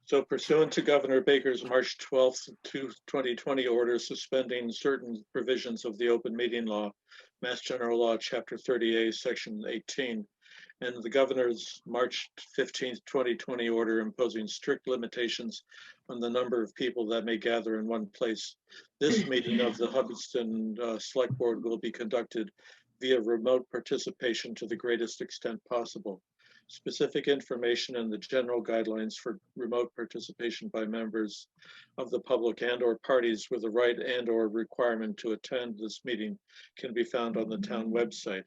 So pursuant to Governor Baker's March 12th, 2020 order suspending certain provisions of the open meeting law, Mass General Law, Chapter 30A, Section 18, and the Governor's March 15th, 2020 order imposing strict limitations on the number of people that may gather in one place, this meeting of the Hubbardston Select Board will be conducted via remote participation to the greatest extent possible. Specific information and the general guidelines for remote participation by members of the public and/or parties with the right and/or requirement to attend this meeting can be found on the town website.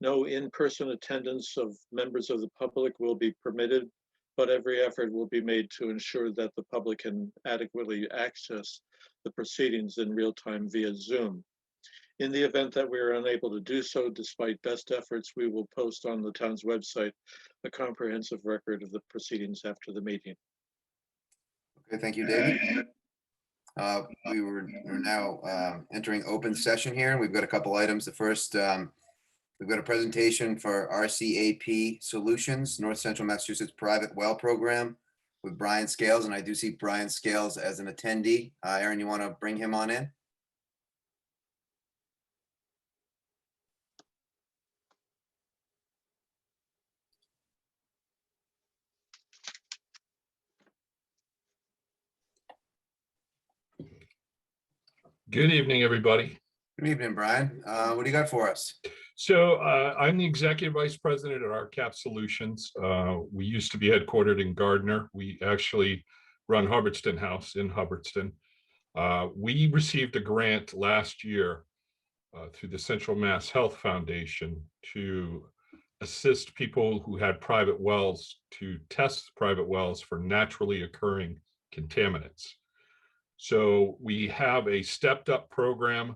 No in-person attendance of members of the public will be permitted, but every effort will be made to ensure that the public can adequately access the proceedings in real time via Zoom. In the event that we are unable to do so, despite best efforts, we will post on the town's website a comprehensive record of the proceedings after the meeting. Okay, thank you, David. We're now entering open session here, and we've got a couple items. The first, we've got a presentation for RCAP Solutions, North Central Massachusetts Private Well Program with Brian Scales, and I do see Brian Scales as an attendee. Aaron, you want to bring him on in? Good evening, everybody. Good evening, Brian. What do you got for us? So I'm the Executive Vice President at RCAP Solutions. We used to be headquartered in Gardner. We actually run Hubbardston House in Hubbardston. We received a grant last year through the Central Mass Health Foundation to assist people who had private wells to test private wells for naturally occurring contaminants. So we have a stepped up program.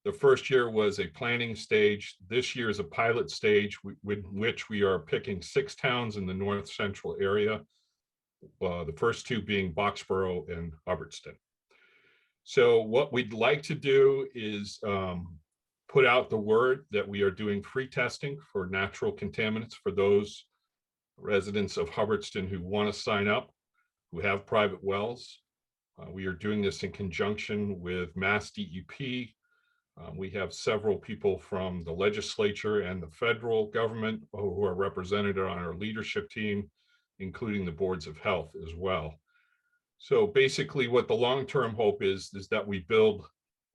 The first year was a planning stage. This year is a pilot stage with which we are picking 6 towns in the north central area. The first 2 being Boxborough and Hubbardston. So what we'd like to do is put out the word that we are doing free testing for natural contaminants for those residents of Hubbardston who want to sign up, who have private wells. We are doing this in conjunction with Mass DEP. We have several people from the legislature and the federal government who are represented on our leadership team, including the boards of health as well. So basically what the long-term hope is that we build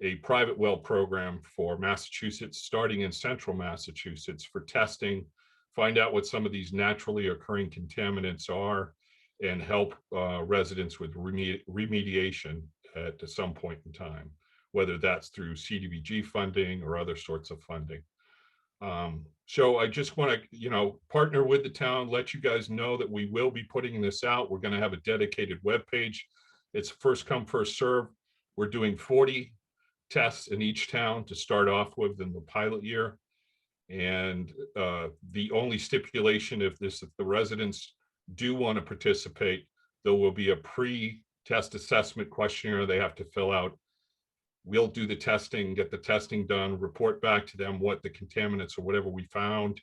a private well program for Massachusetts, starting in central Massachusetts, for testing, find out what some of these naturally occurring contaminants are, and help residents with remediation at some point in time, whether that's through CDBG funding or other sorts of funding. So I just want to, partner with the town, let you guys know that we will be putting this out. We're going to have a dedicated web page. It's first come, first serve. We're doing 40 tests in each town to start off with in the pilot year. And the only stipulation, if the residents do want to participate, there will be a pre-test assessment questionnaire they have to fill out. We'll do the testing, get the testing done, report back to them what the contaminants or whatever we found,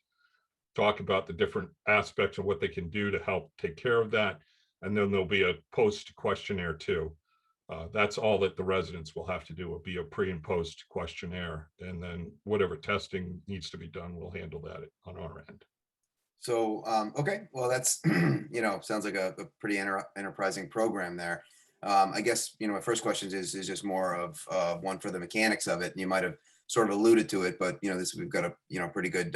talk about the different aspects of what they can do to help take care of that. And then there'll be a post questionnaire too. That's all that the residents will have to do, will be a pre and post questionnaire. And then whatever testing needs to be done, we'll handle that on our end. So, okay, well, that's, sounds like a pretty enterprising program there. I guess, my first question is just more of one for the mechanics of it. And you might have sort of alluded to it, but, we've got a pretty good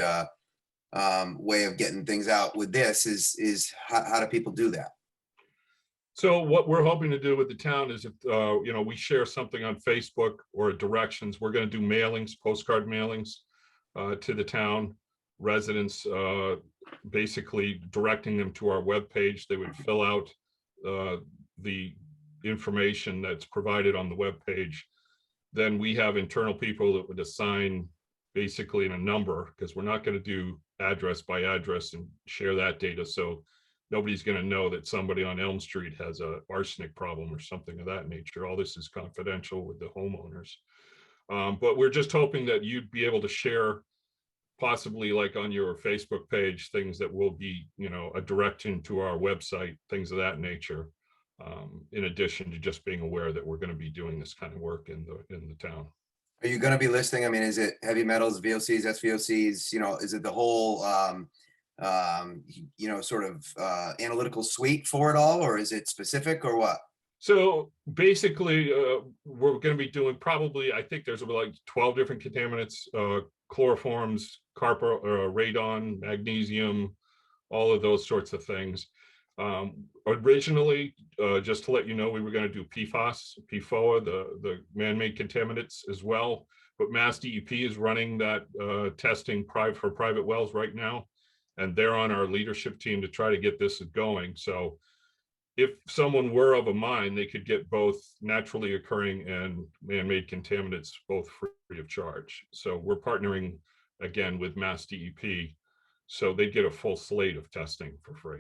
way of getting things out with this is how do people do that? So what we're hoping to do with the town is if, we share something on Facebook or directions, we're going to do mailings, postcard mailings to the town residents, basically directing them to our webpage. They would fill out the information that's provided on the webpage. Then we have internal people that would assign basically a number, because we're not going to do address by address and share that data. So nobody's going to know that somebody on Elm Street has a arsenic problem or something of that nature. All this is confidential with the homeowners. But we're just hoping that you'd be able to share, possibly like on your Facebook page, things that will be, a direction to our website, things of that nature. in addition to just being aware that we're going to be doing this kind of work in the town. Are you going to be listing, I mean, is it heavy metals, VOCs, SVOCs, is it the whole, sort of analytical suite for it all, or is it specific or what? So basically, we're going to be doing probably, I think there's like 12 different contaminants, chloroforms, radon, magnesium, all of those sorts of things. Originally, just to let you know, we were going to do PFAS, PFOA, the man-made contaminants as well, but Mass DEP is running that testing for private wells right now, and they're on our leadership team to try to get this going. So if someone were of a mind, they could get both naturally occurring and man-made contaminants both free of charge. So we're partnering again with Mass DEP, so they get a full slate of testing for free.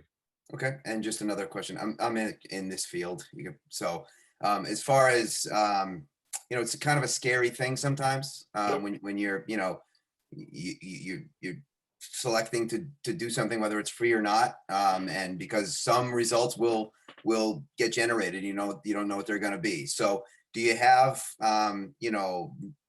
Okay, and just another question. I'm in this field, as far as it's kind of a scary thing sometimes when you're you're selecting to do something, whether it's free or not, and because some results will get generated, you don't know what they're going to be. So do you have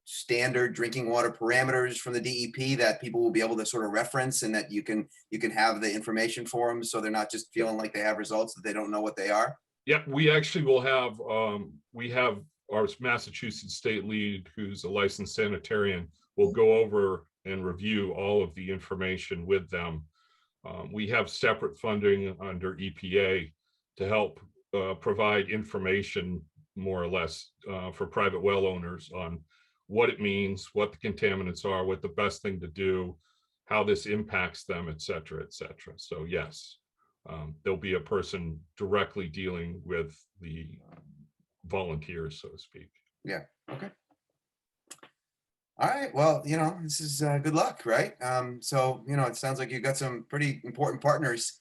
standard drinking water parameters from the DEP that people will be able to sort of reference, and that you can have the information for them, so they're not just feeling like they have results that they don't know what they are? Yeah, we actually will have, we have our Massachusetts state lead, who's a licensed sanitarian, will go over and review all of the information with them. We have separate funding under EPA to help provide information, more or less, for private well owners on what it means, what the contaminants are, what the best thing to do, how this impacts them, et cetera, et cetera. So yes, there'll be a person directly dealing with the volunteers, so to speak. Yeah. Okay. All right. Well, this is good luck, right? So, it sounds like you've got some pretty important partners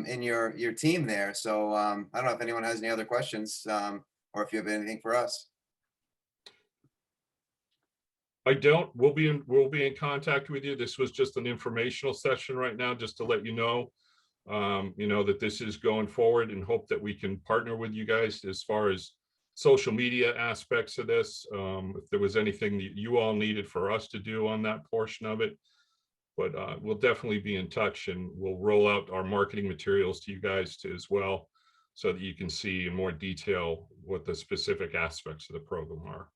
in your team there. So I don't know if anyone has any other questions, or if you have anything for us. I don't. We'll be in contact with you. This was just an informational session right now, just to let you know, that this is going forward, and hope that we can partner with you guys as far as social media aspects of this. If there was anything that you all needed for us to do on that portion of it, but we'll definitely be in touch, and we'll roll out our marketing materials to you guys as well, so that you can see in more detail what the specific aspects of the program are.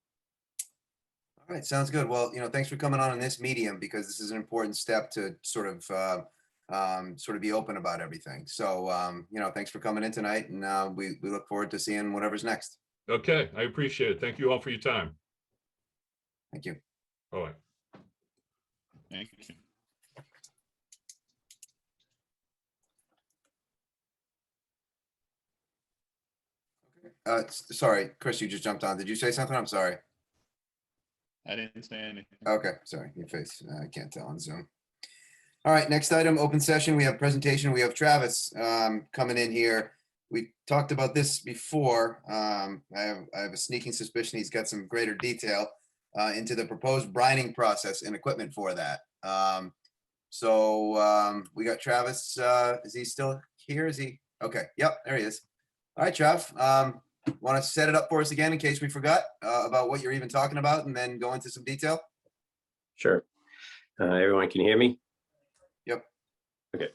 All right, sounds good. Well, thanks for coming on in this medium, because this is an important step to sort of be open about everything. So, thanks for coming in tonight, and we look forward to seeing whatever's next. Okay, I appreciate it. Thank you all for your time. Thank you. All right. Thank you. Sorry, Chris, you just jumped on. Did you say something? I'm sorry. I didn't say anything. Okay, sorry, your face. I can't tell on Zoom. All right, next item, open session. We have presentation. We have Travis coming in here. We talked about this before. I have a sneaking suspicion he's got some greater detail into the proposed brining process and equipment for that. So we got Travis. Is he still here? Is he? Okay, yep, there he is. All right, Trav. Want to set it up for us again in case we forgot about what you're even talking about, and then go into some detail? Sure. Everyone can hear me? Yep. Okay.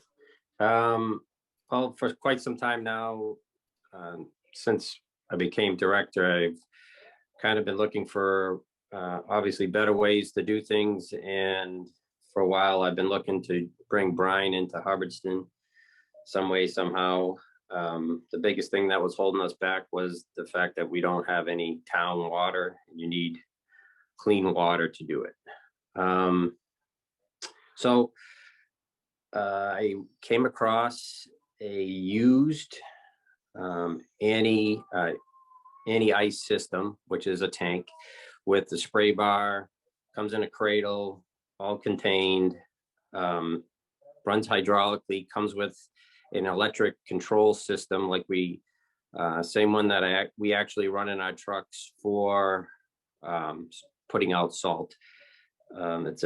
Well, for quite some time now, since I became director, I've kind of been looking for obviously better ways to do things. And for a while, I've been looking to bring brine into Hubbardston some way, somehow. The biggest thing that was holding us back was the fact that we don't have any town water. You need clean water to do it. So I came across a used anti-ice system, which is a tank with the spray bar, comes in a cradle, all contained, runs hydraulically, comes with an electric control system, like same one that we actually run in our trucks for putting out salt. It's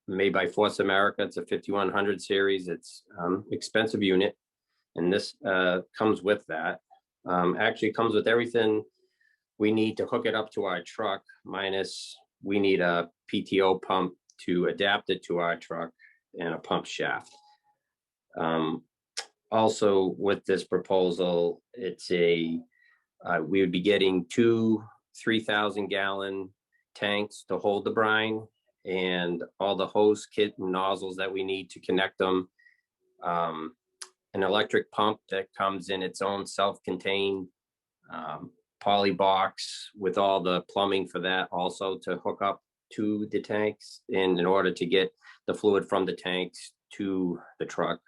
made by Force America. It's a 5100 series. It's expensive unit, and this comes with that. Actually comes with everything we need to hook it up to our truck, minus we need a PTO pump to adapt it to our truck and a pump shaft. Also with this proposal, it's we would be getting two 3,000 gallon tanks to hold the brine and all the hose kit and nozzles that we need to connect them. An electric pump that comes in its own self-contained poly box with all the plumbing for that also to hook up to the tanks and in order to get the fluid from the tanks to the truck.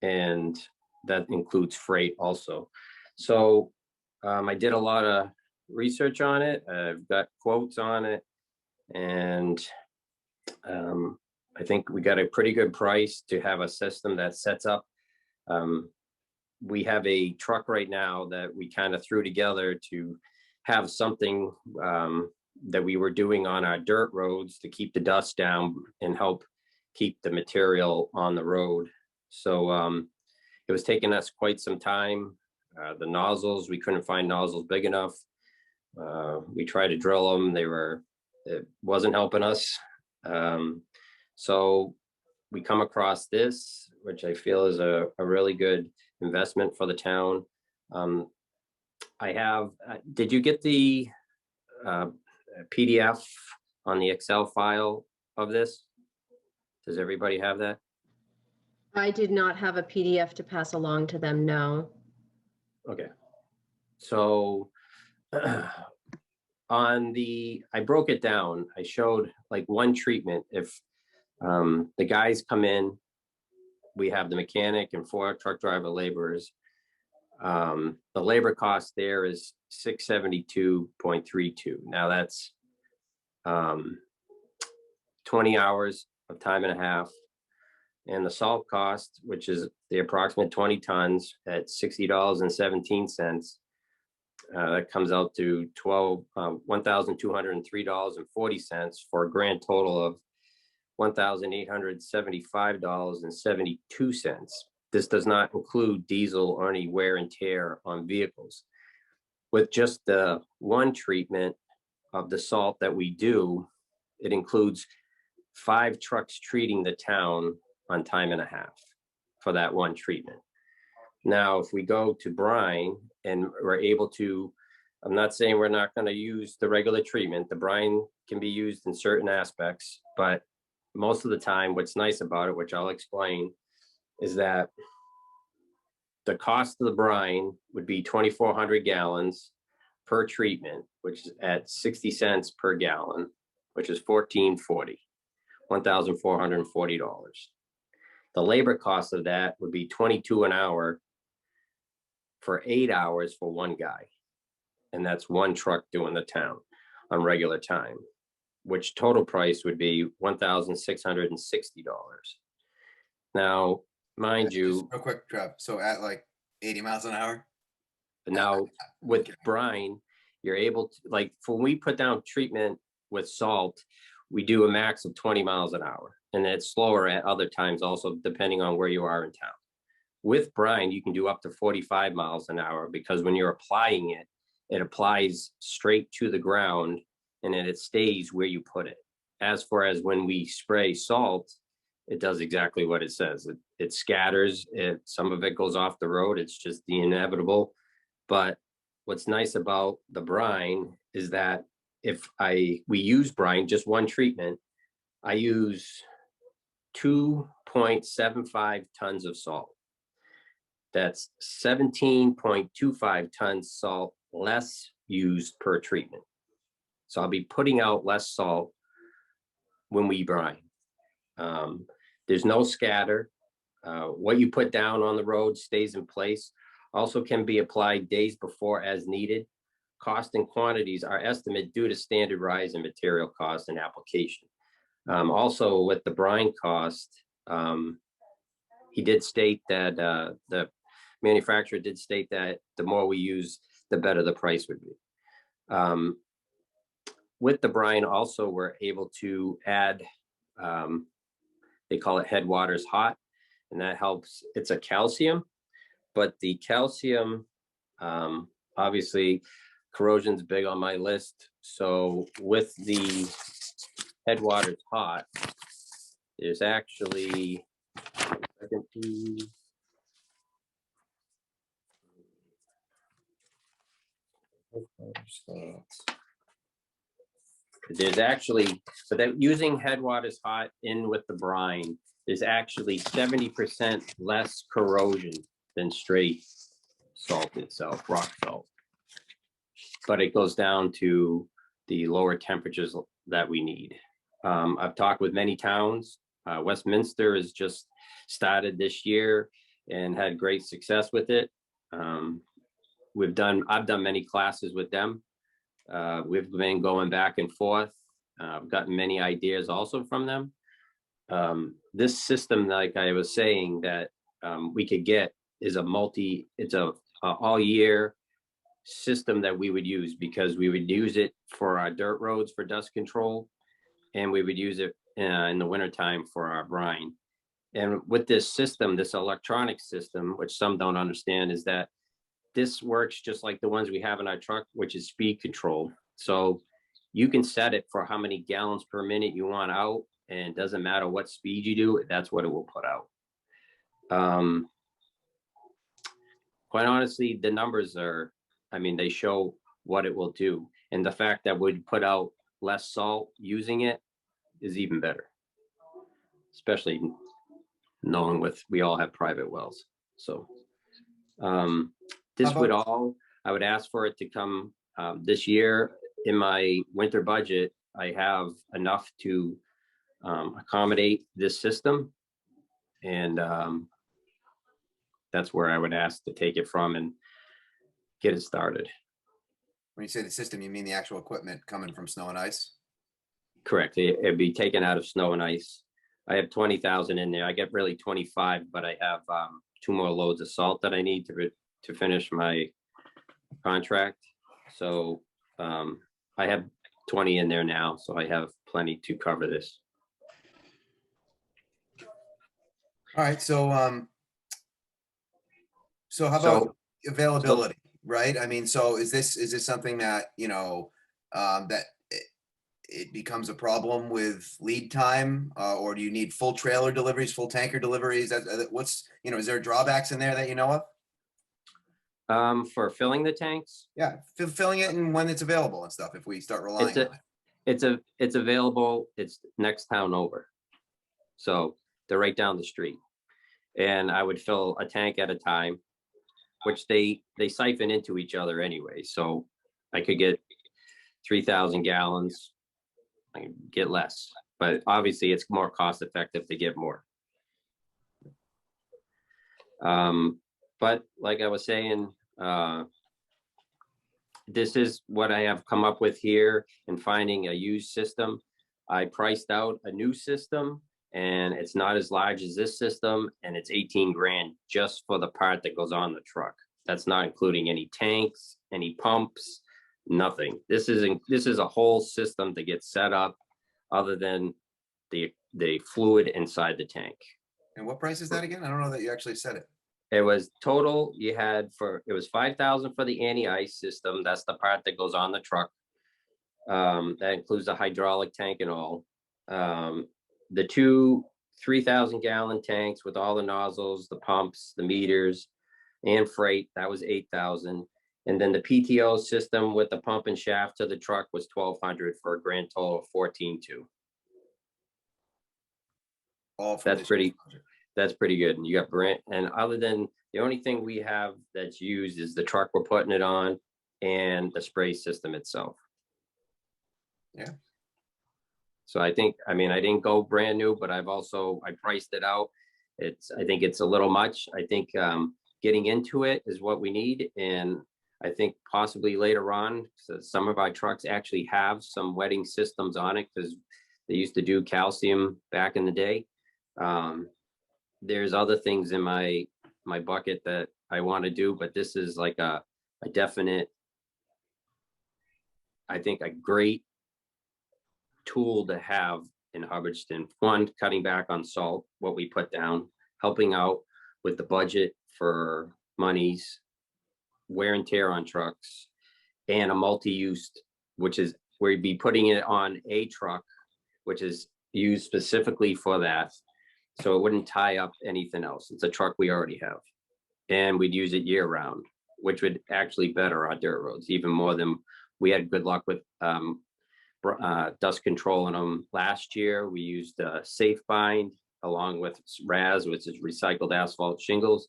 And that includes freight also. So I did a lot of research on it. I've got quotes on it, and I think we got a pretty good price to have a system that sets up. We have a truck right now that we kind of threw together to have something that we were doing on our dirt roads to keep the dust down and help keep the material on the road. So it was taking us quite some time. The nozzles, we couldn't find nozzles big enough. We tried to drill them. It wasn't helping us. So we come across this, which I feel is a really good investment for the town. Did you get the PDF on the Excel file of this? Does everybody have that? I did not have a PDF to pass along to them, no. Okay. So I broke it down. I showed like one treatment. If the guys come in, we have the mechanic and 4 truck driver laborers. The labor cost there is $672.32. Now that's 20 hours of time and a half. And the salt cost, which is the approximate 20 tons at $60.17, that comes out to $1,203.40 for a grand total of $1,875.72. This does not include diesel or any wear and tear on vehicles. With just the one treatment of the salt that we do, it includes 5 trucks treating the town on time and a half for that one treatment. Now, if we go to brine and we're able to, I'm not saying we're not going to use the regular treatment. The brine can be used in certain aspects, but most of the time, what's nice about it, which I'll explain, is that the cost of the brine would be 2,400 gallons per treatment, which is at 60 cents per gallon, which is $1,440. The labor cost of that would be $22 an hour for 8 hours for one guy. And that's one truck doing the town on regular time, which total price would be $1,660. Now, mind Just you, real quick, Trev. So at like 80 miles an hour? now with brine, you're able to, like, when we put down treatment with salt, we do a max of 20 miles an hour. And it's slower at other times also, depending on where you are in town. With brine, you can do up to 45 miles an hour because when you're applying it, it applies straight to the ground and then it stays where you put it. As far as when we spray salt, it does exactly what it says. It scatters, some of it goes off the road. It's just the inevitable. But what's nice about the brine is that if we use brine, just one treatment, I use 2.75 tons of salt. That's 17.25 tons salt less used per treatment. So I'll be putting out less salt when we brine. There's no scatter. What you put down on the road stays in place. Also can be applied days before as needed. Cost and quantities are estimated due to standard rise in material cost and application. Also with the brine cost, he did state that the manufacturer did state that the more we use, the better the price would be. With the brine also, we're able to add, they call it Headwaters Hot, and that helps. It's a calcium. but the calcium, obviously corrosion's big on my list. So with the Headwaters Hot, there's actually, there's actually, but then using Headwaters Hot in with the brine, there's actually 70% less corrosion than straight salt itself, rock salt. But it goes down to the lower temperatures that we need. I've talked with many towns. Westminster has just started this year and had great success with it. I've done many classes with them. We've been going back and forth. I've gotten many ideas also from them. This system, like I was saying, that we could get is it's a all year system that we would use, because we would use it for our dirt roads for dust control, and we would use it in the wintertime for our brine. And with this system, this electronic system, which some don't understand, is that this works just like the ones we have in our truck, which is speed control. So you can set it for how many gallons per minute you want out, and it doesn't matter what speed you do, that's what it will put out. Quite honestly, the numbers are, they show what it will do. And the fact that we put out less salt using it is even better, especially knowing we all have private wells. So this would all, I would ask for it to come this year. In my winter budget, I have enough to accommodate this system. And that's where I would ask to take it from and get it started. When you say the system, you mean the actual equipment coming from snow and ice? Correct. It'd be taken out of snow and ice. I have 20,000 in there. I get really 25, but I have 2 more loads of salt that I need to finish my contract. So I have 20 in there now, so I have plenty to cover this. All right, so how about availability, right? So is this something that, that it becomes a problem with lead time, or do you need full trailer deliveries, full tanker deliveries? Is there drawbacks in there that you know of? For filling the tanks? Yeah, filling it and when it's available and stuff, if we start relying on it. It's available. It's next town over. So they're right down the street. And I would fill a tank at a time, which they siphon into each other anyway. So I could get 3,000 gallons. I can get less, but obviously it's more cost effective to get more. But like I was saying, this is what I have come up with here in finding a used system. I priced out a new system, and it's not as large as this system, and it's 18 grand just for the part that goes on the truck. That's not including any tanks, any pumps, nothing. This is a whole system to get set up, other than the fluid inside the tank. And what price is that again? I don't know that you actually said it. It was total, it was 5,000 for the anti-ice system. That's the part that goes on the truck. That includes the hydraulic tank and all. The 2 3,000 gallon tanks with all the nozzles, the pumps, the meters, and freight, that was 8,000. And then the PTO system with the pump and shaft to the truck was 1,200 for a grand total of 14,200. That's pretty good. And you got Brent, and other than the only thing we have that's used is the truck we're putting it on and the spray system itself. Yeah. So I think, I didn't go brand new, but I priced it out. I think it's a little much. I think getting into it is what we need. And I think possibly later on, so some of our trucks actually have some wetting systems on it, because they used to do calcium back in the day. There's other things in my bucket that I want to do, but this is like a definite, I think, a great tool to have in Hubbardston. One, cutting back on salt, what we put down, helping out with the budget for monies, wear and tear on trucks, and a multi-use, which is where you'd be putting it on a truck, which is used specifically for that. So it wouldn't tie up anything else. It's a truck we already have. And we'd use it year round, which would actually better our dirt roads even more than we had good luck with dust control in them. Last year, we used Safe Bind along with RAS, which is recycled asphalt shingles,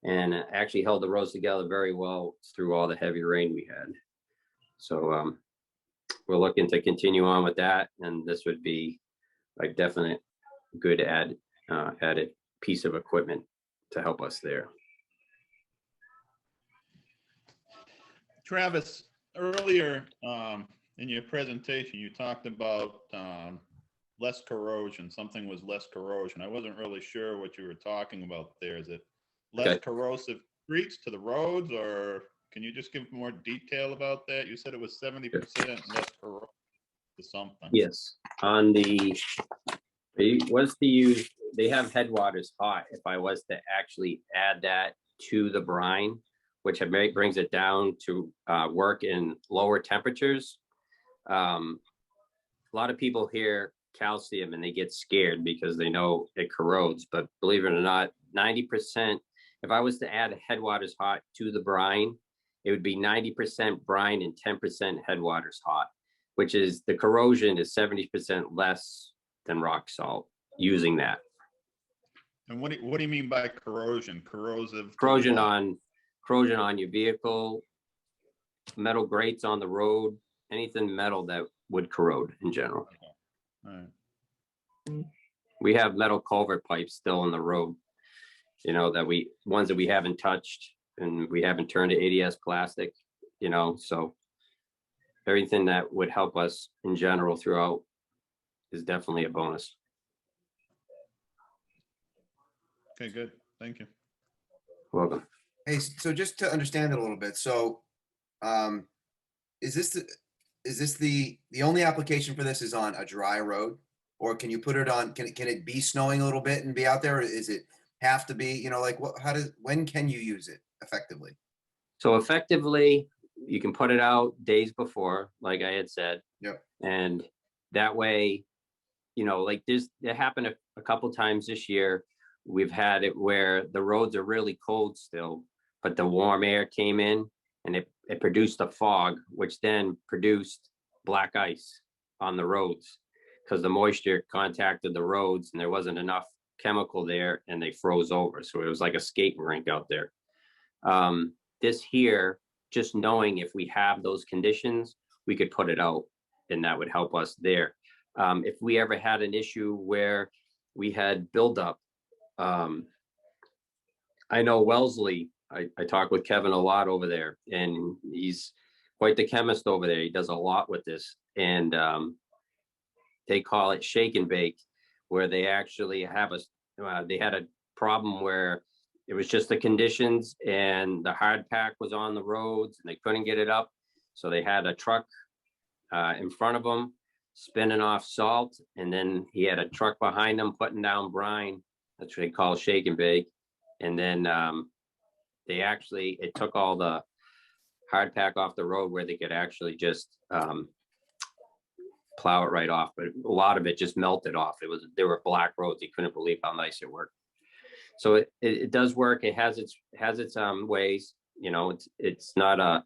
and it actually held the roads together very well through all the heavy rain we had. So we're looking to continue on with that, and this would be a definite good added piece of equipment to help us there. Travis, earlier in your presentation, you talked about less corrosion. Something was less corrosion. I wasn't really sure what you were talking about there. Is it less Okay. corrosive streets to the roads, or can you just give more detail about that? You said it was 70% less corrosive to something. Yes, on they have headwaters hot. If I was to actually add that to the brine, which brings it down to work in lower temperatures. A lot of people hear calcium and they get scared because they know it corrodes, but believe it or not, 90%, if I was to add headwaters hot to the brine, it would be 90% brine and 10% headwaters hot, which is the corrosion is 70% less than rock salt using that. And what do you mean by corrosion? Corrosive? Corrosion on your vehicle, metal grates on the road, anything metal that would corrode in general. All right. We have metal culvert pipes still on the road, ones that we haven't touched and we haven't turned to ADS plastic, so everything that would help us in general throughout is definitely a bonus. Okay, good. Thank you. Welcome. Hey, so just to understand it a little bit, so is this the only application for this is on a dry road? Or can you put it on, can it be snowing a little bit and be out there? Or is it have to be, when can you use it effectively? So effectively, you can put it out days before, like I had said. Yep. And that way, it happened a couple times this year. We've had it where the roads are really cold still, but the warm air came in and it produced a fog, which then produced black ice on the roads because the moisture contacted the roads and there wasn't enough chemical there and they froze over. So it was like a skating rink out there. This here, just knowing if we have those conditions, we could put it out and that would help us there. If we ever had an issue where we had buildup, I know Wellesley, I talk with Kevin a lot over there and he's quite the chemist over there. He does a lot with this and they call it shake and bake, where they actually have they had a problem where it was just the conditions and the hard pack was on the roads and they couldn't get it up. So they had a truck in front of them spinning off salt. And then he had a truck behind them putting down brine. That's what they call shake and bake. And then it took all the hard pack off the road where they could actually just plow it right off. But a lot of it just melted off. There were black roads. You couldn't believe how nice it worked. So it does work. It has its ways, it's not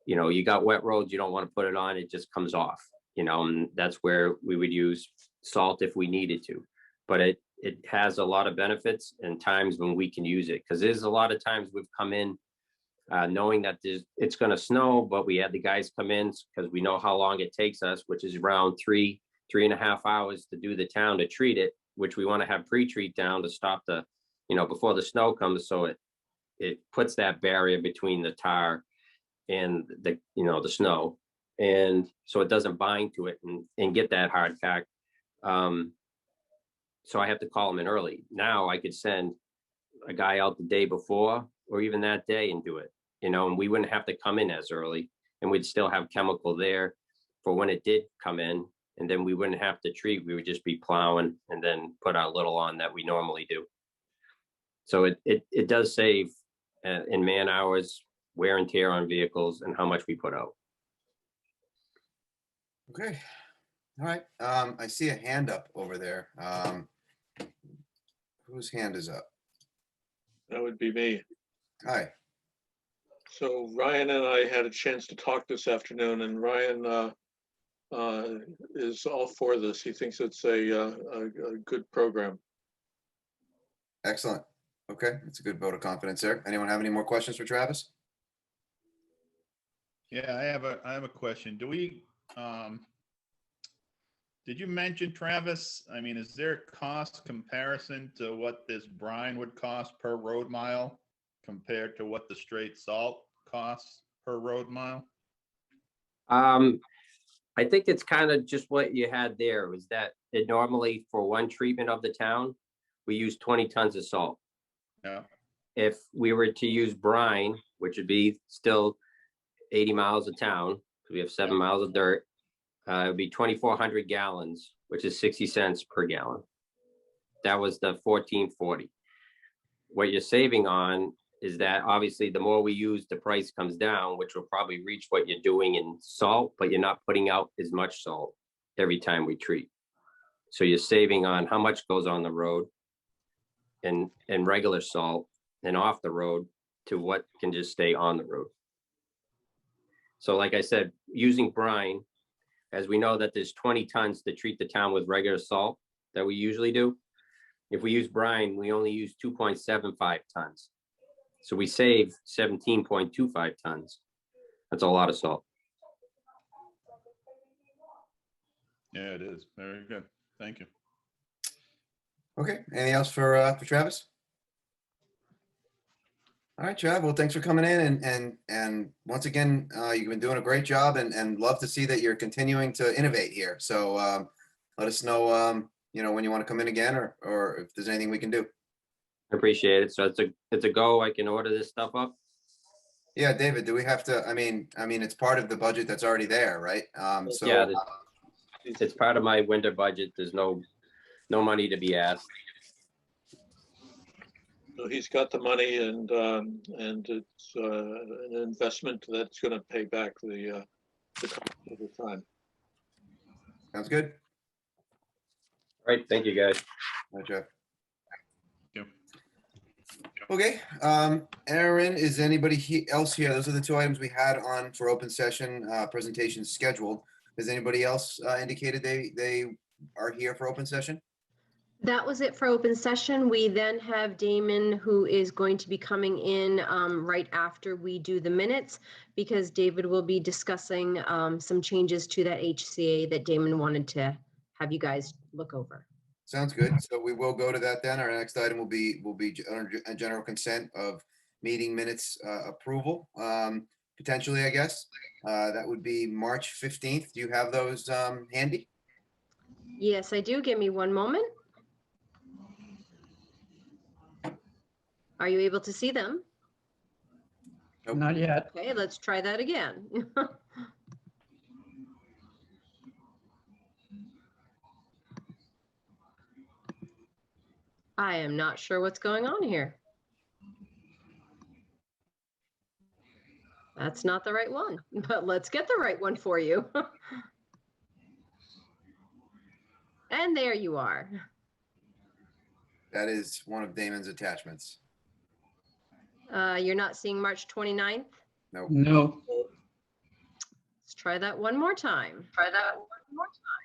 you got wet roads, you don't want to put it on, it just comes off, and that's where we would use salt if we needed to. But it has a lot of benefits and times when we can use it, because there's a lot of times we've come in knowing that it's going to snow, but we had the guys come in because we know how long it takes us, which is around 3.5 hours to do the town to treat it, which we want to have pre-treat down to stop the before the snow comes. So it puts that barrier between the tar and the snow. And so it doesn't bind to it and get that hard pack. So I have to call them in early. Now I could send a guy out the day before or even that day and do it, and we wouldn't have to come in as early and we'd still have chemical there for when it did come in. And then we wouldn't have to treat, we would just be plowing and then put our little on that we normally do. So it does save in man hours, wear and tear on vehicles, and how much we put out. Okay, all right. I see a hand up over there. Whose hand is up? That would be me. Hi. So Ryan and I had a chance to talk this afternoon, and Ryan is all for this. He thinks it's a good program. Excellent. Okay, that's a good vote of confidence there. Anyone have any more questions for Travis? Yeah, I have a question. Do we, did you mention, Travis? I mean, is there a cost comparison to what this brine would cost per road mile compared to what the straight salt costs per road mile? I think it's kind of just what you had there, was that it normally, for one treatment of the town, we use 20 tons of salt. Yeah, If we were to use brine, which would be still 80 miles of town, we have 7 miles of dirt, it would be 2,400 gallons, which is 60 cents per gallon. That was the 1440. What you're saving on is that obviously the more we use, the price comes down, which will probably reach what you're doing in salt, but you're not putting out as much salt every time we treat. So you're saving on how much goes on the road and regular salt and off the road to what can just stay on the road. So like I said, using brine, as we know that there's 20 tons to treat the town with regular salt that we usually do. If we use brine, we only use 2.75 tons. So we save 17.25 tons. That's a lot of salt. yeah, it is. Very good. Thank you. Okay, anything else for Travis? All right, Trav, well, thanks for coming in and once again, you've been doing a great job and love to see that you're continuing to innovate here. So let us know, you know, when you want to come in again or if there's anything we can do. I appreciate it. So it's a go. I can order this stuff up. Yeah, David, do we have to, I mean, it's part of the budget that's already there, right? So Yeah, it's part of my winter budget. There's no money to be asked. So he's got the money and it's an investment that's going to pay back the cost over time. sounds good. All right. Thank you, guys. All right, Jeff. Thank Okay, Aaron, is anybody else here? Those are the two items we had on for open session presentations scheduled. Has anybody else indicated they are here for open session? That was it for open session. We then have Damon, who is going to be coming in right after we do the minutes, because David will be discussing some changes to that HCA that Damon wanted to have you guys look over. Sounds good. So we will go to that then. Our next item will be a general consent of meeting minutes approval, potentially, I guess. That would be March 15th. Do you have those handy? Yes, I do. Give me one moment. Are you able to see them? Nope. Not yet. Okay, let's try that again. I am not sure what's going on here. That's not the right one, but let's get the right one for you. And there you are. That is one of Damon's attachments. You're not seeing March 29th? Nope. No. Let's try that one more time. Try that one more time.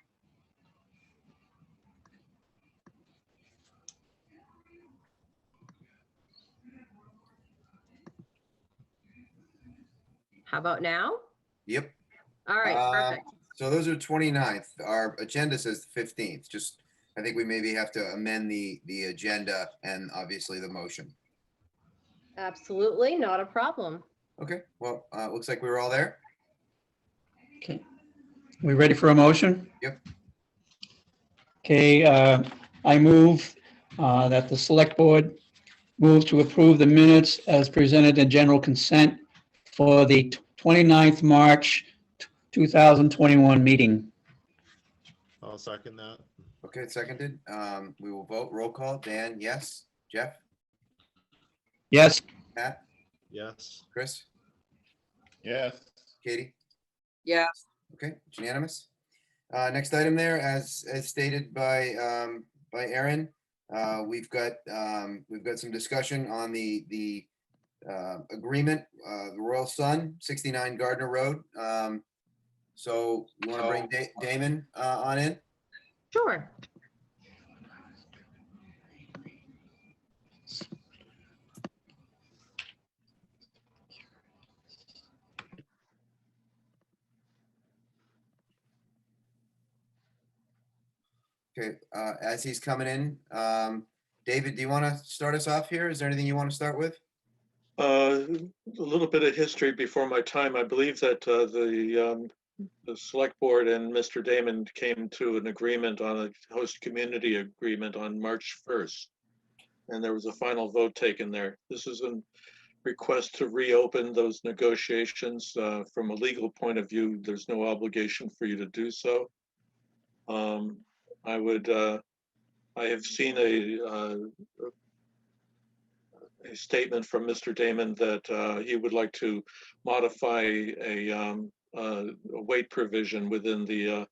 How about now? Yep. All right, perfect. So those are 29th. Our agenda says 15th. Just, I think we maybe have to amend the agenda and obviously the motion. Absolutely, not a problem. Okay, well, looks like we were all there. Okay. We ready for a motion? Yep. Okay, I move that the select board move to approve the minutes as presented in general consent for the 29th March 2021 meeting. I'll second that. Okay, it's seconded. We will vote. Roll call. Dan, yes. Jeff, Yes, Pat, Yes. Chris, Yes. Katie? yes, Okay, it's unanimous. Next item there, as stated by Aaron, we've got some discussion on the agreement, the Royal Sun, 69 Gardner Road. So you want to bring Damon on in? Sure. Okay, as he's coming in, David, do you want to start us off here? Is there anything you want to start with? A little bit of history before my time. I believe that the select board and Mr. Damon came to an agreement on a host community agreement on March 1st. And there was a final vote taken there. This is a request to reopen those negotiations. From a legal point of view, there's no obligation for you to do so. I have seen a statement from Mr. Damon that he would like to modify a weight provision within the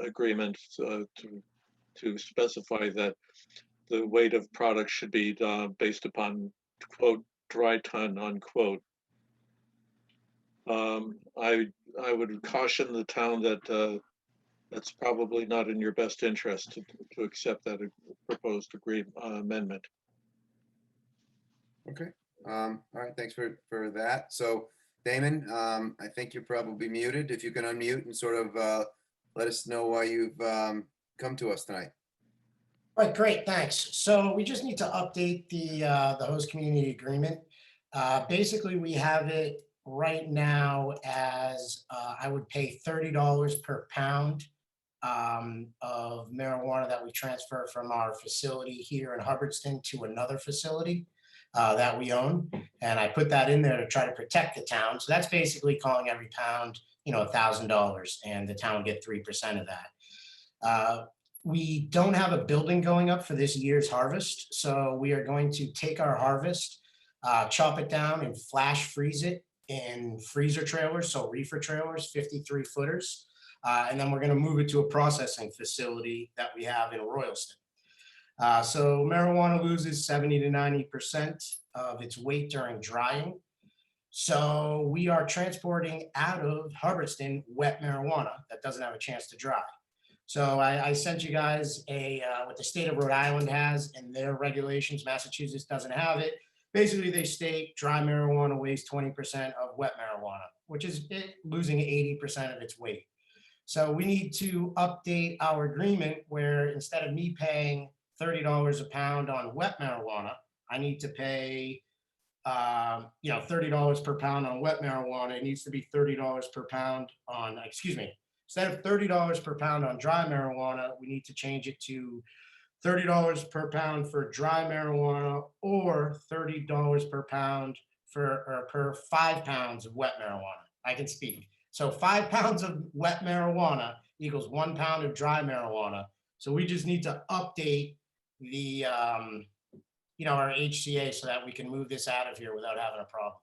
agreement to specify that the weight of products should be based upon, quote, dry ton, unquote. I would caution the town that that's probably not in your best interest to accept that proposed amendment. Okay, all right, thanks for that. So Damon, I think you're probably muted. If you can unmute and sort of let us know why you've come to us tonight. All right, great, thanks. So we just need to update the host community agreement. Basically, we have it right now as I would pay $30 per pound of marijuana that we transfer from our facility here in Hubbardston to another facility that we own. And I put that in there to try to protect the town. So that's basically calling every pound, $1,000, and the town get 3% of that. We don't have a building going up for this year's harvest. So we are going to take our harvest, chop it down and flash freeze it in freezer trailers, so reefer trailers, 53 footers. And then we're going to move it to a processing facility that we have in Royalston. So marijuana loses 70 to 90% of its weight during drying. So we are transporting out of Hubbardston wet marijuana that doesn't have a chance to dry. So I sent you guys what the state of Rhode Island has in their regulations. Massachusetts doesn't have it. Basically, they state dry marijuana weighs 20% of wet marijuana, which is losing 80% of its weight. So we need to update our agreement where instead of me paying $30 a pound on wet marijuana, I need to pay $30 per pound on wet marijuana. It needs to be $30 per pound on, instead of $30 per pound on dry marijuana, we need to change it to $30 per pound for dry marijuana or $30 per pound per 5 pounds of wet marijuana. I can speak. So 5 pounds of wet marijuana equals 1 pound of dry marijuana. So we just need to update the, our HCA so that we can move this out of here without having a problem.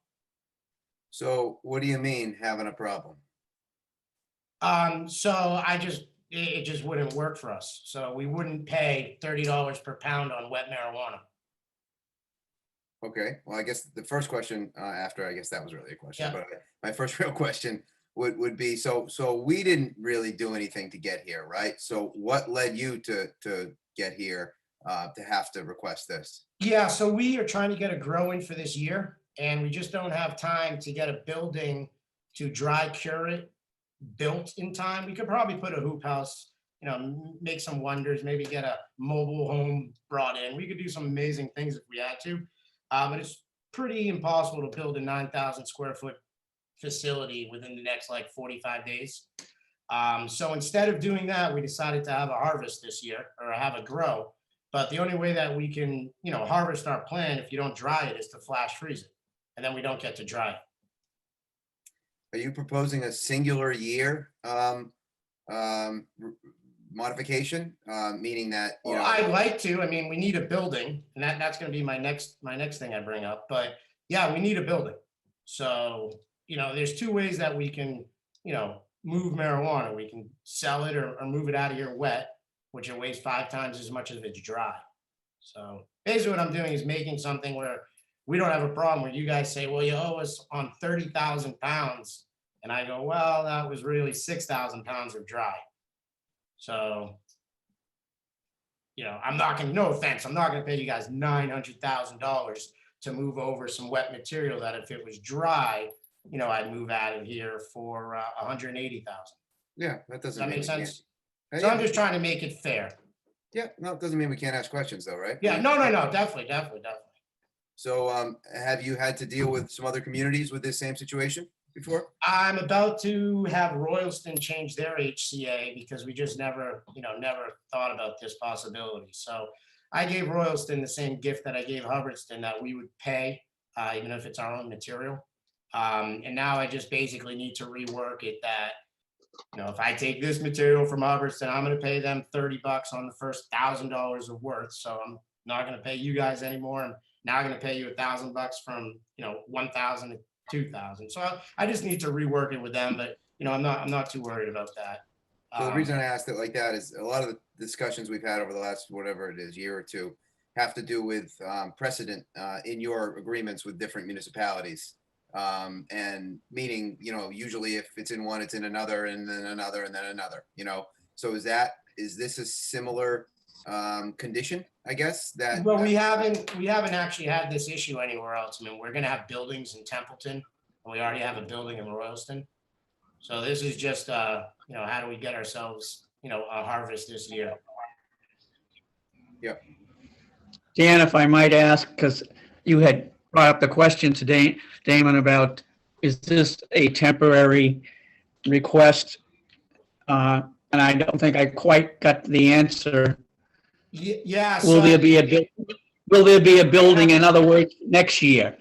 So what do you mean having a problem? So it just wouldn't work for us. So we wouldn't pay $30 per pound on wet marijuana. Okay, well, I guess the first question after, I guess that was really a question, Yeah. but my first real question would be, so we didn't really do anything to get here, right? So what led you to get here to have to request this? Yeah, so we are trying to get a grow in for this year, and we just don't have time to get a building to dry cure it built in time. We could probably put a hoop house, make some wonders, maybe get a mobile home brought in. We could do some amazing things if we had to, but it's pretty impossible to build a 9,000 square foot facility within the next 45 days. So instead of doing that, we decided to have a harvest this year, or have a grow. But the only way that we can, harvest our plant if you don't dry it is to flash freeze it, and then we don't get to dry it. Are you proposing a singular year modification, meaning that, Well, I'd like to. I mean, we need a building, and that's going to be my next thing I bring up. But yeah, we need a building. So, there's two ways that we can, move marijuana. We can sell it or move it out of here wet, which it weighs 5 times as much as if it's dry. So basically what I'm doing is making something where we don't have a problem where you guys say, well, you owe us on 30,000 pounds. And I go, well, that was really 6,000 pounds of dry. So, I'm not going to, no offense, I'm not going to pay you guys $900,000 to move over some wet material that if it was dry, I'd move out of here for 180,000. Yeah, that Does doesn't that mean make we can't. sense? So Yeah, I'm just trying to make it fair. yeah, no, it doesn't mean we can't ask questions though, right? Yeah, no, definitely. So, have you had to deal with some other communities with this same situation before? I'm about to have Royalston change their HCA because we just never thought about this possibility. So I gave Royalston the same gift that I gave Hubbardston, that we would pay, even if it's our own material. And now I just basically need to rework it that, if I take this material from Hubbardston, I'm going to pay them $30 on the first $1,000 of worth. So I'm not going to pay you guys anymore. I'm now going to pay you $1,000 from, 1,000 to 2,000. So I just need to rework it with them, but I'm not too worried about that. So the reason I asked it like that is a lot of the discussions we've had over the last, whatever it is, year or two, have to do with precedent in your agreements with different municipalities. And meaning, usually if it's in one, it's in another, and then another, and then another, So is this a similar condition, I guess, that? Well, we haven't actually had this issue anywhere else. I mean, we're gonna have buildings in Templeton, and we already have a building in Royalston. So this is just, how do we get ourselves, a harvest this year? Dan, if I might ask, because you had brought up the question today, Damon, about is this a temporary request? And I don't think I quite got the answer. Yeah. Will there be a building, in other words, next year?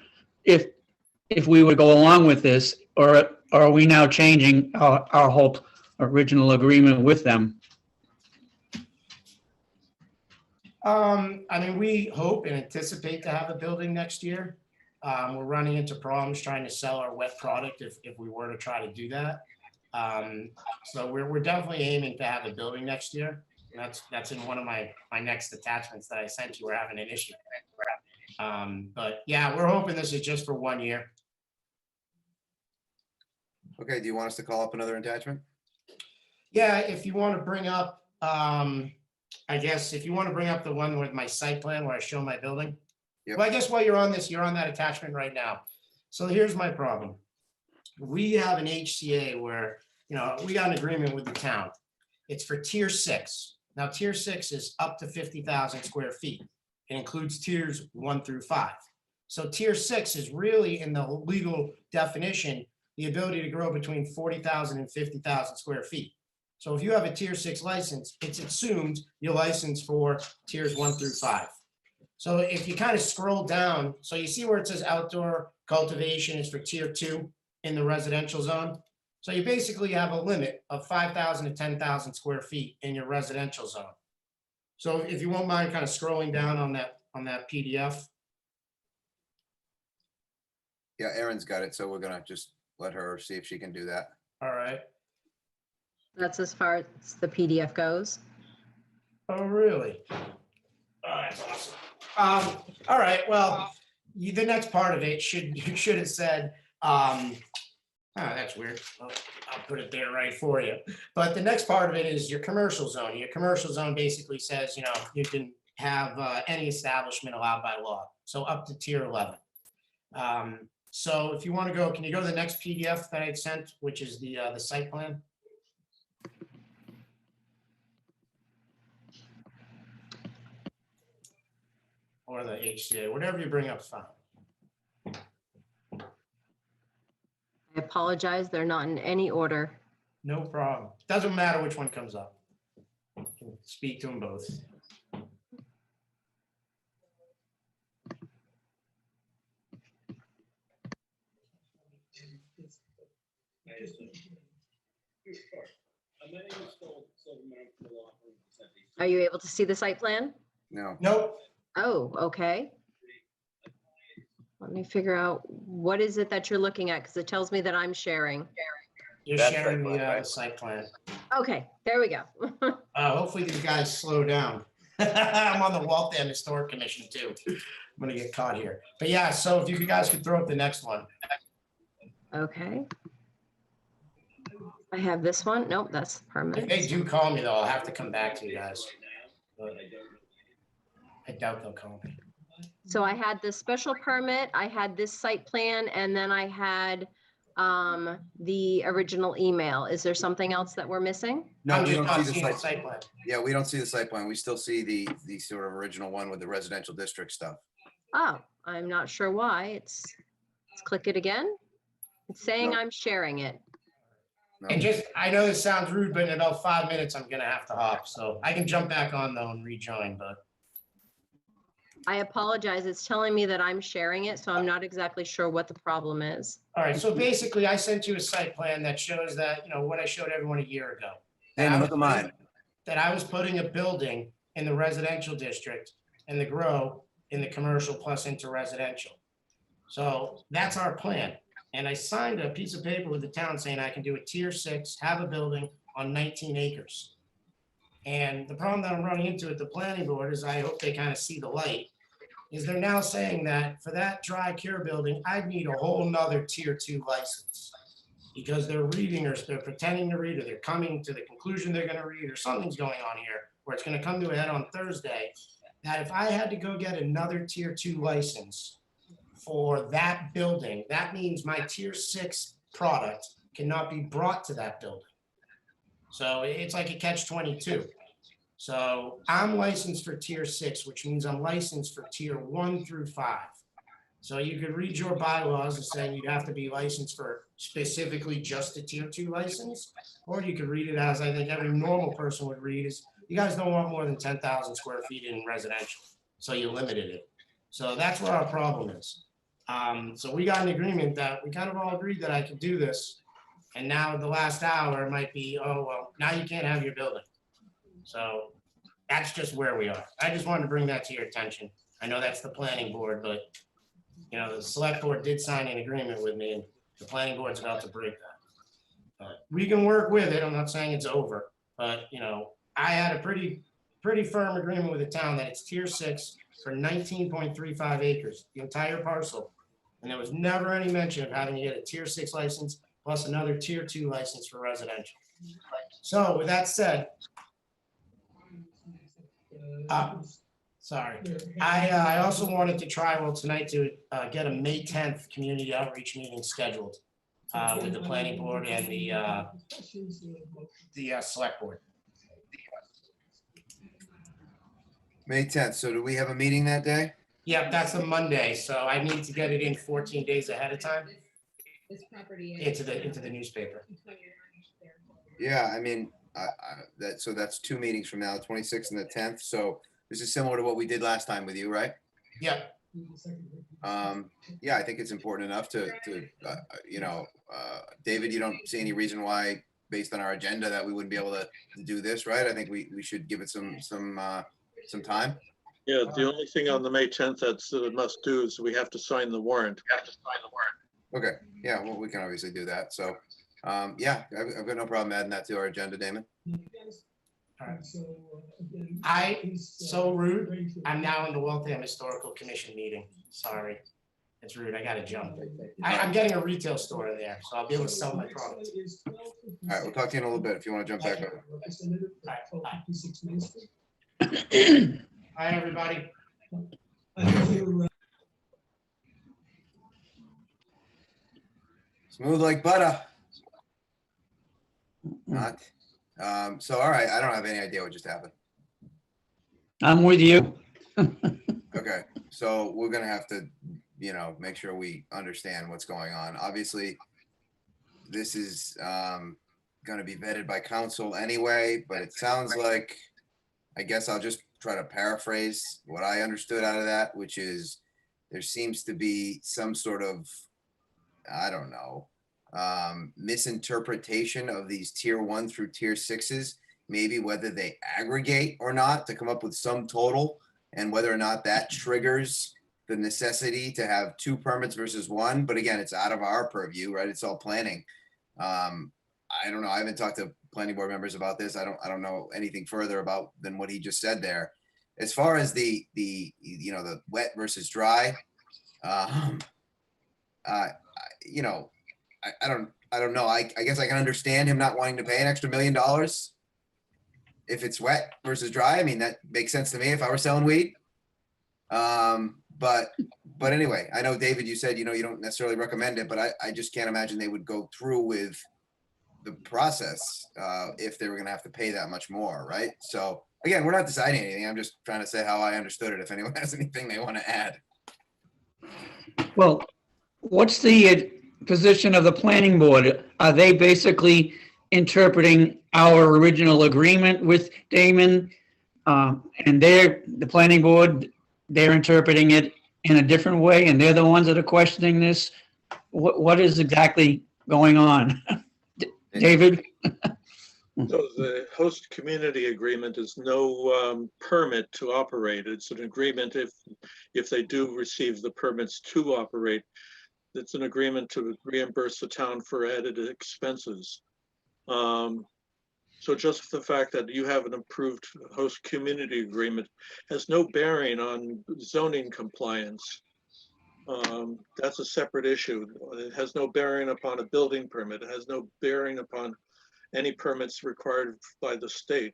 If we would go along with this, or are we now changing our whole original agreement with them? I mean, we hope and anticipate to have a building next year. We're running into problems trying to sell our wet product if we were to try to do that. So we're definitely aiming to have a building next year. That's in one of my next attachments that I sent you. We're having an issue. But yeah, we're hoping this is just for 1 year. Okay, do you want us to call up another attachment? Yeah, if you want to bring up, I guess if you want to bring up the one with my site plan where I show my building. Yep. Well, I guess while you're on this, you're on that attachment right now. So here's my problem. We have an HCA where, we got an agreement with the town. It's for tier 6. Now, tier 6 is up to 50,000 square feet. It includes tiers 1 through 5. So tier 6 is really, in the legal definition, the ability to grow between 40,000 and 50,000 square feet. So if you have a tier 6 license, it's assumed you're licensed for tiers 1 through 5. So if you kind of scroll down, so you see where it says outdoor cultivation is for tier 2 in the residential zone. So you basically have a limit of 5,000 to 10,000 square feet in your residential zone. So if you won't mind kind of scrolling down on that PDF. Yeah, Erin's got it, so we're gonna just let her see if she can do that. All right. That's as far as the PDF goes. Oh, really? Oh, that's awesome. All right, well, the next part of it should have said, oh, that's weird. I'll put it there right for you. But the next part of it is your commercial zone. Your commercial zone basically says, you can have any establishment allowed by law. So up to tier 11. So if you want to go, can you go to the next PDF that I had sent, which is the site plan? Or the HCA, whatever you bring up is fine. I apologize, they're not in any order. No problem. Doesn't matter which one comes up. You can speak to them both. Are you able to see the site plan? No, Nope. Oh, okay. Let me figure out, what is it that you're looking at? Because it tells me that I'm sharing. You're That's sharing site plan, the right? site plan. Okay, there we go. Hopefully these guys slow down. I'm on the Waltham Historic Commission too. I'm gonna get caught here. But yeah, so if you guys could throw up the next one. Okay. I have this one. Nope, that's If permanent. they do call me though, I'll have to come back to you guys. But I doubt they'll call me. So I had this special permit, I had this site plan, and then I had the original email. Is there something else that we're missing? No, I'm we just don't not see the seeing the site. site plan. Yeah, we don't see the site plan. We still see the sort of original one with the residential district stuff. Oh, I'm not sure why. Let's click it again. It's saying No. I'm sharing it. No? And just, I know this sounds rude, but in about 5 minutes, I'm gonna have to hop. So I can jump back on though and rejoin, but I apologize. It's telling me that I'm sharing it, so I'm not exactly sure what the problem is. all right. So basically I sent you a site plan that shows that, what I showed everyone a year ago. Damon, look at mine. That I was putting a building in the residential district and the grow in the commercial plus into residential. So that's our plan. And I signed a piece of paper with the town saying I can do a tier 6, have a building on 19 acres. And the problem that I'm running into at the planning board is I hope they kind of see the light, is they're now saying that for that dry cure building, I'd need a whole nother tier 2 license. Because they're reading or they're pretending to read, or they're coming to the conclusion they're gonna read, or something's going on here, where it's gonna come to a head on Thursday, that if I had to go get another tier 2 license for that building, that means my tier 6 product cannot be brought to that building. So it's like a catch-22. So I'm licensed for tier 6, which means I'm licensed for tier 1 through 5. So you could read your bylaws as saying you'd have to be licensed for specifically just a tier 2 license, or you could read it as I think every normal person would read is, you guys don't want more than 10,000 square feet in residential, so you limited it. So that's where our problem is. So we got an agreement that we kind of all agreed that I could do this. And now the last hour might be, oh, well, now you can't have your building. So that's just where we are. I just wanted to bring that to your attention. I know that's the planning board, but the select board did sign an agreement with me and the planning board's about to break that. But we can work with it. I'm not saying it's over, but I had a pretty firm agreement with the town that it's tier 6 for 19.35 acres, the entire parcel. And there was never any mention of having to get a tier 6 license plus another tier 2 license for residential. So with that said, sorry, I also wanted to try tonight to get a May 10th community outreach meeting scheduled with the planning board and the select board. May 10th. So do we have a meeting that day? Yeah, that's a Monday, so I need to get it in 14 days ahead of time into the newspaper. Yeah, I mean, so that's 2 meetings from now, the 26th and the 10th. So this is similar to what we did last time with you, right? Yeah, Yeah, I think it's important enough to David, you don't see any reason why, based on our agenda, that we wouldn't be able to do this, right? I think we should give it some time. Yeah, the only thing on the May 10th that's a must do is we have to sign the warrant. Okay, yeah, well, we can obviously do that. So, yeah, I've got no problem adding that to our agenda, Damon. so rude. I'm now in the Waltham Historical Commission meeting. Sorry. It's rude. I gotta jump. I'm getting a retail store in there, so I'll be able to sell my products. All right, we'll talk to you in a little bit if you want to jump back over. Hi, everybody. Smooth like butter. Not. So, all right, I don't have any idea what just happened. I'm with you. Okay, so we're gonna have to, make sure we understand what's going on. Obviously, this is gonna be vetted by council anyway, but it sounds like, I guess I'll just try to paraphrase what I understood out of that, which is there seems to be some sort of, I don't know, misinterpretation of these tier 1 through tier 6s, maybe whether they aggregate or not to come up with some total, and whether or not that triggers the necessity to have 2 permits versus 1, but again, it's out of our purview, right? It's all planning. I don't know. I haven't talked to planning board members about this. I don't know anything further about than what he just said there. As far as the you know, the wet versus dry, you know, I don't know. I guess I can understand him not wanting to pay an extra $1 million if it's wet versus dry. I mean, that makes sense to me if I were selling weed. But anyway, I know, David, you said, you know, you don't necessarily recommend it, but I just can't imagine they would go through with the process if they were going to have to pay that much more, right? So again, we're not deciding anything. I'm just trying to say how I understood it. If anyone has anything they want to add. Well, what's the position of the planning board? Are they basically interpreting our original agreement with Damon? And the planning board, they're interpreting it in a different way, and they're the ones that are questioning this? What is exactly going on? David? So the host community agreement is no permit to operate. It's an agreement if they do receive the permits to operate. It's an agreement to reimburse the town for added expenses. So just the fact that you have an approved host community agreement has no bearing on zoning compliance. That's a separate issue. It has no bearing upon a building permit. It has no bearing upon any permits required by the state.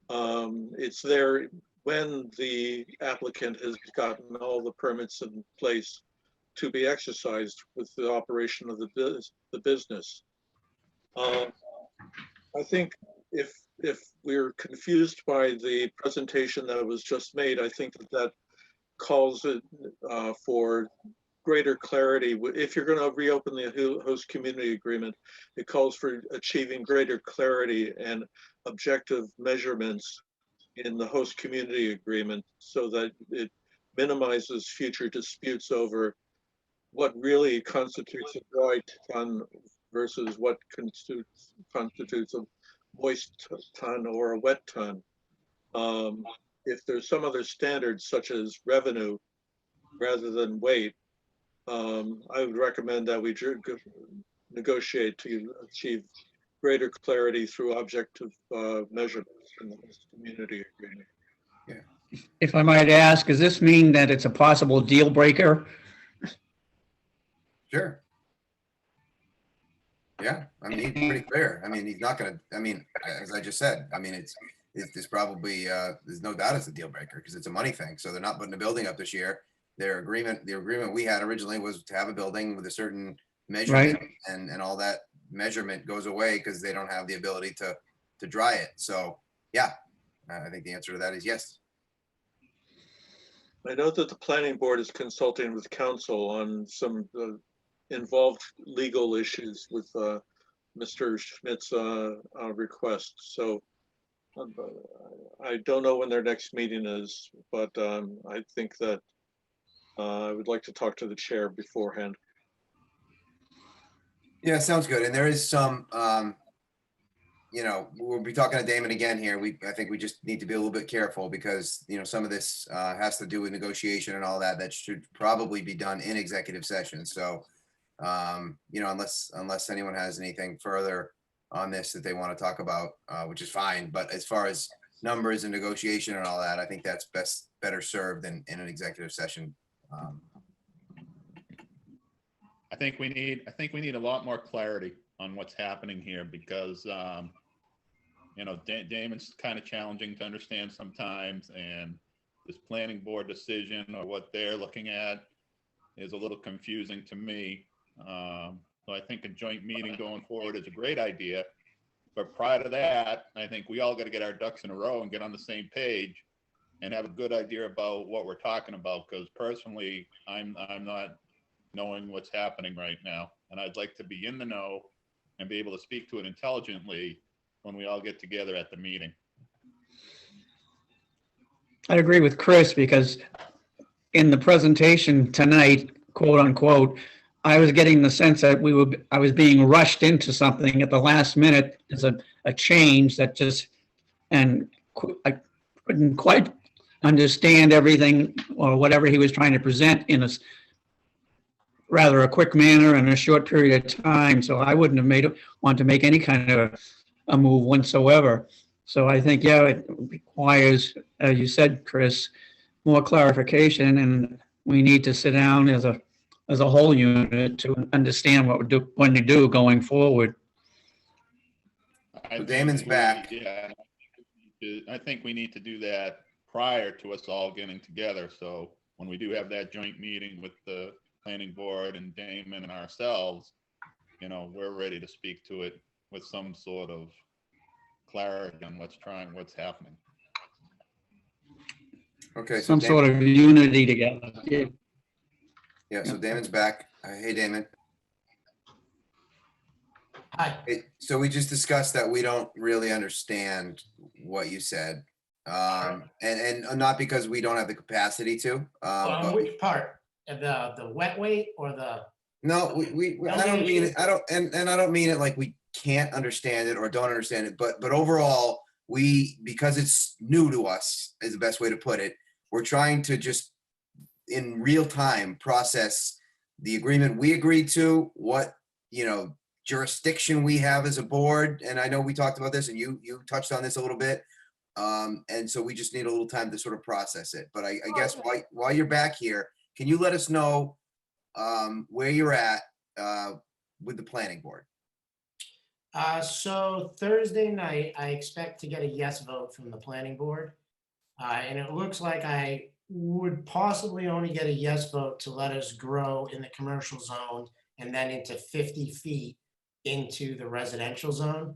It's there when the applicant has gotten all the permits in place to be exercised with the operation of the business. I think if we're confused by the presentation that was just made, I think that calls it for greater clarity. If you're going to reopen the host community agreement, it calls for achieving greater clarity and objective measurements in the host community agreement so that it minimizes future disputes over what really constitutes a dry ton versus what constitutes a moist ton or a wet ton. If there's some other standards such as revenue rather than weight, I would recommend that we negotiate to achieve greater clarity through objective measurements in the community agreement. If I might ask, does this mean that it's a possible deal breaker? Sure. Yeah, I mean, he's pretty clear. I mean, he's not gonna, I mean, as I just said, I mean, it's probably, there's no doubt it's a deal breaker because it's a money thing. So they're not putting a building up this year. The agreement we had originally was to have a building with a certain measurement, Right. and all that measurement goes away because they don't have the ability to dry it. So yeah, I think the answer to that is yes. I know that the planning board is consulting with counsel on some involved legal issues with Mr. Schmidt's request. So I don't know when their next meeting is, but I think that I would like to talk to the chair beforehand. Yeah, sounds good. And there is some, you know, we'll be talking to Damon again here. I think we just need to be a little bit careful because, you know, some of this has to do with negotiation and all that. That should probably be done in executive session. So, you know, unless anyone has anything further on this that they want to talk about, which is fine. But as far as numbers and negotiation and all that, I think that's better served in an executive session. I think we need a lot more clarity on what's happening here because, you know, Damon's kind of challenging to understand sometimes, and this planning board decision or what they're looking at is a little confusing to me. So I think a joint meeting going forward is a great idea. But prior to that, I think we all got to get our ducks in a row and get on the same page and have a good idea about what we're talking about. Because personally, I'm not knowing what's happening right now. And I'd like to be in the know and be able to speak to it intelligently when we all get together at the meeting. I agree with Chris because in the presentation tonight, quote unquote, I was getting the sense that I was being rushed into something at the last minute. There's a change that just, and I couldn't quite understand everything or whatever he was trying to present in rather a quick manner and a short period of time. So I wouldn't have want to make any kind of a move whatsoever. So I think, yeah, it requires, as you said, Chris, more clarification, and we need to sit down as a whole unit to understand what we're going to do going forward. I think Damon's back. Yeah, I think we need to do that prior to us all getting together. So when we do have that joint meeting with the planning board and Damon and ourselves, you know, we're ready to speak to it with some sort of clarity on what's happening. Okay. So Some sort of unity together. Yeah. Yeah, so Damon's back. Hey, Damon. Hi. So we just discussed that we don't really understand what you said. And not because we don't have the capacity to. But Which part? The wet weight or the? no, I don't mean it. I don't mean it like we can't understand it or don't understand it. But overall, because it's new to us is the best way to put it. We're trying to just in real time process the agreement we agreed to, what, jurisdiction we have as a board. And I know we talked about this and you touched on this a little bit. And so we just need a little time to sort of process it. But I guess while you're back here, can you let us know where you're at with the planning board? So Thursday night, I expect to get a yes vote from the planning board. And it looks like I would possibly only get a yes vote to let us grow in the commercial zone and then into 50 feet into the residential zone.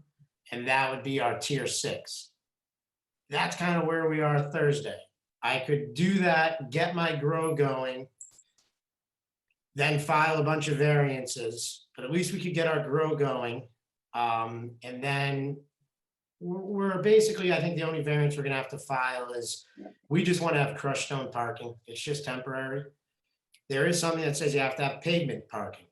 And that would be our tier 6. That's kind of where we are Thursday. I could do that, get my grow going, then file a bunch of variances, but at least we could get our grow going. And then we're basically, I think the only variance we're gonna have to file is, we just want to have crushed stone parking. It's just temporary. There is something that says you have to have pavement parking.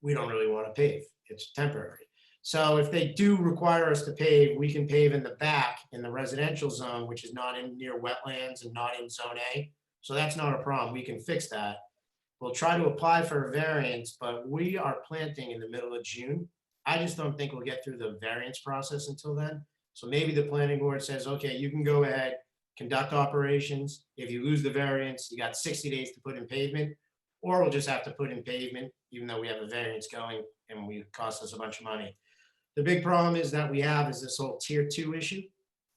We don't really want to pave. It's temporary. So if they do require us to pave, we can pave in the back in the residential zone, which is not in near wetlands and not in zone A. So that's not a problem. We can fix that. We'll try to apply for a variance, but we are planting in the middle of June. I just don't think we'll get through the variance process until then. So maybe the planning board says, okay, you can go ahead, conduct operations. If you lose the variance, you got 60 days to put in pavement, or we'll just have to put in pavement, even though we have a variance going and we cost us a bunch of money. The big problem is that we have is this whole tier 2 issue,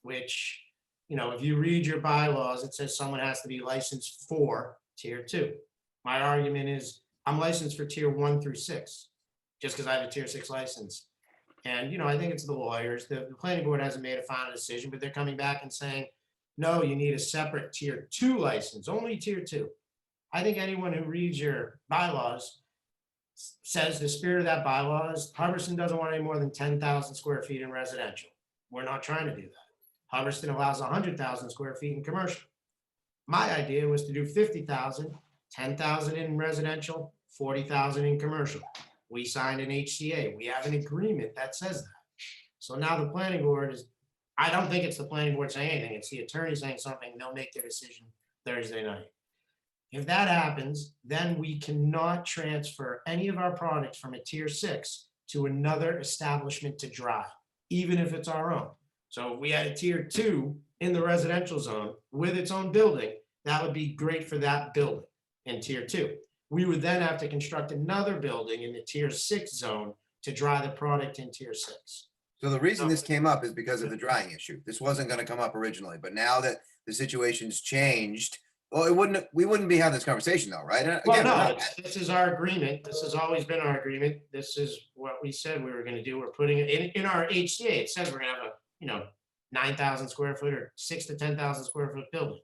which, if you read your bylaws, it says someone has to be licensed for tier 2. My argument is I'm licensed for tier 1 through 6, just because I have a tier 6 license. And, I think it's the lawyers. The planning board hasn't made a final decision, but they're coming back and saying, no, you need a separate tier 2 license, only tier 2. I think anyone who reads your bylaws says the spirit of that bylaws, Hubbardston doesn't want any more than 10,000 square feet in residential. We're not trying to do that. Hubbardston allows 100,000 square feet in commercial. My idea was to do 50,000, 10,000 in residential, 40,000 in commercial. We signed an HCA. We have an agreement that says that. So now the planning board is, I don't think it's the planning board saying anything. It's the attorney saying something. They'll make their decision Thursday night. If that happens, then we cannot transfer any of our products from a tier 6 to another establishment to dry, even if it's our own. So if we had a tier 2 in the residential zone with its own building, that would be great for that building in tier 2. We would then have to construct another building in the tier 6 zone to dry the product in tier 6. So the reason this came up is because of the drying issue. This wasn't going to come up originally, but now that the situation's changed, well, we wouldn't be having this conversation though, right? Well, no, this is our agreement. This has always been our agreement. This is what we said we were going to do. We're putting it in our HCA. It says we're going to have a 9,000 square foot or 6 to 10,000 square foot building.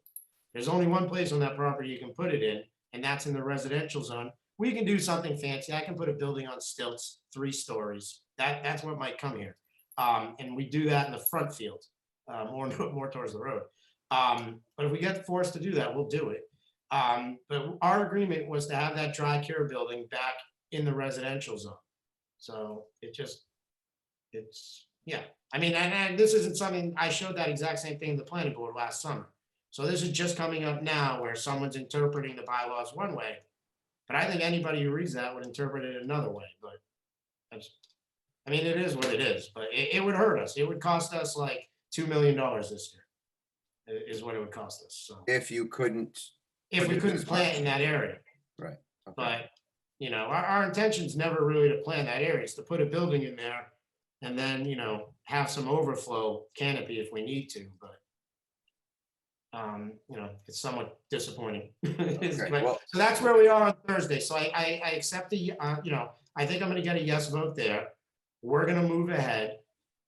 There's only one place on that property you can put it in, and that's in the residential zone. We can do something fancy. I can put a building on stilts, 3 stories. That's what might come here. And we do that in the front field, more towards the road. But if we get forced to do that, we'll do it. But our agreement was to have that dry cure building back in the residential zone. So yeah. I mean, and this isn't something, I showed that exact same thing in the planning board last summer. So this is just coming up now where someone's interpreting the bylaws one way. But I think anybody who reads that would interpret it another way, but that's, I mean, it is what it is, but it would hurt us. It would cost us like $2 million this year, is what it would cost us, so. If you couldn't, If we couldn't plant in that area. right, okay, But, you know, our intention's never really to plan that area, it's to put a building in there and then, you know, have some overflow canopy if we need to, but you know, it's somewhat disappointing. Okay, But- well- So that's where we are on Thursday. So I accept the, you know, I think I'm gonna get a yes vote there. We're gonna move ahead.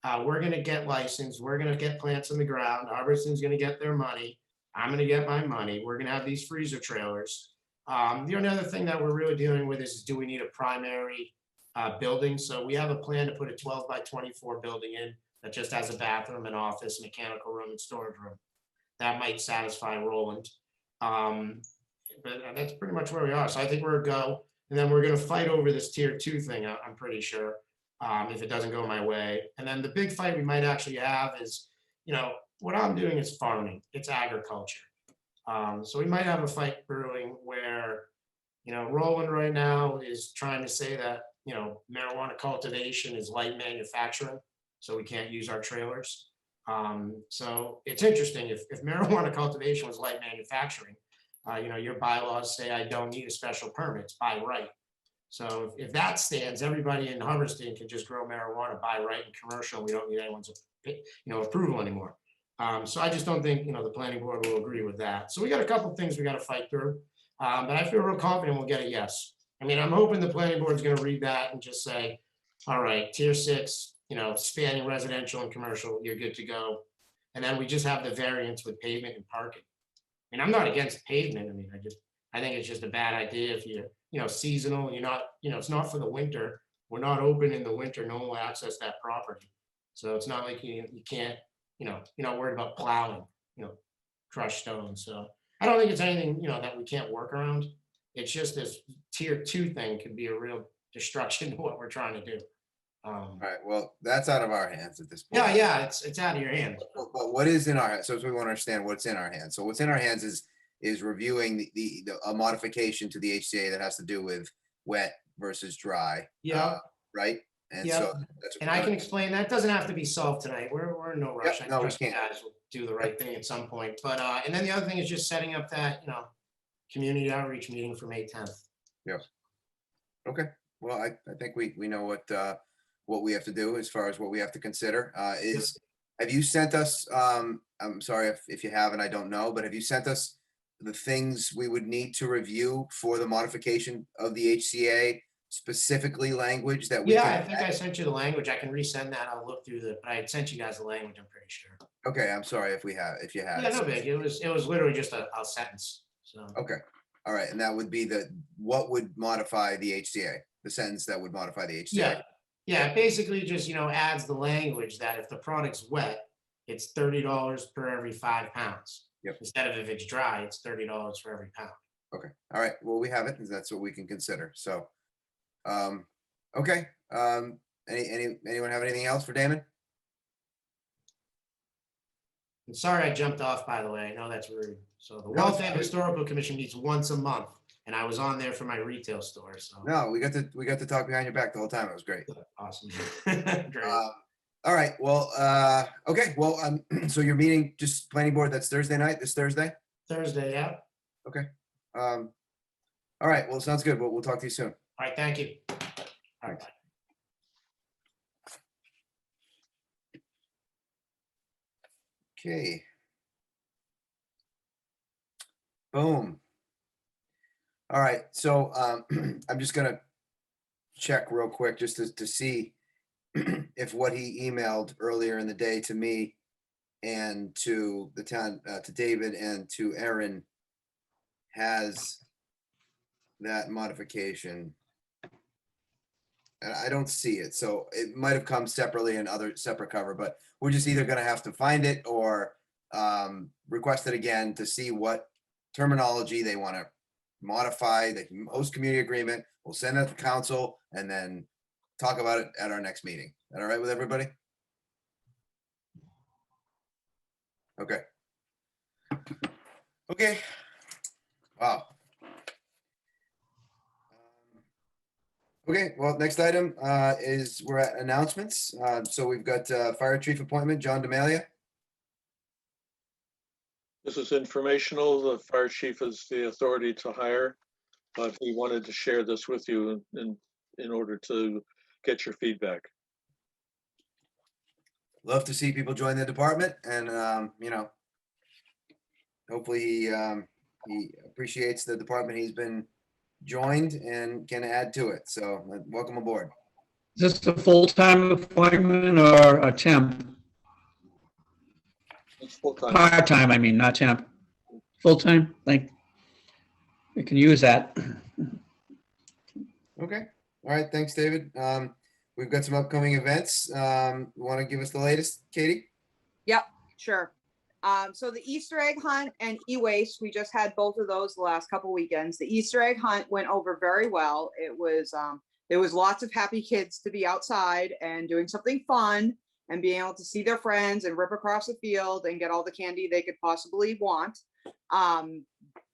We're gonna get licensed. We're gonna get plants in the ground. Hubbardston's gonna get their money. I'm gonna get my money. We're gonna have these freezer trailers. The only other thing that we're really dealing with is, do we need a primary building? So we have a plan to put a 12 by 24 building in that just has a bathroom, an office, mechanical room, and storage room. That might satisfy Roland. But that's pretty much where we are. So I think we're a go. And then we're gonna fight over this tier 2 thing, I'm pretty sure, if it doesn't go my way. And then the big fight we might actually have is, you know, what I'm doing is farming, it's agriculture. So we might have a fight brewing where, you know, Roland right now is trying to say that, you know, marijuana cultivation is light manufacturing, so we can't use our trailers. So it's interesting, if marijuana cultivation was light manufacturing, you know, your bylaws say I don't need a special permit, it's by right. So if that stands, everybody in Hubbardston can just grow marijuana by right and commercial, we don't need anyone's, you know, approval anymore. So I just don't think, you know, the planning board will agree with that. So we got a couple of things we got to fight through. But I feel real confident we'll get a yes. I mean, I'm hoping the planning board's going to read that and just say, all right, tier 6, you know, spanning residential and commercial, you're good to go. And then we just have the variance with pavement and parking. I mean, I'm not against pavement. I mean, I think it's just a bad idea if you're, you know, seasonal, you're not, you know, it's not for the winter. We're not open in the winter, no one will access that property. So it's not like you can't, you know, you're not worried about plowing, you know, crushed stone. So I don't think it's anything, you know, that we can't work around. It's just this tier 2 thing could be a real destruction to what we're trying to do. all right, well, that's out of our hands at this point. Yeah, it's out of your hands. But what is in our hands? So we want to understand what's in our hands. So what's in our hands is reviewing a modification to the HCA that has to do with wet versus dry. Yeah. Right? And Yeah. so that's. And I can explain, that doesn't have to be solved tonight. We're in no rush. Yep, I no, we trust you can't. guys will do the right thing at some point. But, and then the other thing is just setting up that, you know, community outreach meeting for May 10th. Okay, well, I think we know what we have to do as far as what we have to consider. Have you sent us, I'm sorry if you haven't, I don't know, but have you sent us the things we would need to review for the modification of the HCA, specifically language that we Yeah, I can? think I sent you the language. I can resend that. I'll look through but I had sent you guys the language, I'm pretty sure. Okay, I'm sorry if you have. Yeah, no big. It was literally just a sentence, so. Okay, all right, and that would be what would modify the HCA, the sentence that would modify the HCA? Yeah, yeah, it basically just, you know, adds the language that if the product's wet, it's $30 per every 5 pounds. Yep. Instead of if it's dry, it's $30 for every pound. Okay, all right, well, we have it, and that's what we can consider, so. Okay, anyone have anything else for Damon? And sorry I jumped off, by the way. I know that's rude. So the No, it's Waltham fine. Historical Commission meets once a month, and I was on there for my retail store, so. No, we got to talk behind your back the whole time, it was great. Awesome. Great. All right, well, okay, well, so your meeting, just planning board, that's Thursday night, this Thursday? Thursday, yeah. All right, well, sounds good, we'll talk to you soon. All right, thank you. All right. Okay. Boom. All right, so I'm just gonna check real quick just to see if what he emailed earlier in the day to me and to the town, to David and to Erin has that modification. And I don't see it, so it might have come separately in other separate cover, but we're just either gonna have to find it or request it again to see what terminology they want to modify the host community agreement. We'll send that to council and then talk about it at our next meeting. Is that all right with everybody? Okay. Okay. Wow. Okay, well, next item is we're at announcements. So we've got fire chief appointment, John Demalia. This is informational. The fire chief is the authority to hire, but he wanted to share this with you in order to get your feedback. Love to see people join the department and, hopefully he appreciates the department he's been joined and can add to it. So welcome aboard. Is this a full-time appointment or a temp? It's full-time. Part-time, I mean, not temp. Full-time, like, we can use that. Okay. All right. Thanks, David. We've got some upcoming events. Want to give us the latest, Katie? Yep, sure. So the Easter egg hunt and e-waste, we just had both of those the last couple weekends. The Easter egg hunt went over very well. It was there was lots of happy kids to be outside and doing something fun and being able to see their friends and rip across the field and get all the candy they could possibly want.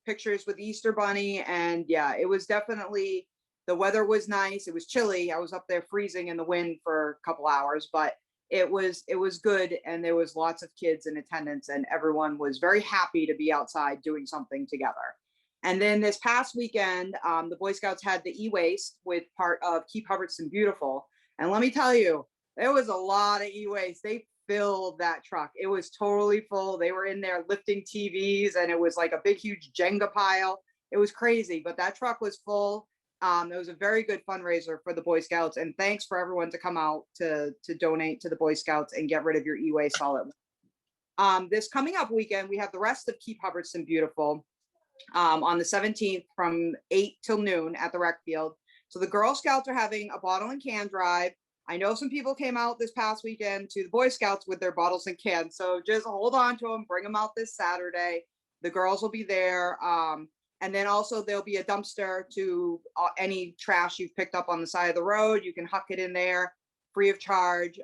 Pictures with the Easter Bunny, and yeah, it was definitely, the weather was nice. It was chilly. I was up there freezing in the wind for a couple hours, but it was good, and there was lots of kids in attendance, and everyone was very happy to be outside doing something together. And then this past weekend, the Boy Scouts had the e-waste with part of Keep Hubbardston Beautiful. And let me tell you, there was a lot of e-waste. They filled that truck. It was totally full. They were in there lifting TVs, and it was like a big, huge Jenga pile. It was crazy, but that truck was full. It was a very good fundraiser for the Boy Scouts, and thanks for everyone to come out to donate to the Boy Scouts and get rid of your e-waste all at once. This coming up weekend, we have the rest of Keep Hubbardston Beautiful on the 17th from 8 till noon at the rec field. So the Girl Scouts are having a bottle and can drive. I know some people came out this past weekend to the Boy Scouts with their bottles and cans, so just hold on to them, bring them out this Saturday. The girls will be there. And then also there'll be a dumpster to any trash you've picked up on the side of the road. You can huck it in there free of charge.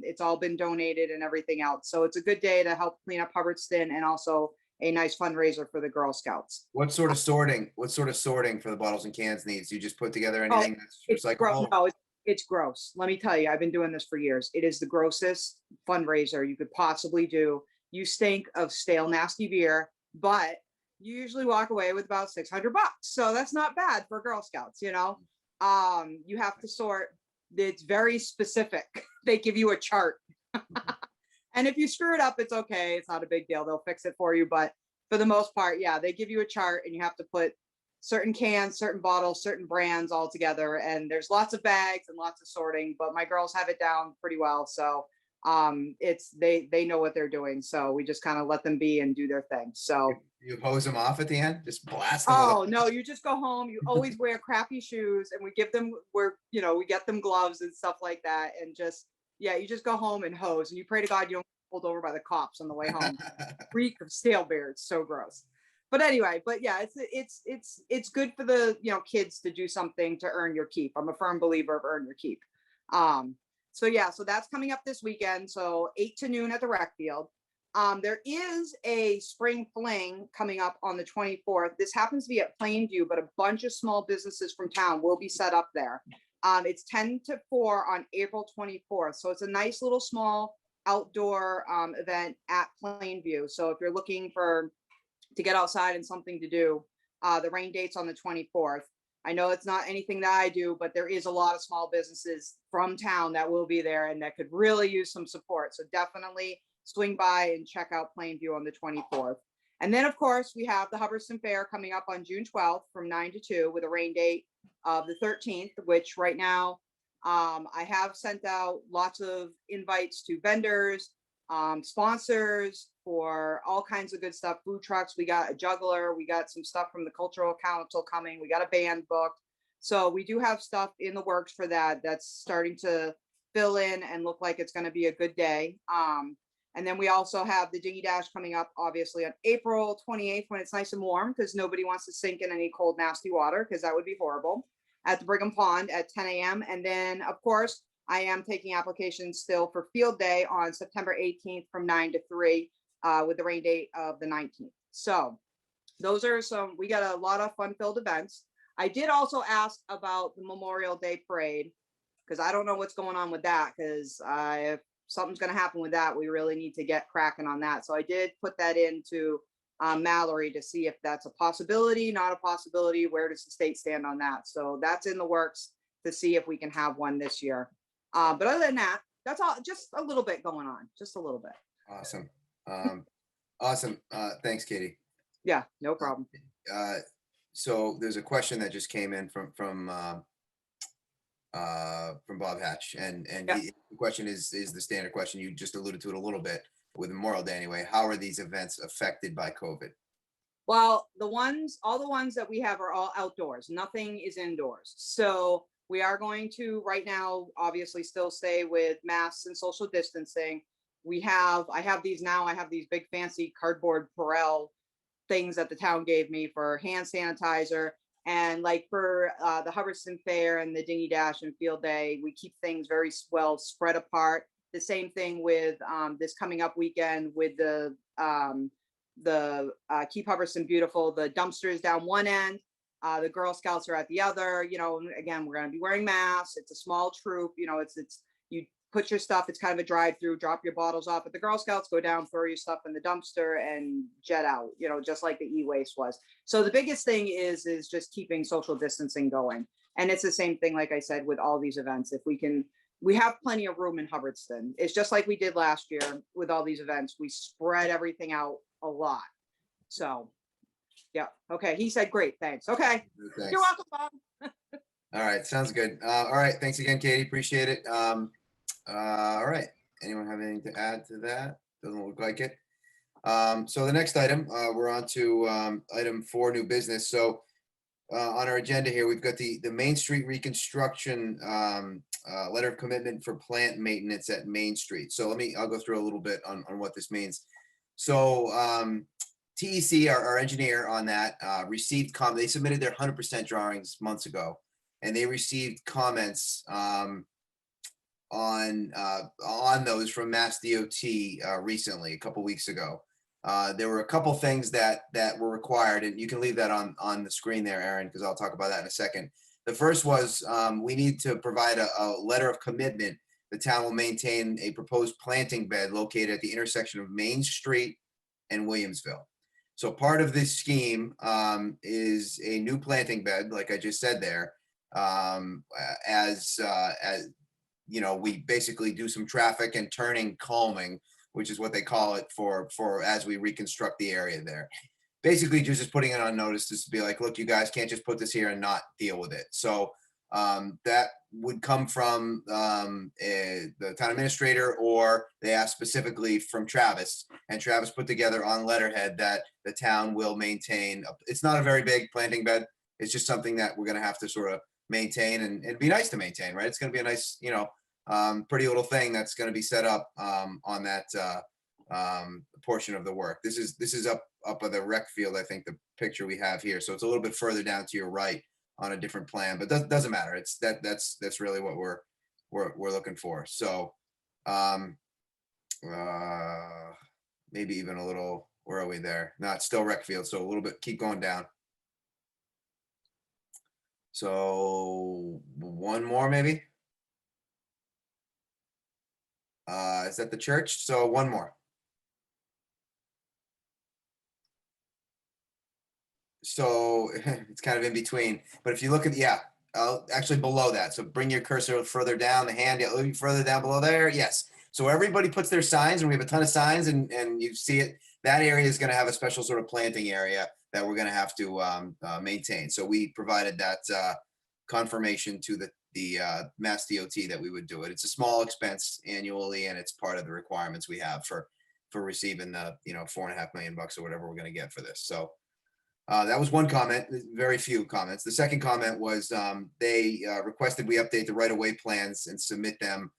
It's all been donated and everything else. So it's a good day to help clean up Hubbardston, and also a nice fundraiser for the Girl Scouts. What sort of sorting for the bottles and cans needs? You just put together anything that's recyclable? No, it's gross. Let me tell you, I've been doing this for years. It is the grossest fundraiser you could possibly do. You stink of stale, nasty beer, but you usually walk away with about $600. So that's not bad for Girl Scouts, you know? You have to sort, it's very specific. They give you a chart. And if you screw it up, it's okay. It's not a big deal. They'll fix it for you. But for the most part, yeah, they give you a chart, and you have to put certain cans, certain bottles, certain brands all together. And there's lots of bags and lots of sorting, but my girls have it down pretty well. So they know what they're doing. So we just kind of let them be and do their thing. So you hose them off at the end, just blast them. Oh no, you just go home. You always wear crappy shoes, and we get them gloves and stuff like that. And just, yeah, you just go home and hose, and you pray to God you don't get pulled over by the cops on the way home. Reek of stale beer. It's so gross. But anyway, but yeah, it's good for the kids to do something to earn your keep. I'm a firm believer of earn your keep. So yeah, so that's coming up this weekend. So 8 to noon at the rec field. There is a spring fling coming up on the 24th. This happens to be at Plainview, but a bunch of small businesses from town will be set up there. It's 10 to 4 on April 24th. So it's a nice little small outdoor event at Plainview. So if you're looking to get outside and something to do, the rain date's on the 24th. I know it's not anything that I do, but there is a lot of small businesses from town that will be there and that could really use some support. So definitely swing by and check out Plainview on the 24th. And then, of course, we have the Hubbardston Fair coming up on June 12th from 9 to 2 with a rain date of the 13th, which right now I have sent out lots of invites to vendors, sponsors for all kinds of good stuff, food trucks. We got a juggler. We got some stuff from the Cultural Council coming. We got a band booked. So we do have stuff in the works for that. That's starting to fill in and look like it's going to be a good day. And then we also have the Dinghy Dash coming up, obviously, on April 28th when it's nice and warm, because nobody wants to sink in any cold, nasty water, because that would be horrible, at the Brigham Pond at 10 a.m. And then, of course, I am taking applications still for Field Day on September 18th from 9 to 3 with the rain date of the 19th. So those are some, we got a lot of fun-filled events. I did also ask about the Memorial Day Parade, because I don't know what's going on with that, because if something's gonna happen with that, we really need to get cracking on that. So I did put that into Mallory to see if that's a possibility, not a possibility, where does the state stand on that? So that's in the works to see if we can have one this year. But other than that, that's all, just a little bit going on, just a little bit. Awesome. Awesome. Thanks, Katie. Yeah, no problem. So there's a question that just came in from Bob Hatch, and Yeah. the question is the standard question. You just alluded to it a little bit with Memorial Day anyway. How are these events affected by COVID? Well, all the ones that we have are all outdoors. Nothing is indoors. So we are going to right now, obviously still stay with masks and social distancing. I have these now, I have these big fancy cardboard Perel things that the town gave me for hand sanitizer. And like for the Hubbardston Fair and the Dinghy Dash and Field Day, we keep things very well spread apart. The same thing with this coming up weekend with the Keep Hubbardston Beautiful. The dumpsters down one end, the Girl Scouts are at the other. You know, again, we're going to be wearing masks. It's a small troop. You know, it's you put your stuff. It's kind of a drive-through. Drop your bottles off at the Girl Scouts. Go down, throw your stuff in the dumpster, and jet out. You know, just like the e-waste was. So the biggest thing is just keeping social distancing going. And it's the same thing, like I said, with all these events. If we can. We have plenty of room in Hubbardston. It's just like we did last year with all these events. We spread everything out a lot. So, yeah. Okay. He said, great. Thanks. Okay. Thanks. You're welcome, Bob. All right. Sounds good. All right. Thanks again, Katie. Appreciate it. All right. Anyone have anything to add to that? Doesn't look like it. So the next item, we're on to item 4, new business. So on our agenda here, we've got the Main Street reconstruction letter of commitment for plant maintenance at Main Street. So I'll go through a little bit on what this means. So TEC, our engineer on that, received they submitted their 100% drawings months ago, and they received comments on those from Mass DOT recently, a couple weeks ago. There were a couple things that were required, and you can leave that on the screen there, Aaron, because I'll talk about that in a second. The first was we need to provide a letter of commitment. The town will maintain a proposed planting bed located at the intersection of Main Street and Williamsville. So part of this scheme is a new planting bed, like I just said there, as you know, we basically do some traffic and turning calming, which is what they call it for as we reconstruct the area there. Basically just putting it on notice just to be like, look, you guys can't just put this here and not deal with it. So that would come from the town administrator, or they asked specifically from Travis, and Travis put together on letterhead that the town will maintain. It's not a very big planting bed. It's just something that we're going to have to sort of maintain, and it'd be nice to maintain, right? It's going to be a nice, you know, pretty little thing that's going to be set up on that portion of the work. This is up at the rec field, I think, the picture we have here. So it's a little bit further down to your right on a different plan, but doesn't matter. It's that's really what we're looking for. So maybe even a little, where are we there? No, it's still rec field. So a little bit, keep going down. So one more maybe. Is that the church? So one more. So it's kind of in between, but if you look at, actually below that. So bring your cursor further down, the hand, a little further down below there. Yes. So everybody puts their signs, and we have a ton of signs, and you see it. That area is going to have a special sort of planting area that we're going to have to maintain. So we provided that confirmation to the Mass DOT that we would do it. It's a small expense annually, and it's part of the requirements we have for receiving the $4.5 million or whatever we're going to get for this. So that was one comment. Very few comments. The second comment was they requested we update the right-of-way plans and submit them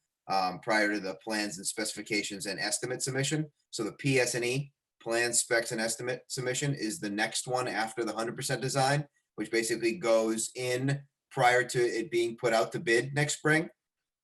prior to the plans and specifications and estimate submission. So the PS&E, plan, specs, and estimate submission, is the next one after the 100% design, which basically goes in prior to it being put out to bid next spring.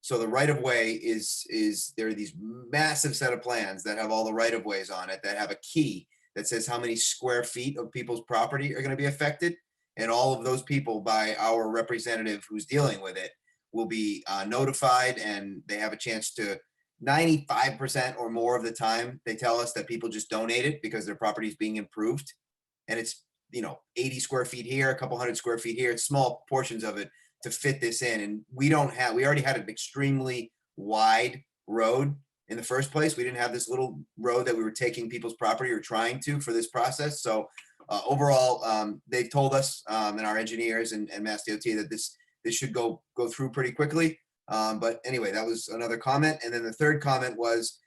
So the right-of-way is there are these massive set of plans that have all the right-of-ways on it that have a key that says how many square feet of people's property are going to be affected. And all of those people, by our representative who's dealing with it, will be notified, and they have a chance to 95% or more of the time, they tell us that people just donate it because their property is being improved. And it's, 80 square feet here, a couple hundred square feet here. It's small portions of it to fit this in. And we already had an extremely wide road in the first place. We didn't have this little road that we were taking people's property or trying to for this process. So overall, they've told us and our engineers and Mass DOT that this should go through pretty quickly. But anyway, that was another comment. And then the third comment was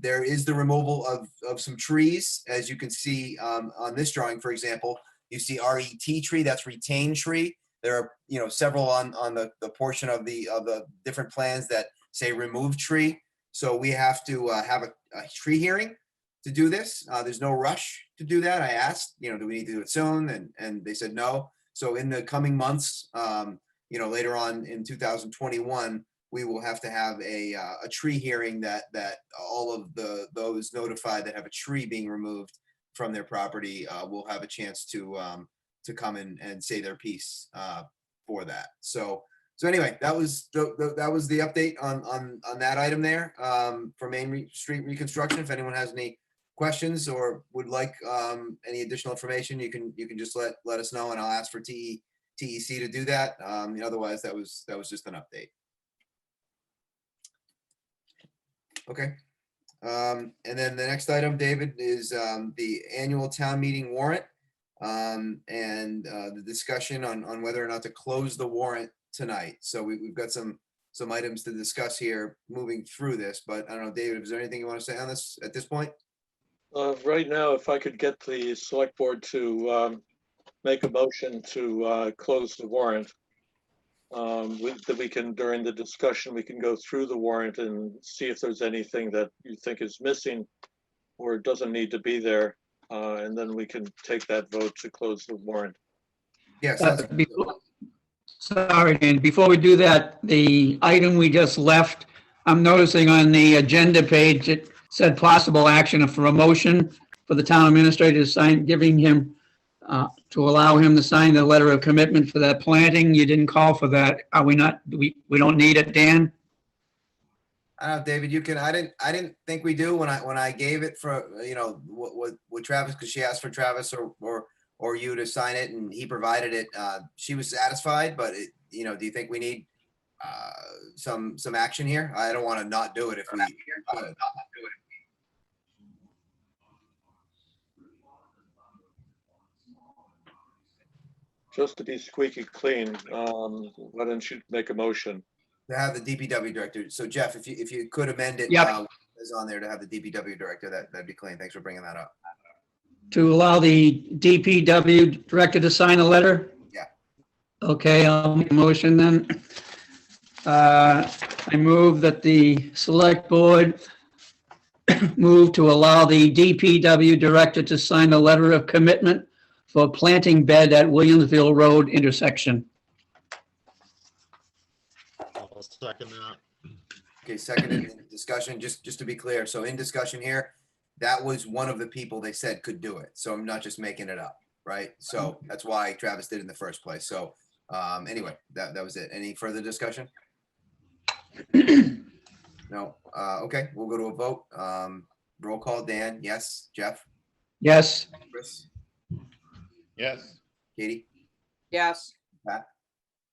there is the removal of some trees. As you can see on this drawing, for example, you see RET tree, that's retained tree. There are several on the portion of the different plans that say remove tree. So we have to have a tree hearing to do this. There's no rush to do that. I asked, do we need to do it soon? And they said no. So in the coming months, later on in 2021, we will have to have a tree hearing that all of those notified that have a tree being removed from their property will have a chance to come in and say their piece for that. So anyway, that was the update on that item there for Main Street reconstruction. If anyone has any questions or would like any additional information, you can just let us know, and I'll ask for TEC to do that. Otherwise, that was just an update. Okay. And then the next item, David, is the annual town meeting warrant and the discussion on whether or not to close the warrant tonight. So we've got some items to discuss here moving through this, but I don't know, David, is there anything you want to say on this at this point? Right now, if I could get the select board to make a motion to close the warrant, that we can, during the discussion, we can go through the warrant and see if there's anything that you think is missing or doesn't need to be there. And then we can take that vote to close the warrant. Yes. Sorry, Dan, before we do that, the item we just left, I'm noticing on the agenda page, it said possible action for a motion for the town administrator to sign, giving him, to allow him to sign the letter of commitment for that planting. You didn't call for that. Are we not, we don't need it, Dan? David, you can. I didn't think we do when I gave it for with Travis, because she asked for Travis or you to sign it, and he provided it. She was satisfied, but do you think we need some action here? I don't want to not do it if we. Just to be squeaky clean, why don't you make a motion? To have the DPW director. So Jeff, if you could amend it, Yep. is on there to have the DPW director, that'd be clean. Thanks for bringing that up. To allow the DPW director to sign a letter? Yeah. Okay, I'll make a motion then. I move that the select board move to allow the DPW director to sign a letter of commitment for planting bed at Williamsville Road intersection. I'll second that. Okay, seconded in discussion, just to be clear. So in discussion here, that was one of the people they said could do it. So I'm not just making it up, right? So that's why Travis did it in the first place. So anyway, that was it. Any further discussion? No. Okay, we'll go to a vote. Roll call, Dan, yes. Jeff? Yes, Chris? Yes. Katie? Yes. Pat?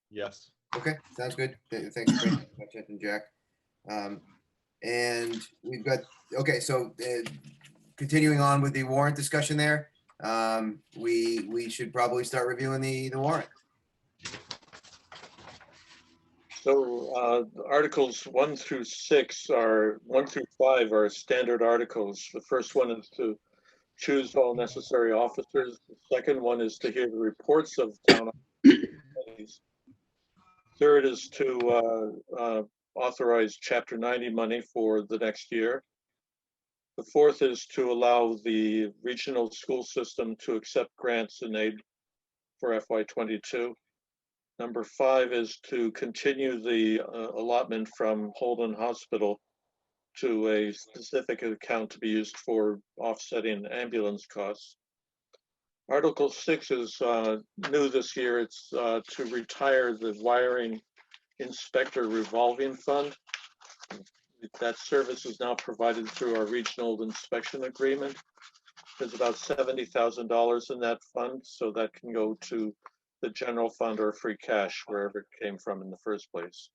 Yes. Okay, sounds good. Thanks for bringing that, and Jack. And we've got, okay, so continuing on with the warrant discussion there, we should probably start reviewing the warrant. So Articles 1 through 5 are standard articles. The first one is to choose all necessary officers. The second one is to hear the reports of town committees. Third is to authorize Chapter 90 money for the next year. The fourth is to allow the regional school system to accept grants and aid for FY22. Number 5 is to continue the allotment from Holden Hospital to a specific account to be used for offsetting ambulance costs. Article 6 is new this year. It's to retire the wiring inspector revolving fund. That service is now provided through our regional inspection agreement. There's about $70,000 in that fund, so that can go to the general fund or free cash, wherever it came from in the first place.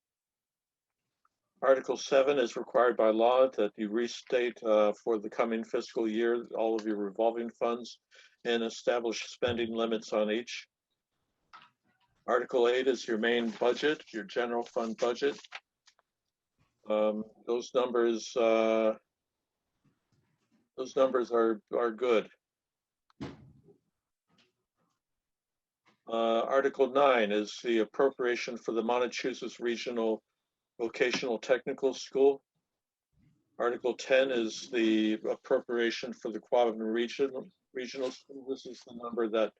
Article 7 is required by law that you restate for the coming fiscal year all of your revolving funds and establish spending limits on each. Article 8 is your main budget, your general fund budget. Those numbers are good. Article 9 is the appropriation for the Montechusett Regional Vocational Technical School. Article 10 is the appropriation for the Quabbin Regional School. This is the number that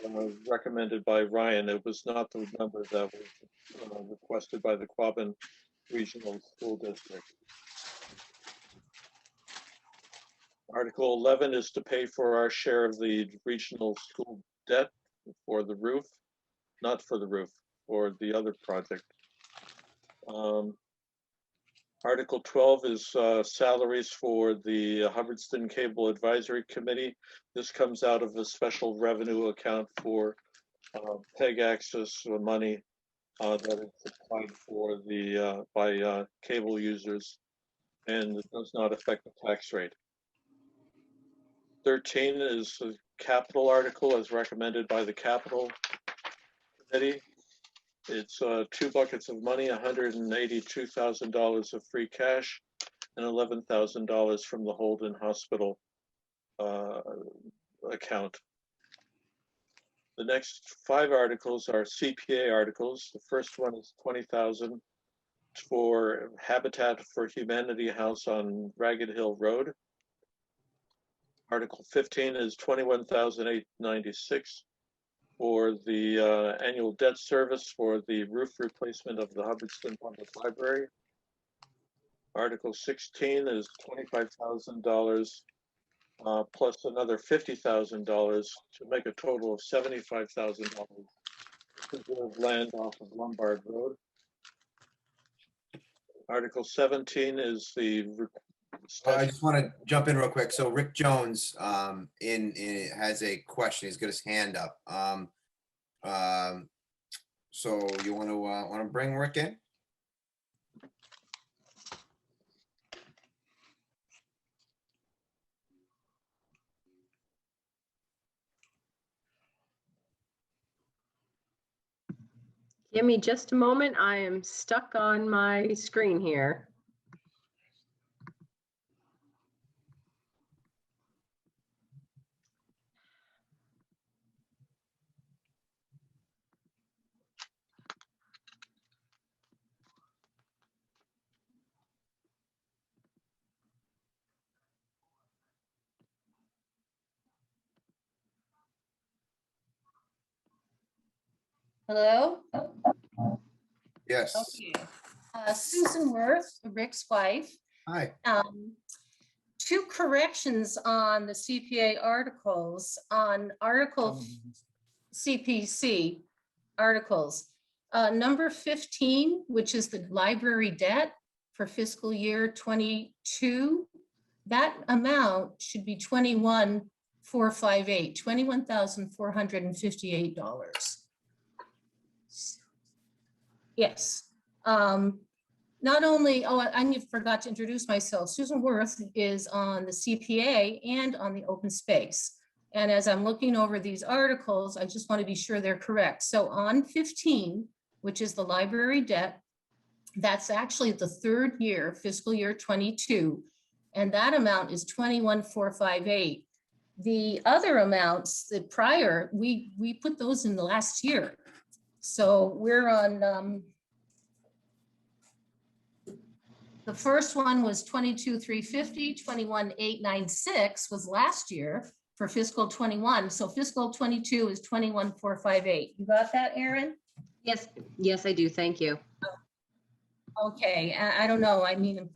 was recommended by Ryan. It was not the number that was requested by the Quabbin Regional School District. Article 11 is to pay for our share of the regional school debt for the roof, not for the roof, for the other project. Article 12 is salaries for the Hubbardston Cable Advisory Committee. This comes out of a special revenue account for PEG access money that is applied for the by cable users, and it does not affect the tax rate. 13 is a capital article as recommended by the Capital Committee. It's 2 buckets of money, $182,000 of free cash and $11,000 from the Holden Hospital account. The next 5 articles are CPA articles. The first one is $20,000 for Habitat for Humanity House on Ragged Hill Road. Article 15 is $21,896 for the annual debt service for the roof replacement of the Hubbardston Public Library. Article 16 is $25,000 plus another $50,000 to make a total of $75,000 to preserve land off of Lombard Road. Article 17 is the I just want to jump in real quick. So Rick Jones has a question. He's got his hand up. So you want to bring Rick in? Give me just a moment. I am stuck on my screen here. Hello? Yes. Okay. Susan Worth, Rick's wife. Hi. 2 corrections on the CPA articles, on Article CPC articles. Number 15, which is the library debt for fiscal year 22, that amount should be $21,458, $21,458. Yes. Not only, I forgot to introduce myself. Susan Worth is on the CPA and on the open space. And as I'm looking over these articles, I just want to be sure they're correct. So on 15, which is the library debt, that's actually the 3rd year, fiscal year 22. And that amount is $21,458. The other amounts, the prior, we put those in the last year. So we're on, the first one was 22,350, 21,896 was last year for fiscal 21. So fiscal 22 is 21,458. You got that, Erin? Yes, yes, I do. Thank you. Okay, I don't know. I mean,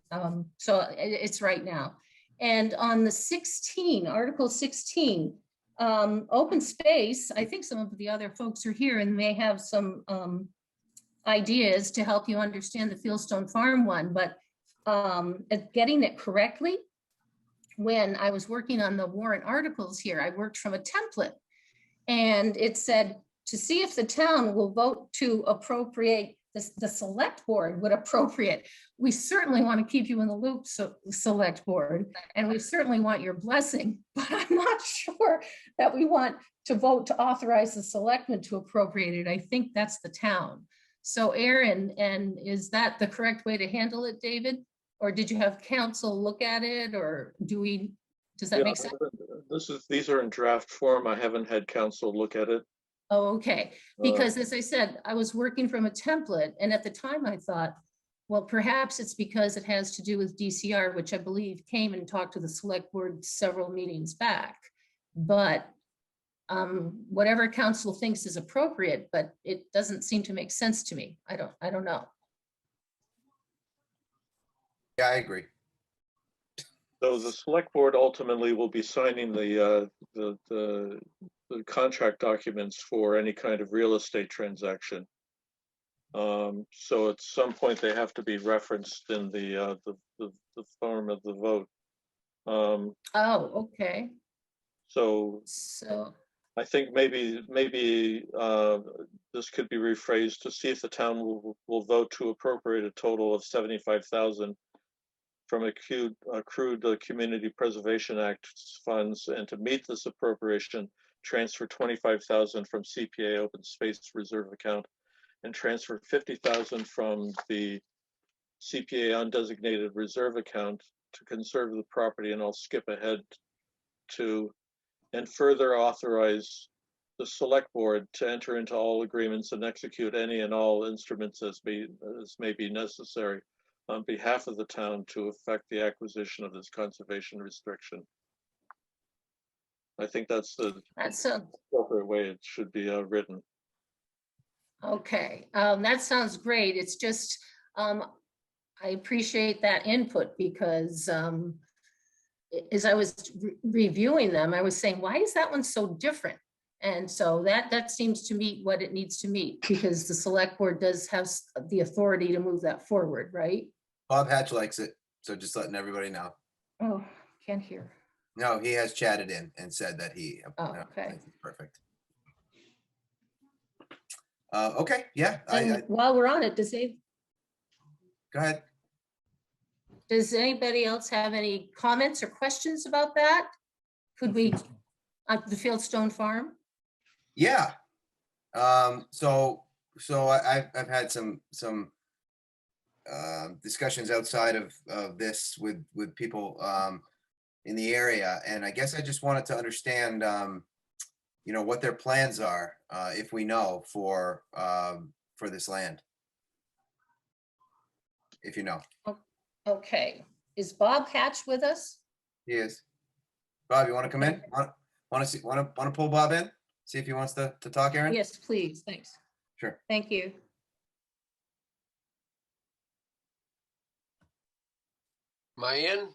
so it's right now. And on the 16, Article 16, open space, I think some of the other folks are here and may have some ideas to help you understand the Fieldstone Farm one, but at getting it correctly, when I was working on the warrant articles here, I worked from a template. And it said, to see if the town will vote to appropriate, the select board would appropriate. We certainly want to keep you in the loop, so select board, and we certainly want your blessing, but I'm not sure that we want to vote to authorize the selectmen to appropriate it. I think that's the town. So Aaron, and is that the correct way to handle it, David? Or did you have council look at it, or does that make sense? These are in draft form. I haven't had council look at it. Oh, okay. Because as I said, I was working from a template, and at the time I thought, well, perhaps it's because it has to do with DCR, which I believe came and talked to the select board several meetings back. But whatever council thinks is appropriate, but it doesn't seem to make sense to me. I don't know. Yeah, I agree. So the select board ultimately will be signing the contract documents for any kind of real estate transaction. So at some point they have to be referenced in the form of the vote. Oh, okay. So I think maybe this could be rephrased to see if the town will vote to appropriate a total of $75,000 from accrued Community Preservation Act funds, and to meet this appropriation, transfer $25,000 from CPA Open Space Reserve account and transfer $50,000 from the CPA undesignated reserve account to conserve the property. And I'll skip ahead to, and further authorize the select board to enter into all agreements and execute any and all instruments as may be necessary on behalf of the town to effect the acquisition of this conservation restriction. I think that's the appropriate way it should be written. Okay, that sounds great. It's just, I appreciate that input because as I was reviewing them, I was saying, why is that one so different? And so that seems to meet what it needs to meet, because the select board does have the authority to move that forward, right? Bob Hatch likes it, so just letting everybody know. Oh, can't hear. No, he has chatted in and said that he. Oh, okay. Perfect. Okay, yeah. And while we're on it, Go ahead. Does anybody else have any comments or questions about that? Could we, the Fieldstone Farm? Yeah. So I've had some discussions outside of this with people in the area, and I guess I just wanted to understand, what their plans are, if we know, for this land. If you know. Okay. Is Bob Hatch with us? He is. Bob, you want to come in? Want to pull Bob in? See if he wants to talk, Aaron? Yes, please. Thanks. Sure. Thank you. Am I in?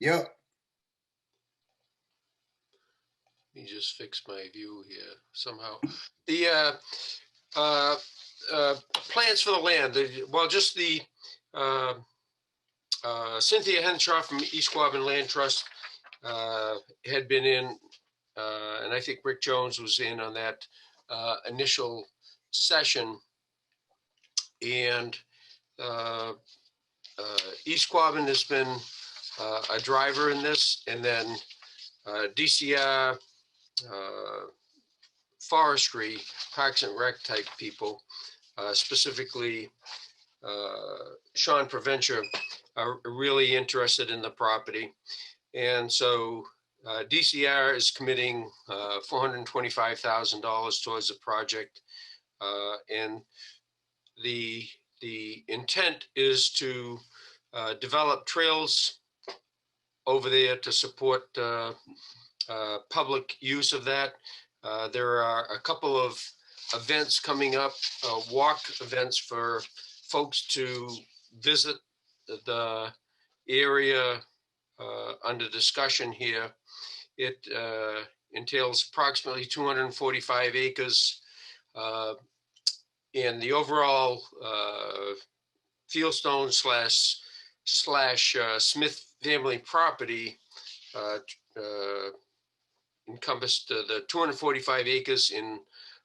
Yep. Let me just fix my view here somehow. The plans for the land, just the Cynthia Henshaw from East Quabbin Land Trust had been in, and I think Rick Jones was in on that initial session. And East Quabbin has been a driver in this, and then DCR, forestry, Parks and Rec type people, specifically Sean Provencher, are really interested in the property. And so DCR is committing $425,000 towards the project. And the intent is to develop trails over there to support public use of that. There are a couple of events coming up, walk events for folks to visit the area under discussion here. It entails approximately 245 acres. And the overall Fieldstone slash Smith family property encompassed the 245 acres in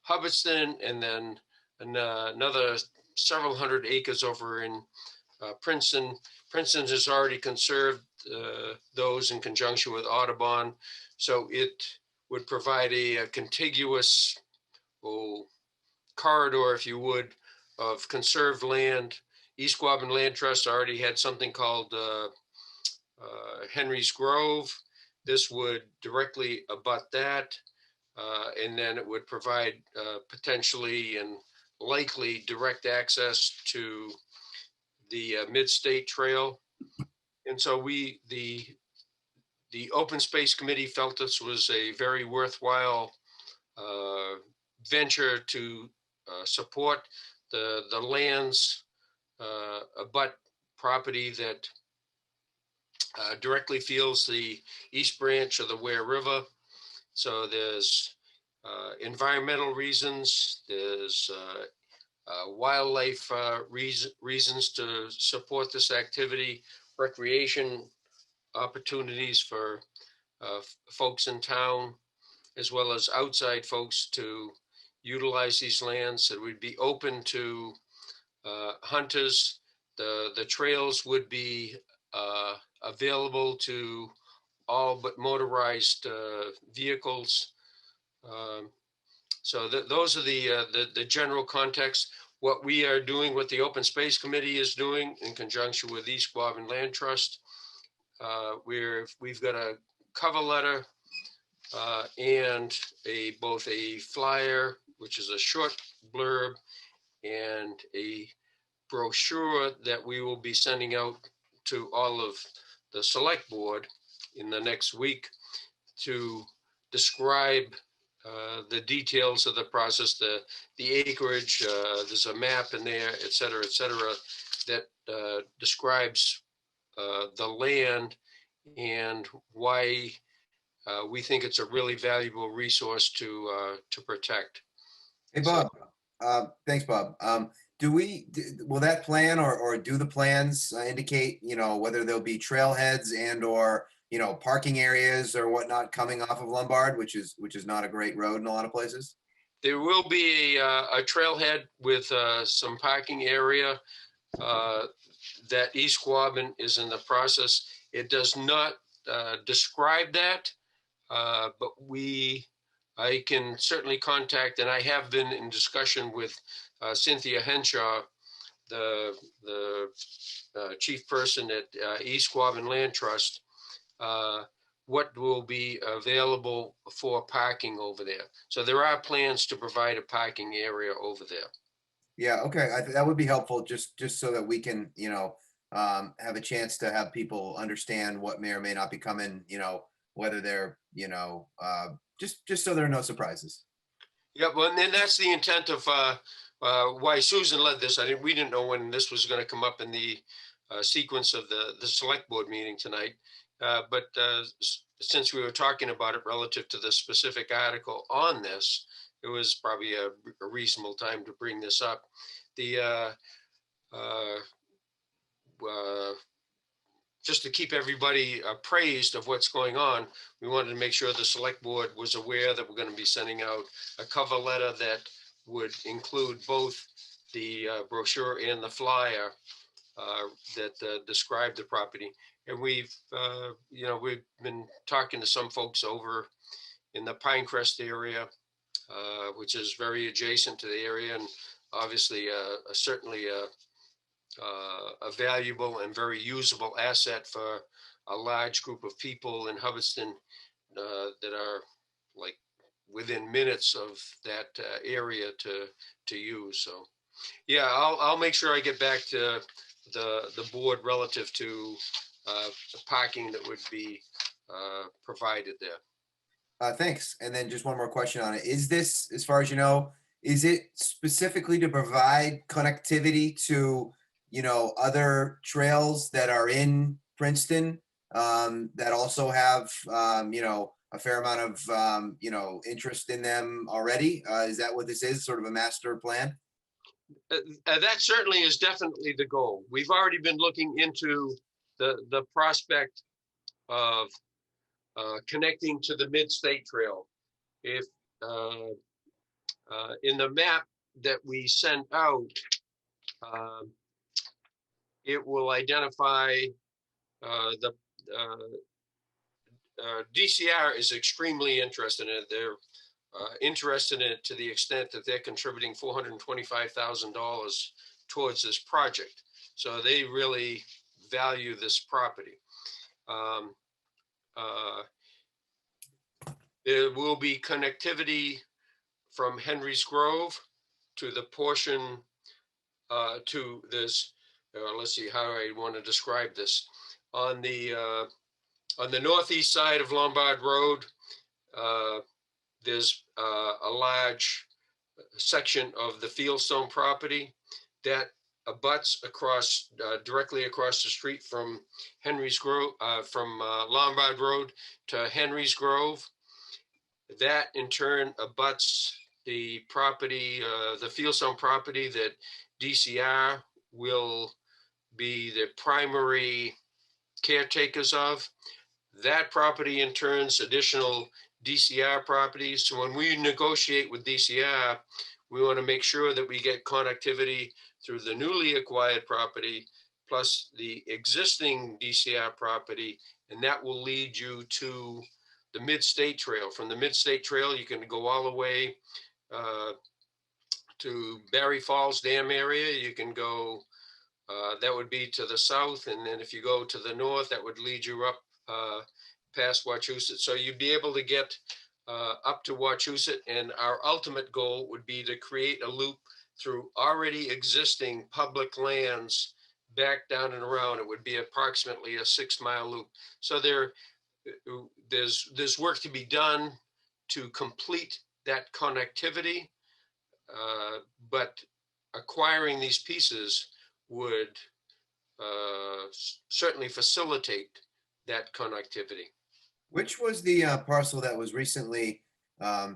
Hubbardston, and then another several hundred acres over in Princeton. Princeton has already conserved those in conjunction with Audubon, so it would provide a contiguous corridor, if you would, of conserved land. East Quabbin Land Trust already had something called Henry's Grove. This would directly abut that, and then it would provide potentially and likely direct access to the Mid-State Trail. And so the Open Space Committee felt this was a very worthwhile venture to support the lands abut property that directly feels the East Branch of the Ware River. So there's environmental reasons, there's wildlife reasons to support this activity, recreation opportunities for folks in town, as well as outside folks to utilize these lands. That would be open to hunters. The trails would be available to all but motorized vehicles. So those are the general context. What we are doing, what the Open Space Committee is doing in conjunction with East Quabbin Land Trust, we've got a cover letter and both a flyer, which is a short blurb, and a brochure that we will be sending out to all of the select board in the next week to describe the details of the process, the acreage, there's a map in there, et cetera, that describes the land and why we think it's a really valuable resource to protect. Hey, Bob. Thanks, Bob. Will that plan or do the plans indicate, whether there'll be trailheads and or, parking areas or whatnot coming off of Lombard, which is not a great road in a lot of places? There will be a trailhead with some parking area that East Quabbin is in the process. It does not describe that, but I can certainly contact, and I have been in discussion with Cynthia Henshaw, the chief person at East Quabbin Land Trust, what will be available for parking over there. So there are plans to provide a parking area over there. Yeah, okay. That would be helpful just so that we can, have a chance to have people understand what may or may not be coming, whether they're, just so there are no surprises. Yeah, well, and that's the intent of why Susan led this. We didn't know when this was going to come up in the sequence of the select board meeting tonight. But since we were talking about it relative to the specific article on this, it was probably a reasonable time to bring this up. Just to keep everybody appraised of what's going on, we wanted to make sure the select board was aware that we're going to be sending out a cover letter that would include both the brochure and the flyer that describe the property. And we've been talking to some folks over in the Pinecrest area, which is very adjacent to the area, and obviously certainly a valuable and very usable asset for a large group of people in Hubbardston that are like within minutes of that area to use. So, yeah, I'll make sure I get back to the board relative to the parking that would be provided there. Thanks. And then just one more question on it. Is this, as far as you know, is it specifically to provide connectivity to, other trails that are in Princeton that also have, a fair amount of, interest in them already? Is that what this is, sort of a master plan? That certainly is definitely the goal. We've already been looking into the prospect of connecting to the Mid-State Trail. If in the map that we sent out, it will identify the DCR is extremely interested in it. They're interested in it to the extent that they're contributing $425,000 towards this project. So they really value this property. There will be connectivity from Henry's Grove to the portion to this. Let's see how I want to describe this. On the northeast side of Lombard Road, there's a large section of the Fieldstone property that abuts across directly across the street from Henry's Grove, from Lombard Road to Henry's Grove. That in turn abuts the property, the Fieldstone property that DCR will be the primary caretakers of. That property in turns additional DCR properties. So when we negotiate with DCR, we want to make sure that we get connectivity through the newly acquired property plus the existing DCR property, and that will lead you to the Mid-State Trail. From the Mid-State Trail, you can go all the way to Barry Falls Dam area. You can go, that would be to the south, and then if you go to the north, that would lead you up past Wachusett. So you'd be able to get up to Wachusett, and our ultimate goal would be to create a loop through already existing public lands back down and around. It would be approximately a 6-mile loop. So there's work to be done to complete that connectivity, but acquiring these pieces would certainly facilitate that connectivity. Which was the parcel that was recently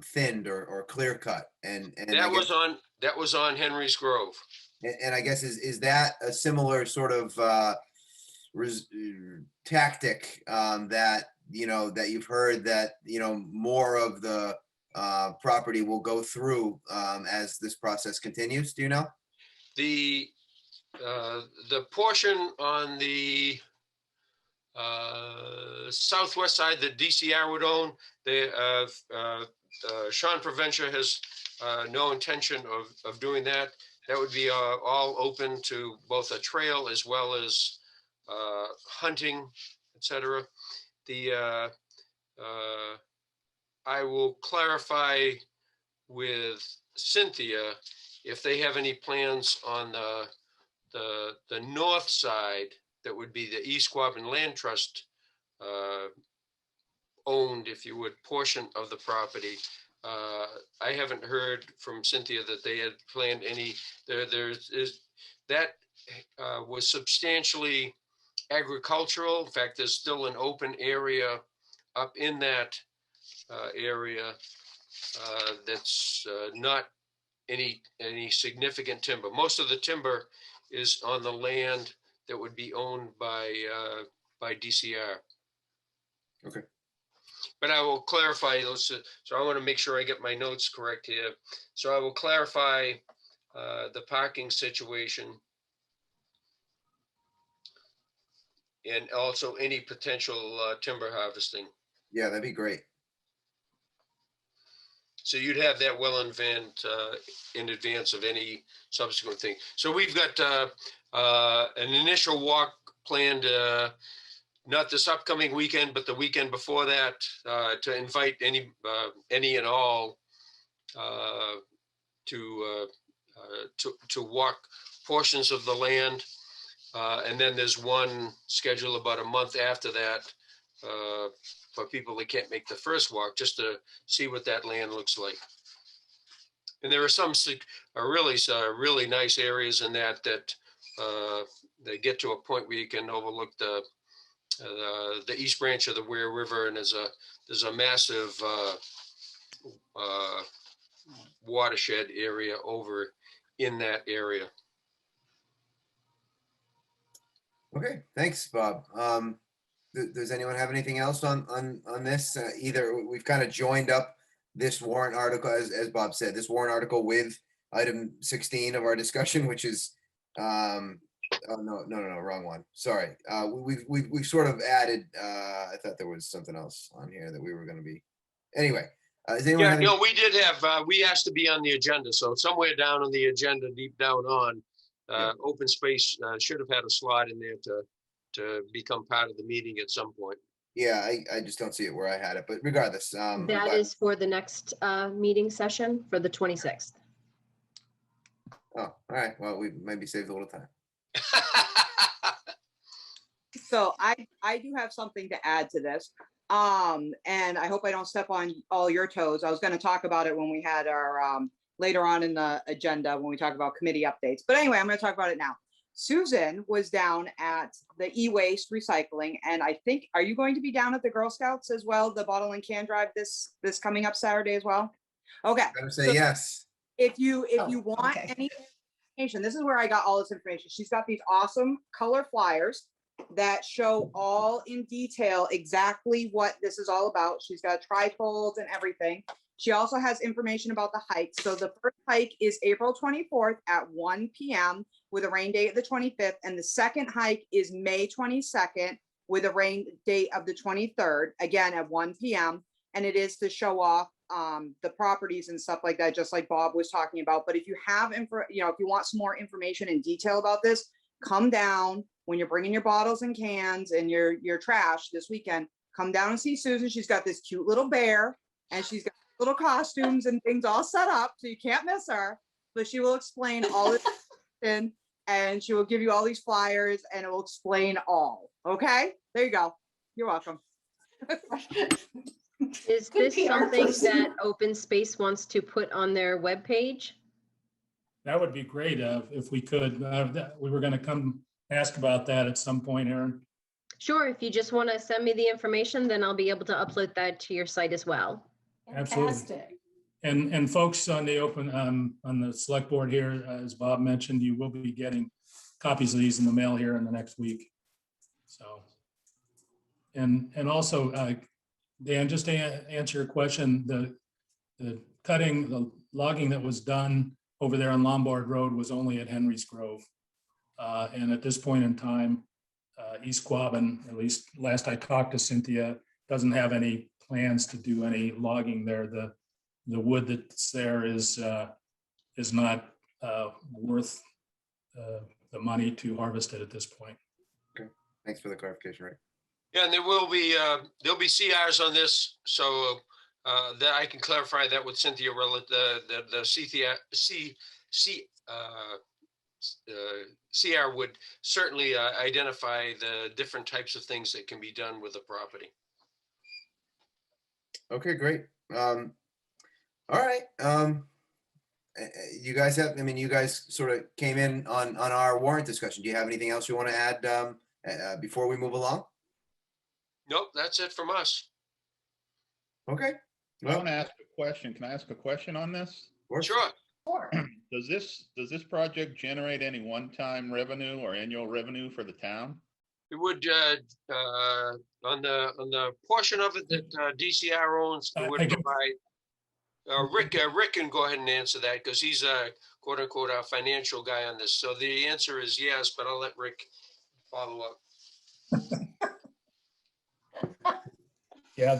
thinned or clear cut? And that was on Henry's Grove. And I guess is that a similar sort of tactic that that you've heard that more of the property will go through as this process continues? Do you know? The portion on the southwest side that DCR would own, Sean Provencher has no intention of doing that. That would be all open to both a trail as well as hunting, etc. I will clarify with Cynthia if they have any plans on the north side. That would be the East Quabbin Land Trust owned, if you would, portion of the property. I haven't heard from Cynthia that they had planned any. That was substantially agricultural. In fact, there's still an open area up in that area that's not any significant timber. Most of the timber is on the land that would be owned by DCR. Okay. But I will clarify those. So I want to make sure I get my notes correct here. So I will clarify the parking situation and also any potential timber harvesting. Yeah, that'd be great. So you'd have that well in advance of any subsequent thing. So we've got an initial walk planned, not this upcoming weekend, but the weekend before that, to invite any and all to walk portions of the land. And then there's one scheduled about a month after that for people that can't make the first walk, just to see what that land looks like. And there are some really nice areas in that they get to a point where you can overlook the East Branch of the Ware River, and there's a massive watershed area over in that area. Okay, thanks, Bob. Does anyone have anything else on this? Either we've kind of joined up this warrant article, as Bob said, this warrant article with item 16 of our discussion, which is, oh, no, wrong one. Sorry. We've sort of added, I thought there was something else on here that we were going to be. Anyway, is anyone Yeah, having? no, we did have, we asked to be on the agenda. So somewhere down on the agenda, deep down on, open space should have had a slot in there to become part of the meeting at some point. Yeah, I just don't see it where I had it, but regardless. That is for the next meeting session for the 26th. Oh, all right. Well, we maybe saved a little time. So I do have something to add to this. And I hope I don't step on all your toes. I was going to talk about it when we had our later on in the agenda when we talk about committee updates. But anyway, I'm going to talk about it now. Susan was down at the e-waste recycling, and I think, are you going to be down at the Girl Scouts as well, the bottle and can drive this coming up Saturday as well? Okay. I'm gonna say yes. If you want okay. any information, this is where I got all this information. She's got these awesome color flyers that show all in detail exactly what this is all about. She's got trifolds and everything. She also has information about the hikes. So the first hike is April 24th at 1 p.m. with a rain date of the 25th. And the second hike is May 22nd with a rain date of the 23rd, again at 1 p.m. And it is to show off the properties and stuff like that, just like Bob was talking about. But if you have if you want some more information in detail about this, come down when you're bringing your bottles and cans and your trash this weekend. Come down and see Susan. She's got this cute little bear, and she's got little costumes and things all set up, so you can't miss her. But she will explain all this, and she will give you all these flyers, and it will explain all. Okay, there you go. You're welcome. Is Good this PR something person. that Open Space wants to put on their webpage? That would be great if we could. We were going to come ask about that at some point, Aaron. Sure, if you just want to send me the information, then I'll be able to upload that to your site as well. Absolutely. Fantastic. And folks on the on the select board here, as Bob mentioned, you will be getting copies of these in the mail here in the next week. So, and also, Dan, just to answer your question, the logging that was done over there on Lombard Road was only at Henry's Grove. And at this point in time, East Quabbin, at least last I talked to Cynthia, doesn't have any plans to do any logging there. The wood that's there is not worth the money to harvest it at this point. Okay, thanks for the clarification, Rick. Yeah, and there will be there'll be CRs on this, so that I can clarify that with Cynthia. CR would certainly identify the different types of things that can be done with the property. Okay, great. All right. You guys have, you guys sort of came in on our warrant discussion. Do you have anything else you want to add before we move along? Nope, that's it from us. Okay. I want to ask a question. Can I ask a question on this? Sure. Sure. Does this project generate any one-time revenue or annual revenue for the town? It would on the portion of it that DCR owns, it would provide. Rick can go ahead and answer that because he's a quote unquote our financial guy on this. So the answer is yes, but I'll let Rick follow up. Yeah,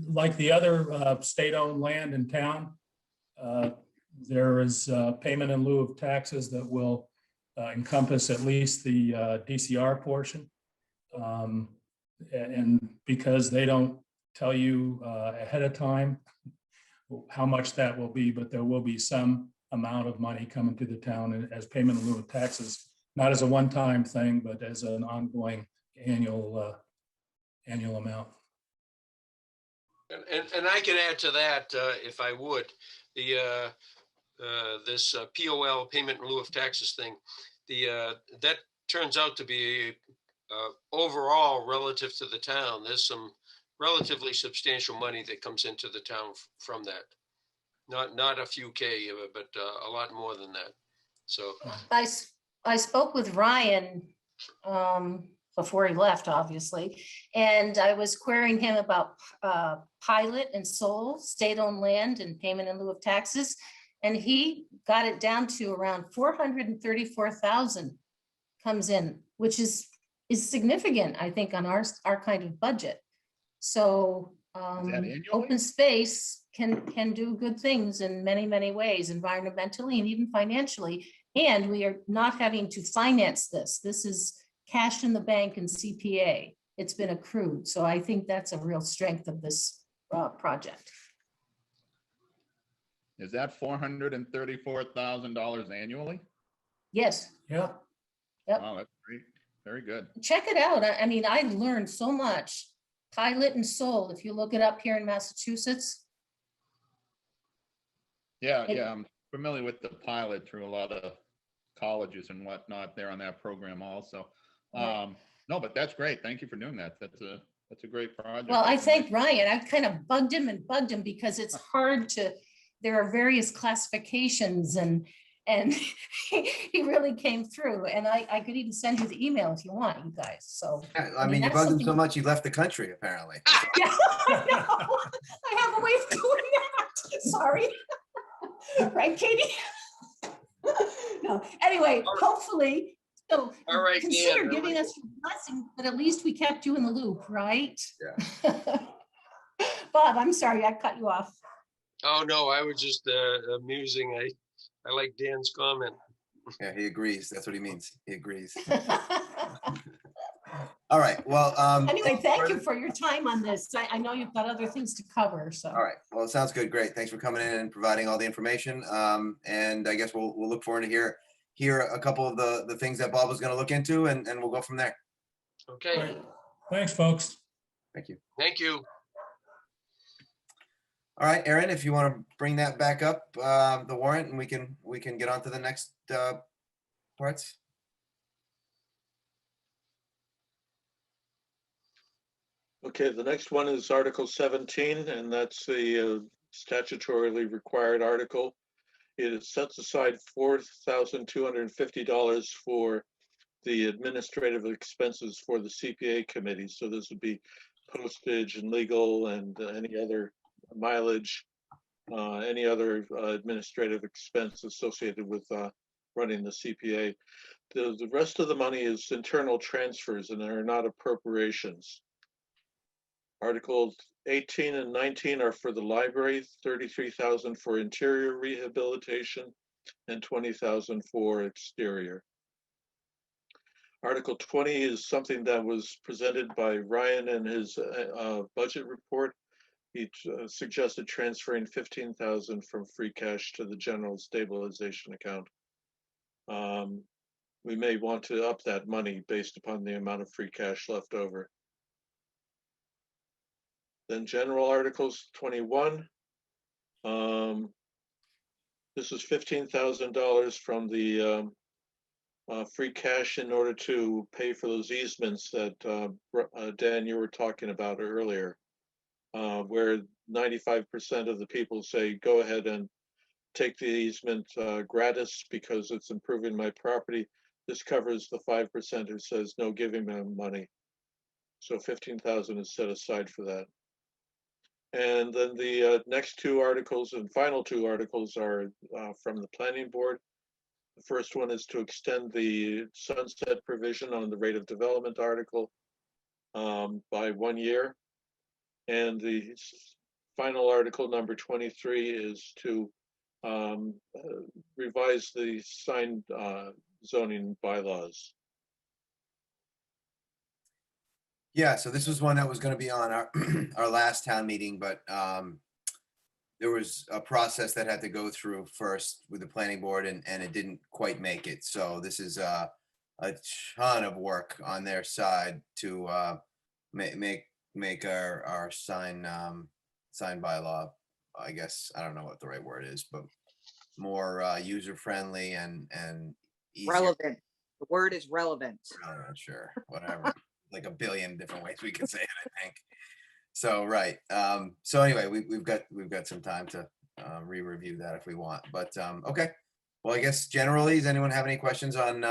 like the other state-owned land in town, there is payment in lieu of taxes that will encompass at least the DCR portion. And because they don't tell you ahead of time how much that will be, but there will be some amount of money coming to the town as payment in lieu of taxes, not as a one-time thing, but as an ongoing annual amount. And I can add to that if I would. This POL, payment in lieu of taxes thing, that turns out to be overall relative to the town. There's some relatively substantial money that comes into the town from that. Not a few K, but a lot more than that. So I spoke with Ryan before he left, obviously, and I was querying him about Pilot and Soul, state-owned land and payment in lieu of taxes. And he got it down to around 434,000 comes in, which is significant, I think, on our kind of budget. So annually? open space can do good things in many, many ways, environmentally and even financially. And we are not having to finance this. This is cash in the bank and CPA. It's been accrued. So I think that's a real strength of this project. Is that $434,000 annually? Yes. Yeah. Yep. Wow, that's great. Very good. Check it out. I mean, I learned so much. Pilot and Soul, if you look it up here in Massachusetts. Yeah, It- yeah, I'm familiar with the Pilot through a lot of colleges and whatnot. They're on that program also. Right. No, but that's great. Thank you for doing that. That's a great project. Well, I That's thank nice. Ryan. I've kind of bugged him because it's hard to, there are various classifications and he really came through. And I could even send you the email if you want, you guys. So. Yeah, I mean, you that's bugged him something- so much, he left the country, apparently. Yeah, I know. I have a way of doing that. Sorry. Right, Katie? No, anyway, hopefully, so All right, consider Dan, giving us your blessing, but at least we kept you in the loop, right? Yeah. Bob, I'm sorry, I cut you off. oh no, I was just amusing. I like Dan's comment. Yeah, he agrees. That's what he means. He agrees. All right, well, Anyway, thank you for your time on this. I know you've got other things to cover, so. all right, well, it sounds good. Great. Thanks for coming in and providing all the information. And I guess we'll look forward to hear a couple of the things that Bob was going to look into, and we'll go from there. Okay, Right. Thanks, folks. Thank you. thank you. All right, Aaron, if you want to bring that back up, the warrant, and we can get on to the next parts. Okay, the next one is Article 17, and that's the statutorily required article. It sets aside $4,250 for the administrative expenses for the CPA committee. So this would be postage and legal and any other mileage, any other administrative expense associated with running the CPA. The rest of the money is internal transfers and are not appropriations. Articles 18 and 19 are for the library, 33,000 for interior rehabilitation and 20,000 for exterior. Article 20 is something that was presented by Ryan in his budget report. He suggested transferring 15,000 from free cash to the general stabilization account. We may want to up that money based upon the amount of free cash left over. Then general articles 21. This is $15,000 from the free cash in order to pay for those easements that Dan, you were talking about earlier, where 95% of the people say, go ahead and take the easement gratis because it's improving my property. This covers the 5% who says no, giving them money. So 15,000 is set aside for that. And then the next two articles and final two articles are from the planning board. The first one is to extend the sunset provision on the rate of development article by 1 year. And the final article, number 23, is to revise the sign zoning bylaws. Yeah, so this was one that was going to be on our our last town meeting, but there was a process that had to go through first with the planning board, and it didn't quite make it. So this is a ton of work on their side to make our sign bylaw, I guess, I don't know what the right word is, but more user friendly and easier. Relevant. The word is relevant. Sure, whatever. Like a billion different ways we could say it, I think. So, right. So anyway, we've got some time to re-review that if we want, but okay. Well, I guess generally, does anyone have any questions on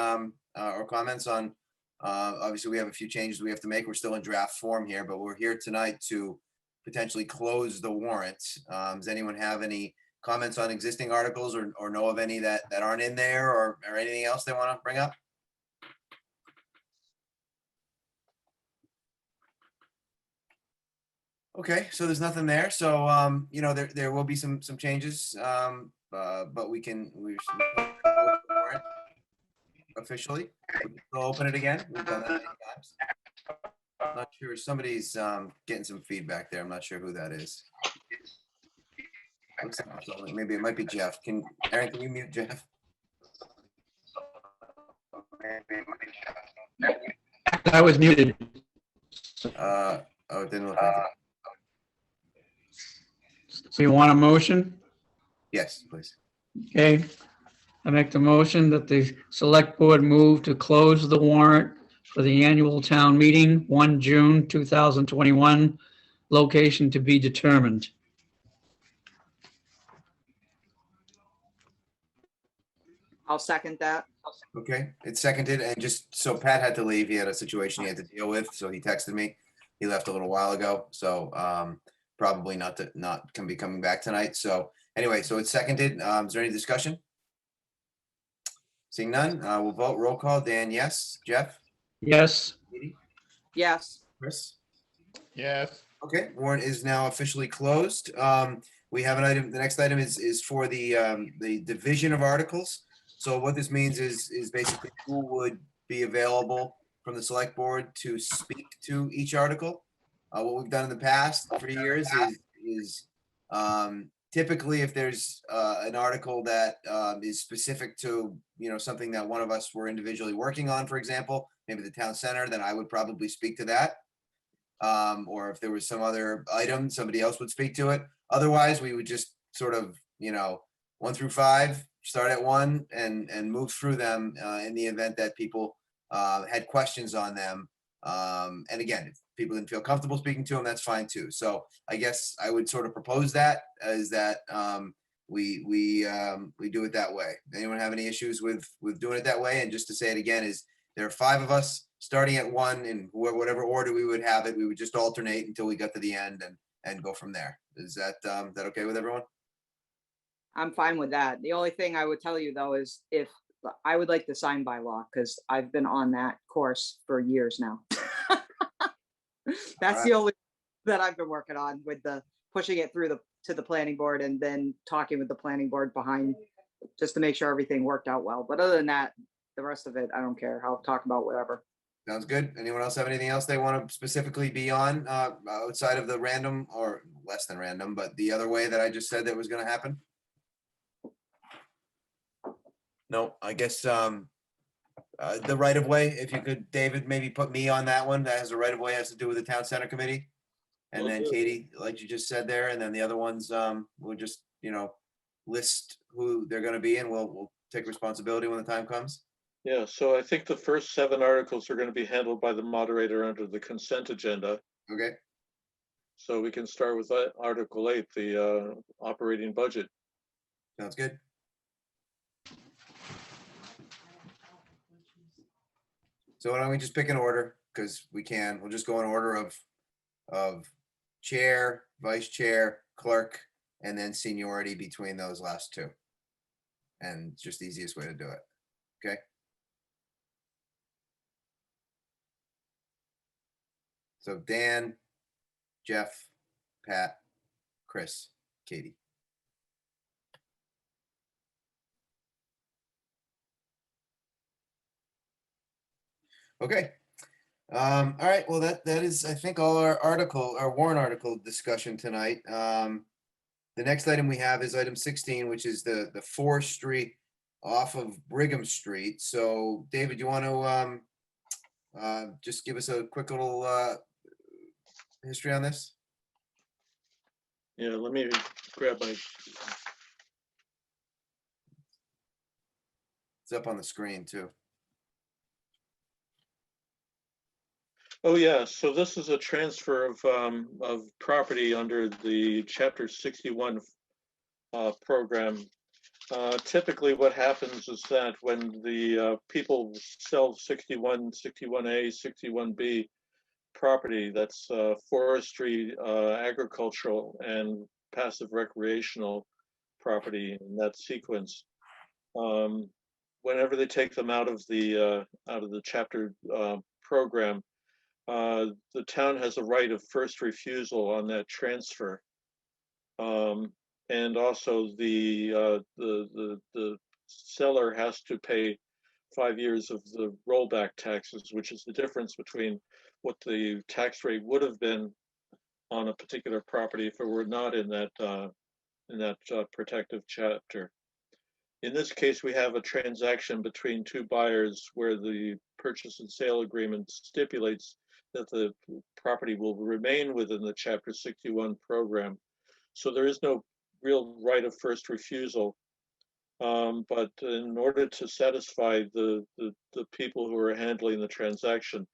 or comments on, obviously we have a few changes we have to make. We're still in draft form here, but we're here tonight to potentially close the warrant. Does anyone have any comments on existing articles or know of any that aren't in there or anything else they want to bring up? Okay, so there's nothing there. So, you know, there will be some changes, but we're officially. We'll open it again. We've done that many times. I'm not sure. Somebody's getting some feedback there. I'm not sure who that is. Looks like maybe it might be Jeff. Aaron, can you mute Jeff? I was muted. Oh, it didn't look like it. So you want a motion? Yes, please. Okay. I make the motion that the select board move to close the warrant for the annual town meeting, 1 June 2021, location to be determined. I'll second that. Okay, it's seconded, and just so Pat had to leave, he had a situation he had to deal with, so he texted me. He left a little while ago, so probably not can be coming back tonight. So anyway, so it's seconded. Is there any discussion? Seeing none, we'll vote. Roll call. Dan, yes. Jeff? Yes. Edie? Yes. Chris? Yes. Okay, warrant is now officially closed. We have an item, the next item is for the division of articles. So what this means is basically who would be available from the select board to speak to each article. What we've done in the past for years is typically if there's an article that is specific to, you know, something that one of us were individually working on, for example, maybe the town center, then I would probably speak to that. Or if there was some other item, somebody else would speak to it. Otherwise, we would just sort of, you know, 1 through 5, start at 1 and move through them in the event that people had questions on them. And again, if people didn't feel comfortable speaking to them, that's fine too. So I guess I would sort of propose that as that we do it that way. Anyone have any issues with doing it that way? And just to say it again, is there are 5 of us starting at 1 in whatever order we would have it. We would just alternate until we got to the end and go from there. Is that okay with everyone? I'm fine with that. The only thing I would tell you though is if I would like the sign by law because I've been on that course for years now. That's the only that I've been working on with the pushing it through to the planning board and then talking with the planning board behind just to make sure everything worked out well. But other than that, the rest of it, I don't care. I'll talk about whatever. Sounds good. Anyone else have anything else they want to specifically be on outside of the random or less than random, but the other way that I just said that was going to happen? No, I guess the right of way, if you could, David, maybe put me on that one. That has a right of way, has to do with the town center committee. And Will then do. Katie, like you just said there, and then the other ones, we'll just, you know, list who they're going to be and we'll take responsibility when the time comes. Yeah, so I think the first 7 articles are going to be handled by the moderator under the consent agenda. Okay. So we can start with Article 8, the operating budget. Sounds good. So why don't we just pick an order? Because we can. We'll just go in order of chair, vice chair, clerk, and then seniority between those last 2. And it's just the easiest way to do it. Okay. So Dan, Jeff, Pat, Chris, Katie. Okay. All right. Well, that is, I think, all our warrant article discussion tonight. The next item we have is item 16, which is the forestry off of Brigham Street. So, David, you want to just give us a quick little history on this? Yeah, let me grab my, It's up on the screen too. Oh, yeah, so this is a transfer of property under the Chapter 61 program. Typically, what happens is that when the people sell 61, 61A, 61B property, that's forestry, agricultural, and passive recreational property in that sequence. Whenever they take them out of the chapter program, the town has a right of first refusal on that transfer. And also the seller has to pay 5 years of the rollback taxes, which is the difference between what the tax rate would have been on a particular property if it were not in that protective chapter. In this case, we have a transaction between two buyers where the purchase and sale agreement stipulates that the property will remain within the Chapter 61 program. So there is no real right of first refusal. But in order to satisfy the people who are handling the transaction,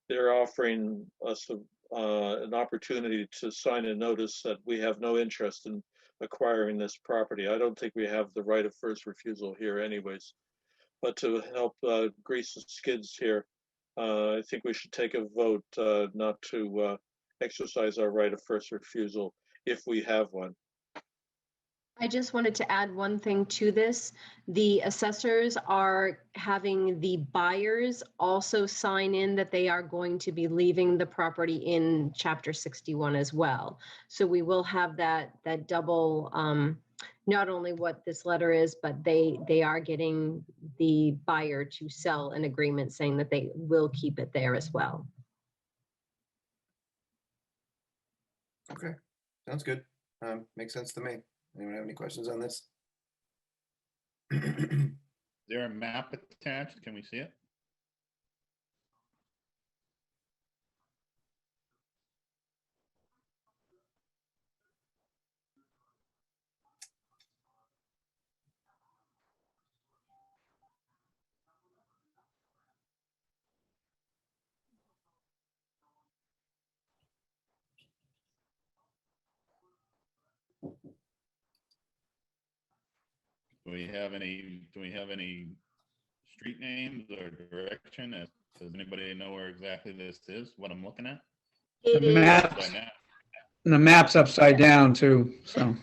they're offering us an opportunity to sign a notice that we have no interest in acquiring this property. I don't think we have the right of first refusal here anyways. But to help grease the skids here, I think we should take a vote not to exercise our right of first refusal if we have one. I just wanted to add one thing to this. The assessors are having the buyers also sign in that they are going to be leaving the property in Chapter 61 as well. So we will have that double, not only what this letter is, but they are getting the buyer to sell an agreement saying that they will keep it there as well. Okay, sounds good. Makes sense to me. Anyone have any questions on this? Is there a map attached? Can we see it? Do we have any street names or direction? Does anybody know where exactly this is, what I'm looking at? It The is, maps, By map. the map's upside down too, so.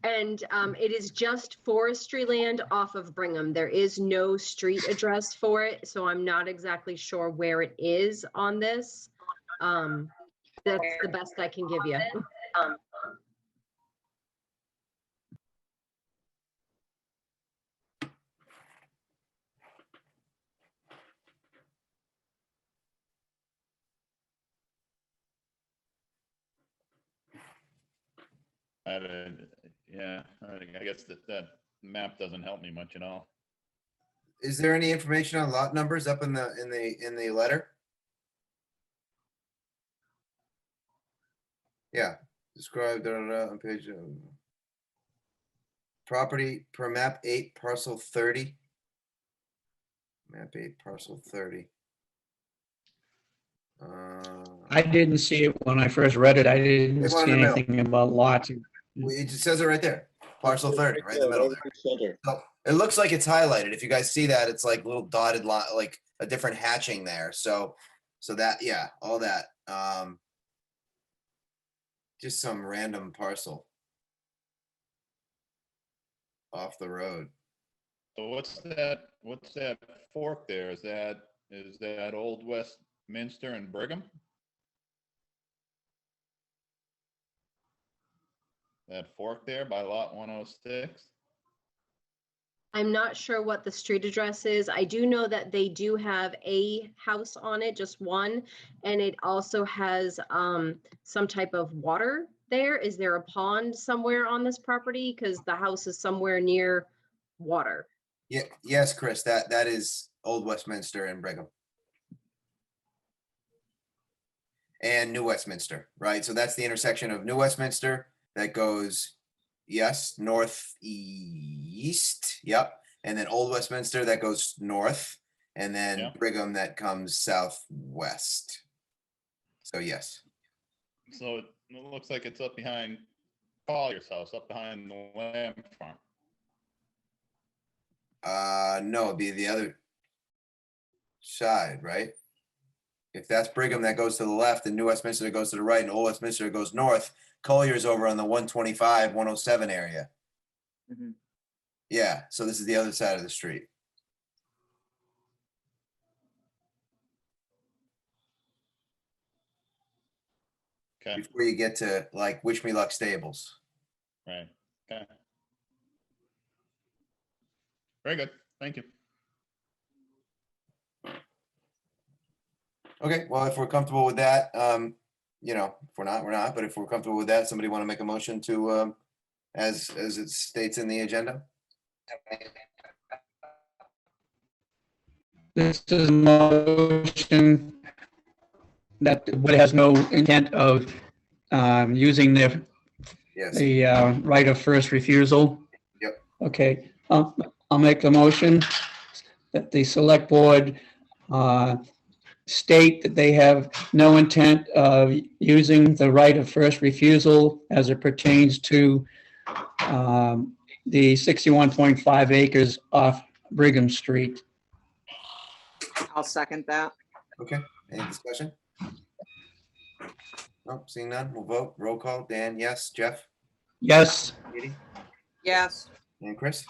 and it is just forestry land off of Brigham. There is no street address for it, so I'm not exactly sure where it is on this. That's the best I can give you. Yeah, I guess that map doesn't help me much at all. Is there any information on lot numbers up in the letter? Yeah, described on page property per map 8 parcel 30. Map 8 parcel 30. I didn't see it when I first read it. I didn't Big one see in the middle. anything about lots. It just says it right there. Parcel 30, right in the middle there. Center. So it looks like it's highlighted. If you guys see that, it's like little dotted line, like a different hatching there. So that, yeah, all that. Just some random parcel off the road. So what's that fork there? Is that Old Westminster and Brigham? That fork there by lot 106? I'm not sure what the street address is. I do know that they do have a house on it, just one, and it also has some type of water there. Is there a pond somewhere on this property? Because the house is somewhere near water. Yeah, yes, Chris, that is Old Westminster and Brigham. And New Westminster, right? So that's the intersection of New Westminster that goes, yes, northeast. Yep. And then Old Westminster that goes north. And then Yep. Brigham that comes southwest. So yes. So it looks like it's up behind Collier's house, up behind the lamb farm. No, it'd be the other side, right? If that's Brigham that goes to the left and New Westminster that goes to the right and Old Westminster goes north, Collier's over on the 125, 107 area. Mhm. Yeah, so this is the other side of the street. Okay, Before you get to like Wish Me Luck Stables. right, okay. Very good, thank you. Okay, well, if we're comfortable with that, you know, if we're not, we're not, but if we're comfortable with that, somebody want to make a motion to, as it states in the agenda? This is a motion that the board has no intent of using Yes, the right of first refusal. Yep. Okay, I'll make a motion that the select board state that they have no intent of using the right of first refusal as it pertains to the 61.5 acres off Brigham Street. I'll second that. okay, any discussion? No, seeing none, we'll vote, roll call, Dan, yes, Jeff, Yes, Katie, Yes. and Chris?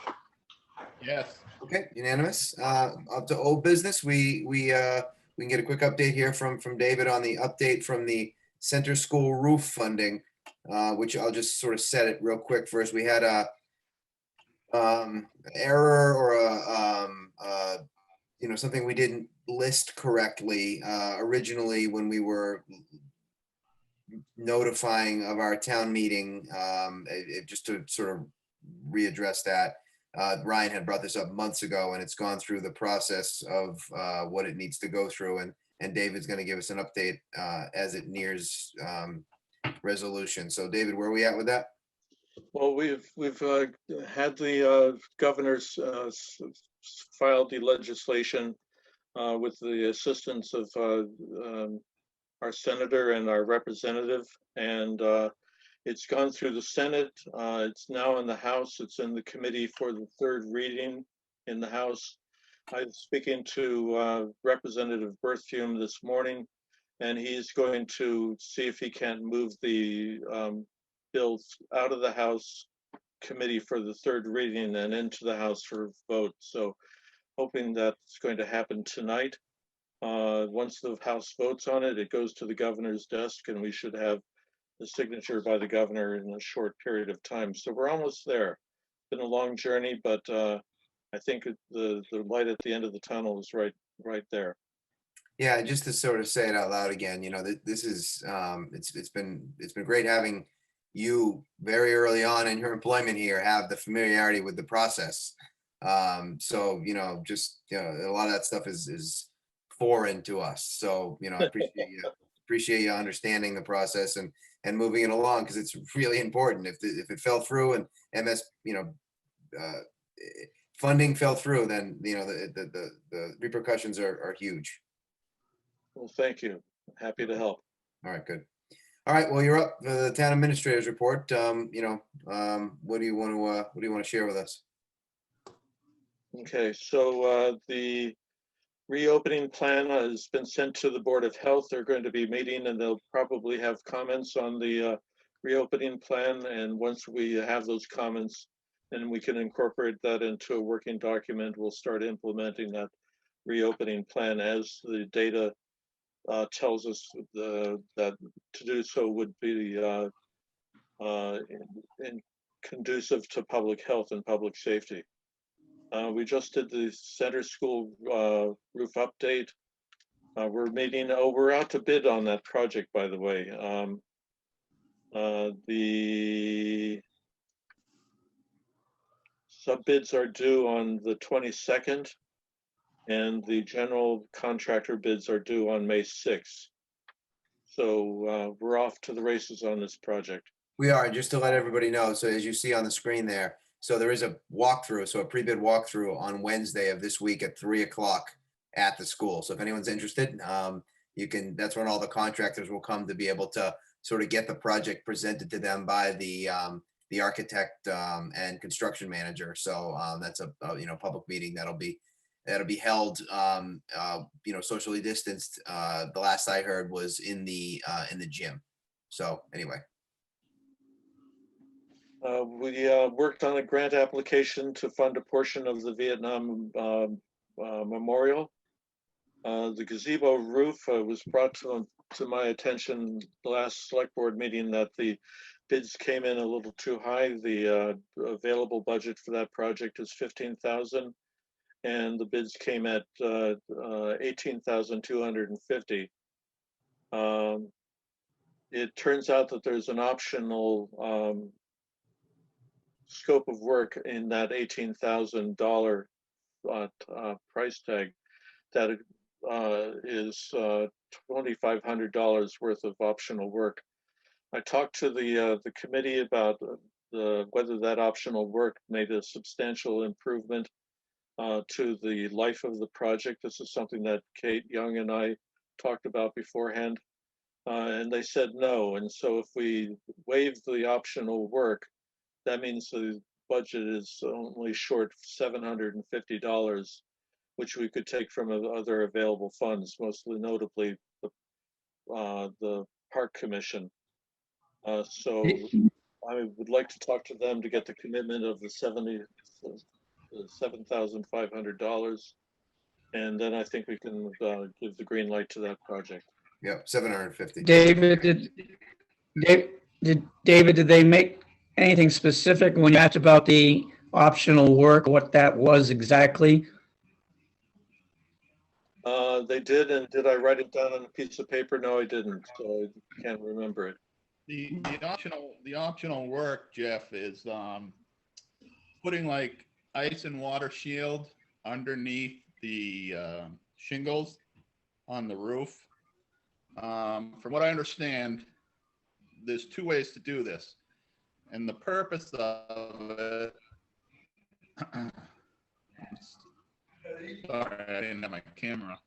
Yes, Okay, unanimous. Up to old business, we can get a quick update here from David on the update from the center school roof funding, which I'll just sort of set it real quick first. We had a error or a you know, something we didn't list correctly originally when we were notifying of our town meeting, just to sort of readdress that. Ryan had brought this up months ago and it's gone through the process of what it needs to go through, and David's going to give us an update as it nears resolution. So David, where are we at with that? Well, we've had the governors filed the legislation with the assistance of our senator and our representative, and it's gone through the Senate. It's now in the House. It's in the committee for the third reading in the House. I was speaking to Representative Berthium this morning, and he's going to see if he can't move the bills out of the House committee for the third reading and into the House for vote. So hoping that's going to happen tonight. Once the House votes on it, it goes to the governor's desk and we should have the signature by the governor in a short period of time. So we're almost there. It's been a long journey, but I think the light at the end of the tunnel is right there. Yeah, just to sort of say it out loud again, you know, this is it's been great having you very early on in your employment here have the familiarity with the process. So, you know, just, you know, a lot of that stuff is foreign to us. So, you know, I appreciate you understanding the process and moving it along, because it's really important. If it fell through and MS, you know, funding fell through, then, you know, the repercussions are huge. Well, thank you. Happy to help. All right, good. All right, well, you're up. The town administrator's report. You know, what do you want to share with us? Okay, so the reopening plan has been sent to the Board of Health. They're going to be meeting and they'll probably have comments on the reopening plan. And once we have those comments, then we can incorporate that into a working document. We'll start implementing that reopening plan as the data tells us that to do so would be conducive to public health and public safety. We just did the center school roof update. We're out to bid on that project, by the way. The sub bids are due on the 22nd. And the general contractor bids are due on May 6th. So we're off to the races on this project. We are, just to let everybody know. So as you see on the screen there, so there is a walkthrough, so a pre-bid walkthrough on Wednesday of this week at 3 o'clock at the school. So if anyone's interested, that's when all the contractors will come to be able to sort of get the project presented to them by the architect and construction manager. So that's a public meeting that'll be held, socially distanced. The last I heard was in the gym. So anyway. We worked on a grant application to fund a portion of the Vietnam Memorial. The gazebo roof was brought to my attention the last select board meeting that the bids came in a little too high. The available budget for that project is $15,000, and the bids came at $18,250. It turns out that there's an optional scope of work in that $18,000 price tag that is $2,500 worth of optional work. I talked to the committee about whether that optional work made a substantial improvement to the life of the project. This is something that Kate Young and I talked about beforehand, and they said no. And so if we waive the optional work, that means the budget is only short $750, which we could take from other available funds, mostly notably the Park Commission. So I would like to talk to them to get the commitment of the $7,500, and then I think we can give the green light to that project. Yep, 750. David, did they make anything specific when you asked about the optional work, what that was exactly? They did, and did I write it down on a piece of paper? No, I didn't, so I can't remember it. The optional work, Jeff, is putting like ice and water shield underneath the shingles on the roof. From what I understand, there's two ways to do this. And the purpose of it, sorry, I didn't have my camera.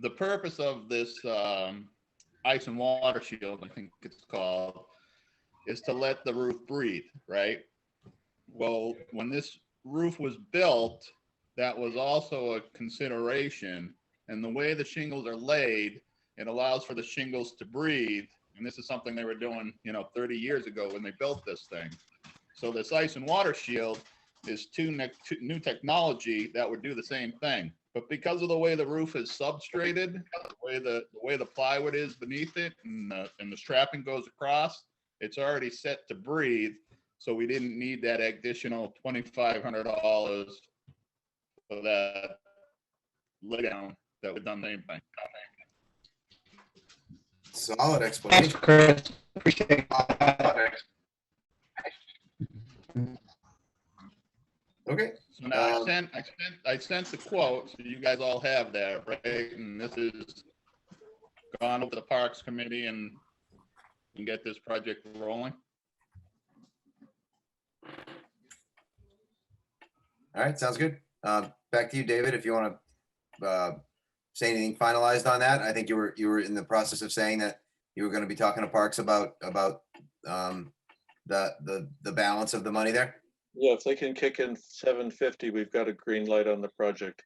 The purpose of this ice and water shield, I think it's called, is to let the roof breathe, right? Well, when this roof was built, that was also a consideration. And the way the shingles are laid, it allows for the shingles to breathe. And this is something they were doing, 30 years ago when they built this thing. So this ice and water shield is new technology that would do the same thing. But because of the way the roof is substrated, the way the plywood is beneath it, and the strapping goes across, it's already set to breathe. So we didn't need that additional $2,500 for that lay down that would done the same thing. Solid explanation. Thanks, Chris. Appreciate that. Okay. So now I sent the quote, so you guys all have that, right? And this is gone over the Parks Committee and get this project rolling. All right, sounds good. Back to you, David, if you want to say anything finalized on that. I think you were in the process of saying that you were going to be talking to Parks about the balance of the money there. Yeah, if they can kick in $750, we've got a green light on the project.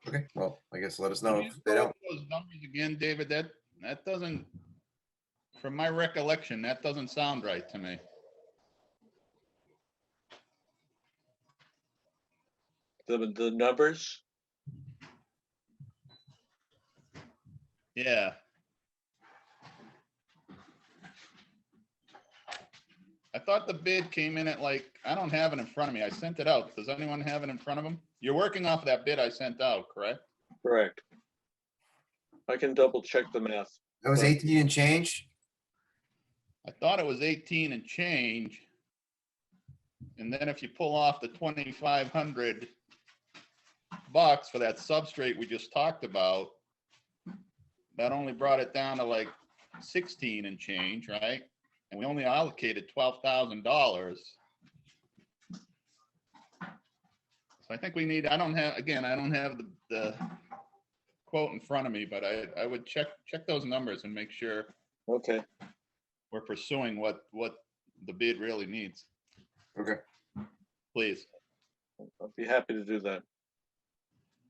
Okay, well, I guess let us know Can if you they go don't. over those numbers again, David, that doesn't, from my recollection, that doesn't sound right to me. The numbers? Yeah. I thought the bid came in at I don't have it in front of me. I sent it out. Does anyone have it in front of them? You're working off of that bid I sent out, correct? Correct. I can double check the math. That was 18 and change. I thought it was 18 and change. And then if you pull off the $2,500 for that substrate we just talked about, that only brought it down to 16 and change, right? And we only allocated $12,000. So I think we need, I don't have the quote in front of me, but I would check those numbers and make sure Okay. we're pursuing what the bid really needs, Okay. please. I'd be happy to do that.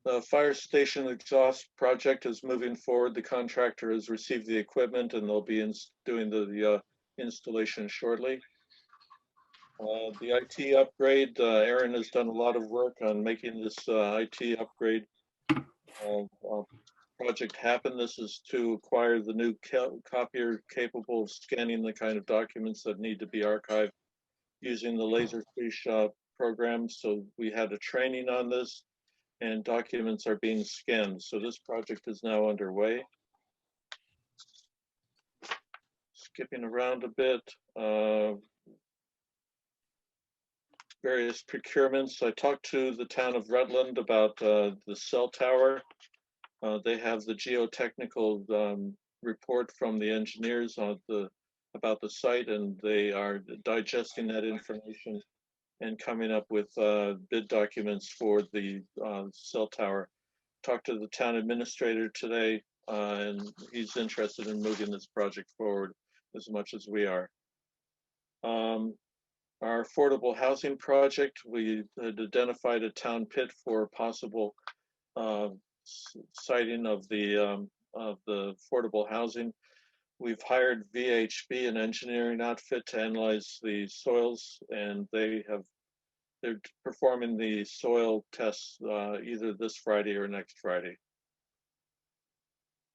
The fire station exhaust project is moving forward. The contractor has received the equipment and they'll be doing the installation shortly. The IT upgrade, Aaron has done a lot of work on making this IT upgrade project happen. This is to acquire the new copier capable of scanning the kind of documents that need to be archived using the Laserfish program. So we had a training on this and documents are being scanned. So this project is now underway. Skipping around a bit, various procurements. I talked to the town of Rutland about the cell tower. They have the geotechnical report from the engineers on about the site, and they are digesting that information and coming up with bid documents for the cell tower. Talked to the town administrator today, and he's interested in moving this project forward as much as we are. Our affordable housing project, we had identified a town pit for possible siting of the affordable housing. We've hired VHB, an engineering outfit, to analyze the soils, and they're performing the soil tests either this Friday or next Friday.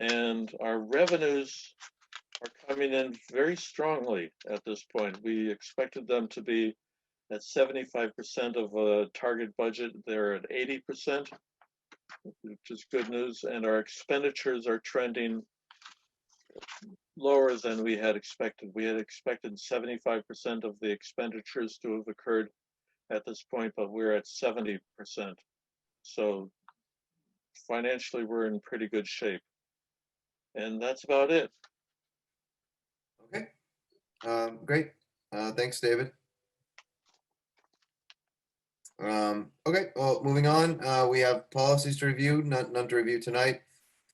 And our revenues are coming in very strongly at this point. We expected them to be at 75% of a target budget. They're at 80%, which is good news. And our expenditures are trending lower than we had expected. We had expected 75% of the expenditures to have occurred at this point, but we're at 70%. So financially, we're in pretty good shape. And that's about it. Okay. Great. Thanks, David. Okay, well, moving on, we have policies to review, none to review tonight.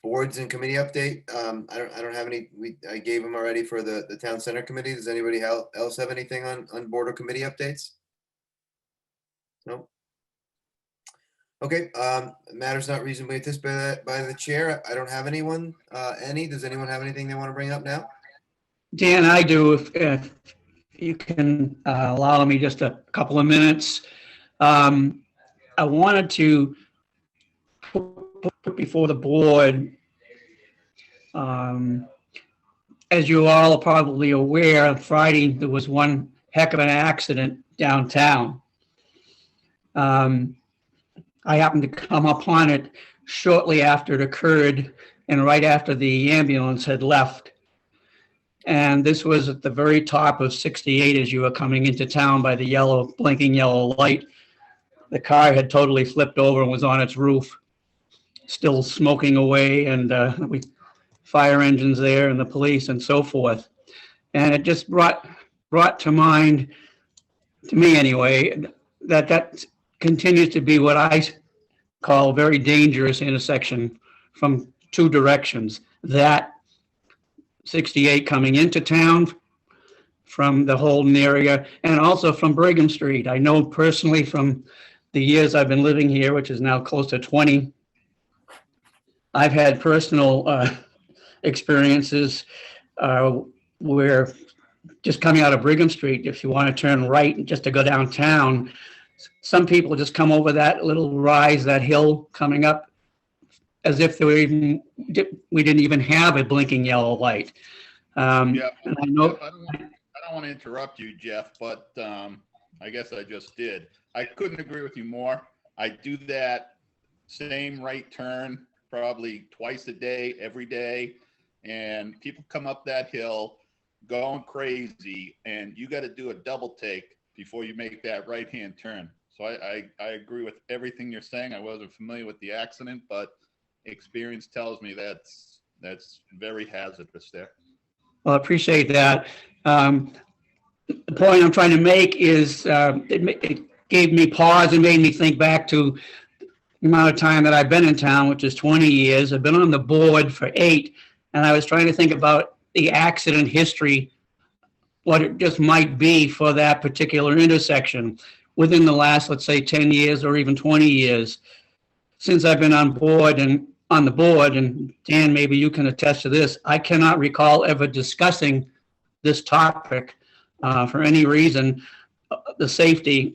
Boards and committee update. I don't have any. I gave them already for the town center committee. Does anybody else have anything on board or committee updates? No. Okay. Matters not reasonably anticipated by the chair. I don't have anyone. Does anyone have anything they want to bring up now? Dan, I do, if you can allow me just a couple of minutes. I wanted to put before the board, as you all are probably aware, Friday there was one heck of an accident downtown. I happened to come upon it shortly after it occurred and right after the ambulance had left. And this was at the very top of 68 as you were coming into town by the blinking yellow light. The car had totally flipped over and was on its roof, still smoking away, and fire engines there and the police and so forth. And it just brought to mind, to me anyway, that continues to be what I call a very dangerous intersection from two directions. That 68 coming into town from the Holden area and also from Brigham Street. I know personally from the years I've been living here, which is now close to 20, I've had personal experiences where just coming out of Brigham Street, if you want to turn right just to go downtown, some people just come over that little rise, that hill coming up, as if we didn't even have a blinking yellow light. Yeah, And I know, I don't want to interrupt you, Jeff, but I guess I just did. I couldn't agree with you more. I do that same right turn probably twice a day, every day, and people come up that hill going crazy, and you got to do a double take before you make that right-hand turn. So I agree with everything you're saying. I wasn't familiar with the accident, but experience tells me that's very hazardous there. well, I appreciate that. The point I'm trying to make is it gave me pause and made me think back to amount of time that I've been in town, which is 20 years. I've been on the board for 8, and I was trying to think about the accident history, what it just might be for that particular intersection within the last, let's say, 10 years or even 20 years. Since I've been on board and on the board, and Dan, maybe you can attest to this, I cannot recall ever discussing this topic for any reason, the safety.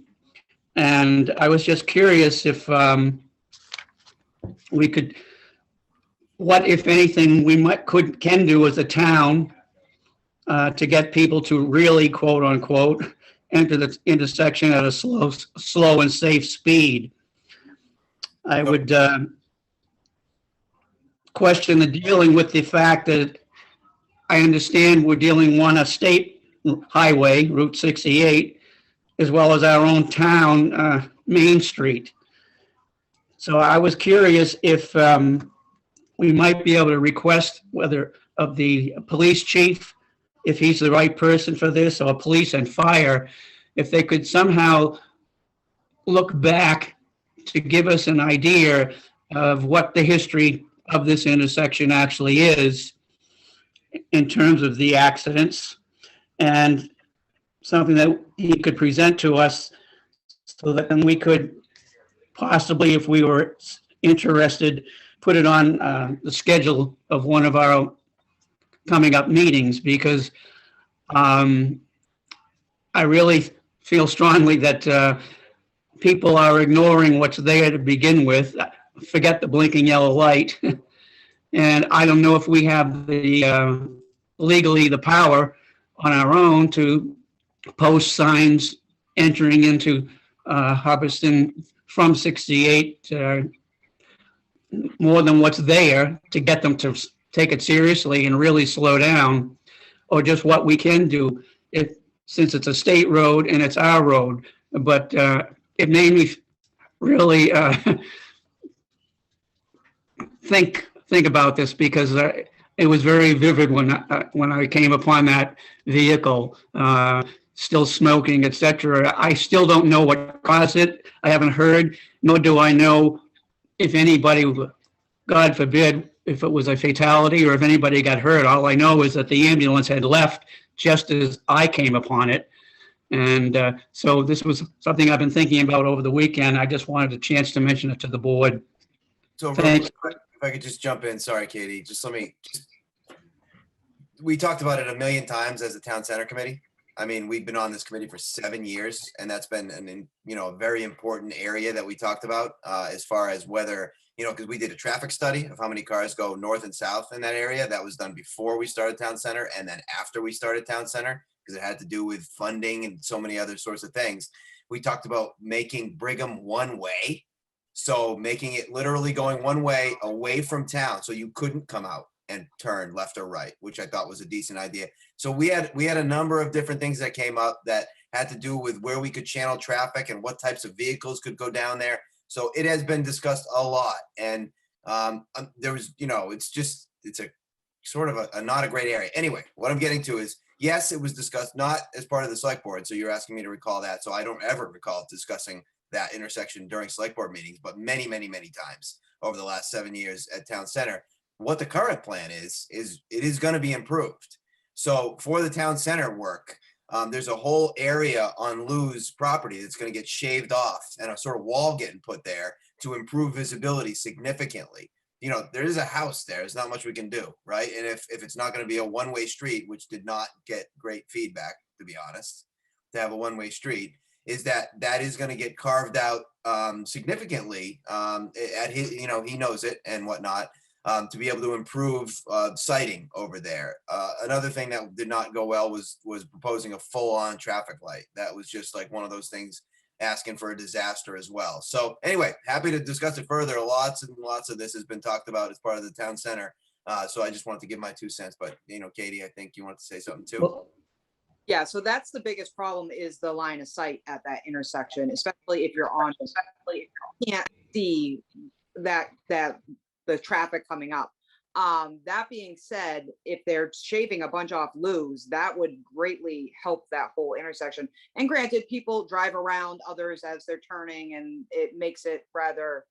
And I was just curious if we could, what, if anything, we can do as a town to get people to really, quote unquote, enter the intersection at a slow and safe speed. I would question the dealing with the fact that I understand we're dealing on a state highway, Route 68, as well as our own town, Main Street. So I was curious if we might be able to request whether of the police chief, if he's the right person for this, or police and fire, if they could somehow look back to give us an idea of what the history of this intersection actually is in terms of the accidents, and something that he could present to us so that then we could possibly, if we were interested, put it on the schedule of one of our coming up meetings, because I really feel strongly that people are ignoring what's there to begin with. Forget the blinking yellow light. And I don't know if we have the legally the power on our own to post signs entering into Hubbardston from 68 more than what's there to get them to take it seriously and really slow down, or just what we can do if, since it's a state road and it's our road. But it made me really think about this, because it was very vivid when I came upon that vehicle, still smoking, etc. I still don't know what caused it. I haven't heard, nor do I know if anybody, God forbid, if it was a fatality or if anybody got hurt. All I know is that the ambulance had left just as I came upon it. And so this was something I've been thinking about over the weekend. I just wanted a chance to mention it to the board. So Thanks. if I could just jump in, sorry, Katie, we talked about it a million times as a town center committee. I mean, we've been on this committee for 7 years, and that's been a very important area that we talked about as far as whether, because we did a traffic study of how many cars go north and south in that area. That was done before we started town center, and then after we started town center, because it had to do with funding and so many other sorts of things. We talked about making Brigham one way. So making it literally going one way away from town, so you couldn't come out and turn left or right, which I thought was a decent idea. So we had a number of different things that came up that had to do with where we could channel traffic and what types of vehicles could go down there. So it has been discussed a lot, and there was, it's a sort of a not a great area. Anyway, what I'm getting to is, yes, it was discussed not as part of the select board. So you're asking me to recall that. So I don't ever recall discussing that intersection during select board meetings, but many, many, many times over the last 7 years at town center. What the current plan is it is going to be improved. So for the town center work, there's a whole area on Lou's property that's going to get shaved off and a sort of wall getting put there to improve visibility significantly. There is a house there. There's not much we can do, right? And if it's not going to be a one-way street, which did not get great feedback, to be honest, to have a one-way street, is that is going to get carved out significantly at his, he knows it and whatnot, to be able to improve sighting over there. Another thing that did not go well was proposing a full-on traffic light. That was just like one of those things asking for a disaster as well. So anyway, happy to discuss it further. Lots and lots of this has been talked about as part of the town center. So I just wanted to give my 2 cents, but Katie, I think you want to say something too. Well, Yeah, so that's the biggest problem, is the line of sight at that intersection, especially if you're on, you can't see that the traffic coming up. That being said, if they're shaving a bunch off Lou's, that would greatly help that whole intersection. And granted, people drive around others as they're turning, and it makes it rather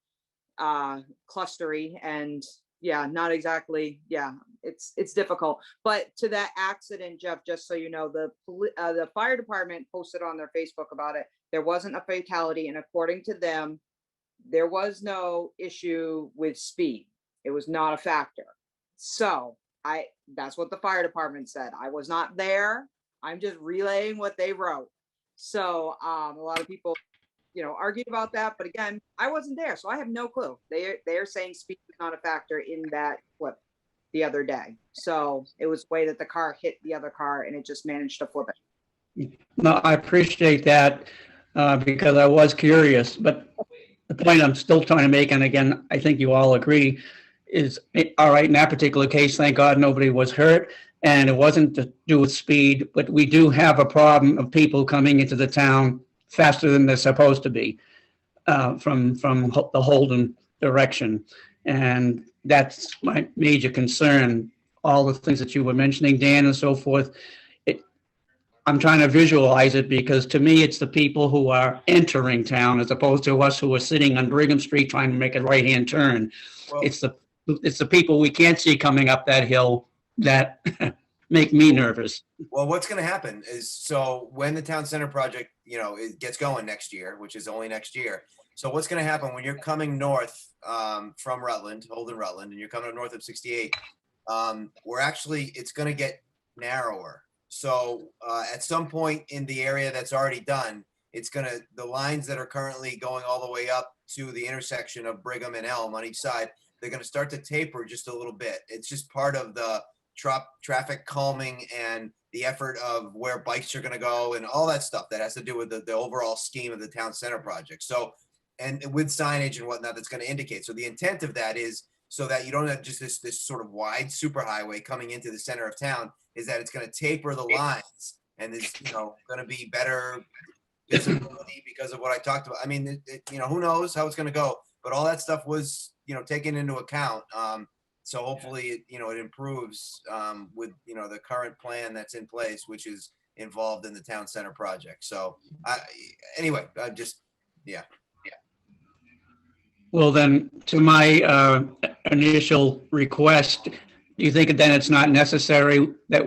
clustery and yeah, not exactly, yeah, it's difficult. But to that accident, Jeff, just so you know, the fire department posted on their Facebook about it. There wasn't a fatality, and according to them, there was no issue with speed. It was not a factor. So that's what the fire department said. I was not there. I'm just relaying what they wrote. So a lot of people, argued about that, but again, I wasn't there, so I have no clue. They're saying speed was not a factor in that flip the other day. So it was the way that the car hit the other car and it just managed to flip it. No, I appreciate that because I was curious, but the point I'm still trying to make, and again, I think you all agree, is all right, in that particular case, thank God nobody was hurt and it wasn't to do with speed, but we do have a problem of people coming into the town faster than they're supposed to be from the Holden direction. And that's my major concern. All the things that you were mentioning, Dan, and so forth. I'm trying to visualize it because to me, it's the people who are entering town as opposed to us who are sitting on Brigham Street trying to make a right-hand turn. Well, It's the people we can't see coming up that hill that make me nervous. Well, what's going to happen is, so when the town center project, it gets going next year, which is only next year. So what's going to happen when you're coming north from Rutland, Holden Rutland, and you're coming north of 68, it's going to get narrower. So at some point in the area that's already done, the lines that are currently going all the way up to the intersection of Brigham and Elm on each side, they're going to start to taper just a little bit. It's just part of the traffic calming and the effort of where bikes are going to go and all that stuff that has to do with the overall scheme of the town center project. So, and with signage and whatnot, that's going to indicate. So the intent of that is so that you don't have just this sort of wide superhighway coming into the center of town, is that it's going to taper the lines and there's, going to be better visibility because of what I talked about. I mean, who knows how it's going to go, but all that stuff was, taken into account. So hopefully, it improves with, the current plan that's in place, which is involved in the town center project. So anyway, yeah. Well, then, to my initial request, do you think then it's not necessary that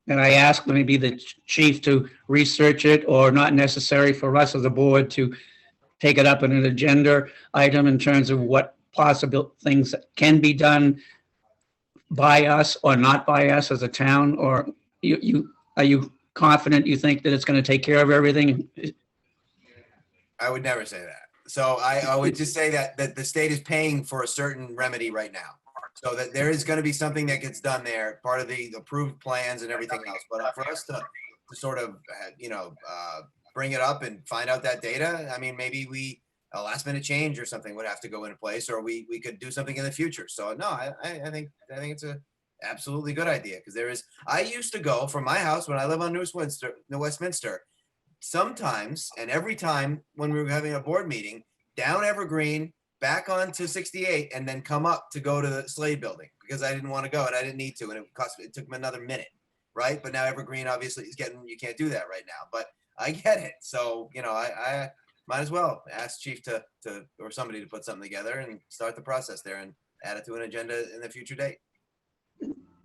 I ask maybe the chief to research it, or not necessary for us as a board to take it up in an agenda item in terms of what possible things that can be done by us or not by us as a town? Or are you confident you think that it's going to take care of everything? I would never say that. So I would just say that the state is paying for a certain remedy right now. So that there is going to be something that gets done there, part of the approved plans and everything else. But for us to sort of, bring it up and find out that data, I mean, maybe a last minute change or something would have to go into place, or we could do something in the future. So no, I think it's a absolutely good idea, because I used to go from my house when I live on New Westminster, sometimes, and every time when we were having a board meeting, down Evergreen, back onto 68, and then come up to go to the Slade Building, because I didn't want to go and I didn't need to, and it took me another minute, right? But now Evergreen obviously is you can't do that right now, but I get it. So, I might as well ask chief to or somebody to put something together and start the process there and add it to an agenda in a future date.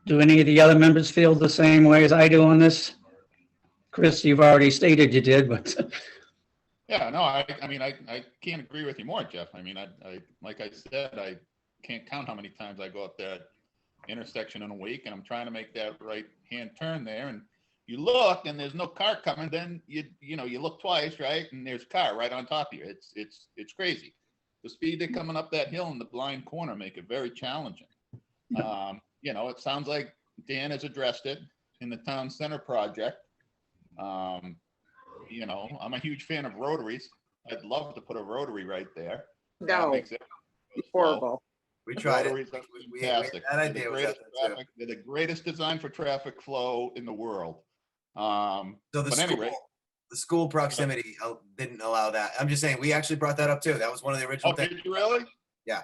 Do any of the other members feel the same way as I do on this? Chris, you've already stated you did, but Yeah, no, I mean, I can't agree with you more, Jeff. I mean, I like I said, I can't count how many times I go up that intersection in a week, and I'm trying to make that right hand turn there, and you look and there's no car coming, then you look twice, right? And there's a car right on top of you. It's crazy. The speed they're coming up that hill in the blind corner make it very challenging. It sounds like Dan has addressed it in the town center project. I'm a huge fan of rotaries. I'd love to put a rotary right there. No, horrible. We tried Rotaries it. are fantastic. That idea was out there too. They're the greatest design for traffic flow in the world. So the school proximity didn't allow that. I'm just saying, we actually brought that up too. That was one of the original things. Did you really? Yeah.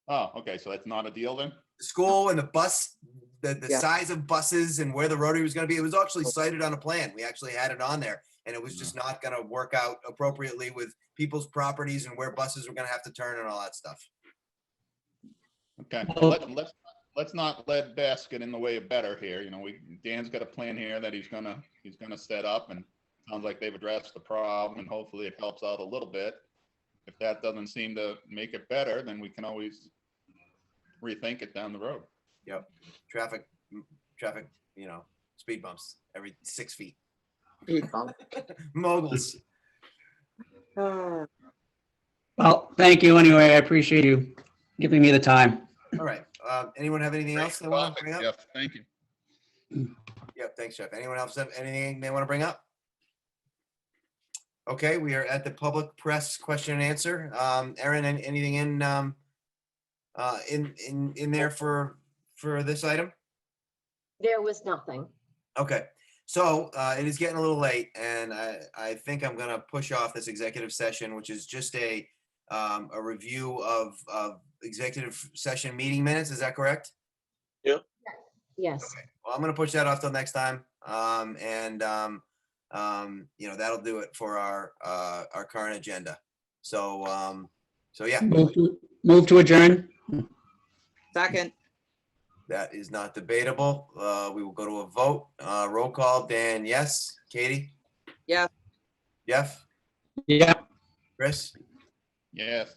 Oh, okay. So that's not a deal then? The school and the bus, the Yeah. size of buses and where the rotary was going to be, it was actually cited on a plan. We actually had it on there. and it was just not gonna work out appropriately with people's properties and where buses were gonna have to turn and all that stuff. Okay, Well- let's not let Bess get in the way of better here. You know, Dan's got a plan here that he's gonna set up, and sounds like they've addressed the problem, and hopefully it helps out a little bit. If that doesn't seem to make it better, then we can always rethink it down the road. Yep. Traffic, speed bumps every 6 feet. Moguls. Well, thank you anyway. I appreciate you giving me the time. All right. Anyone have anything else they want to bring up? Jeff, thank you. Yep, thanks, Jeff. Anyone else have anything they want to bring up? Okay, we are at the public press question and answer. Erin, anything in there for this item? There was nothing. Okay, so it is getting a little late, and I think I'm gonna push off this executive session, which is just a review of executive session meeting minutes. Is that correct? Yes. Well, I'm gonna push that off till next time. That'll do it for our current agenda. So yeah, Move to adjourn. Second, that is not debatable. We will go to a vote. Roll call. Dan, yes. Katie? Yeah. Jeff? Yeah. Chris? Yes.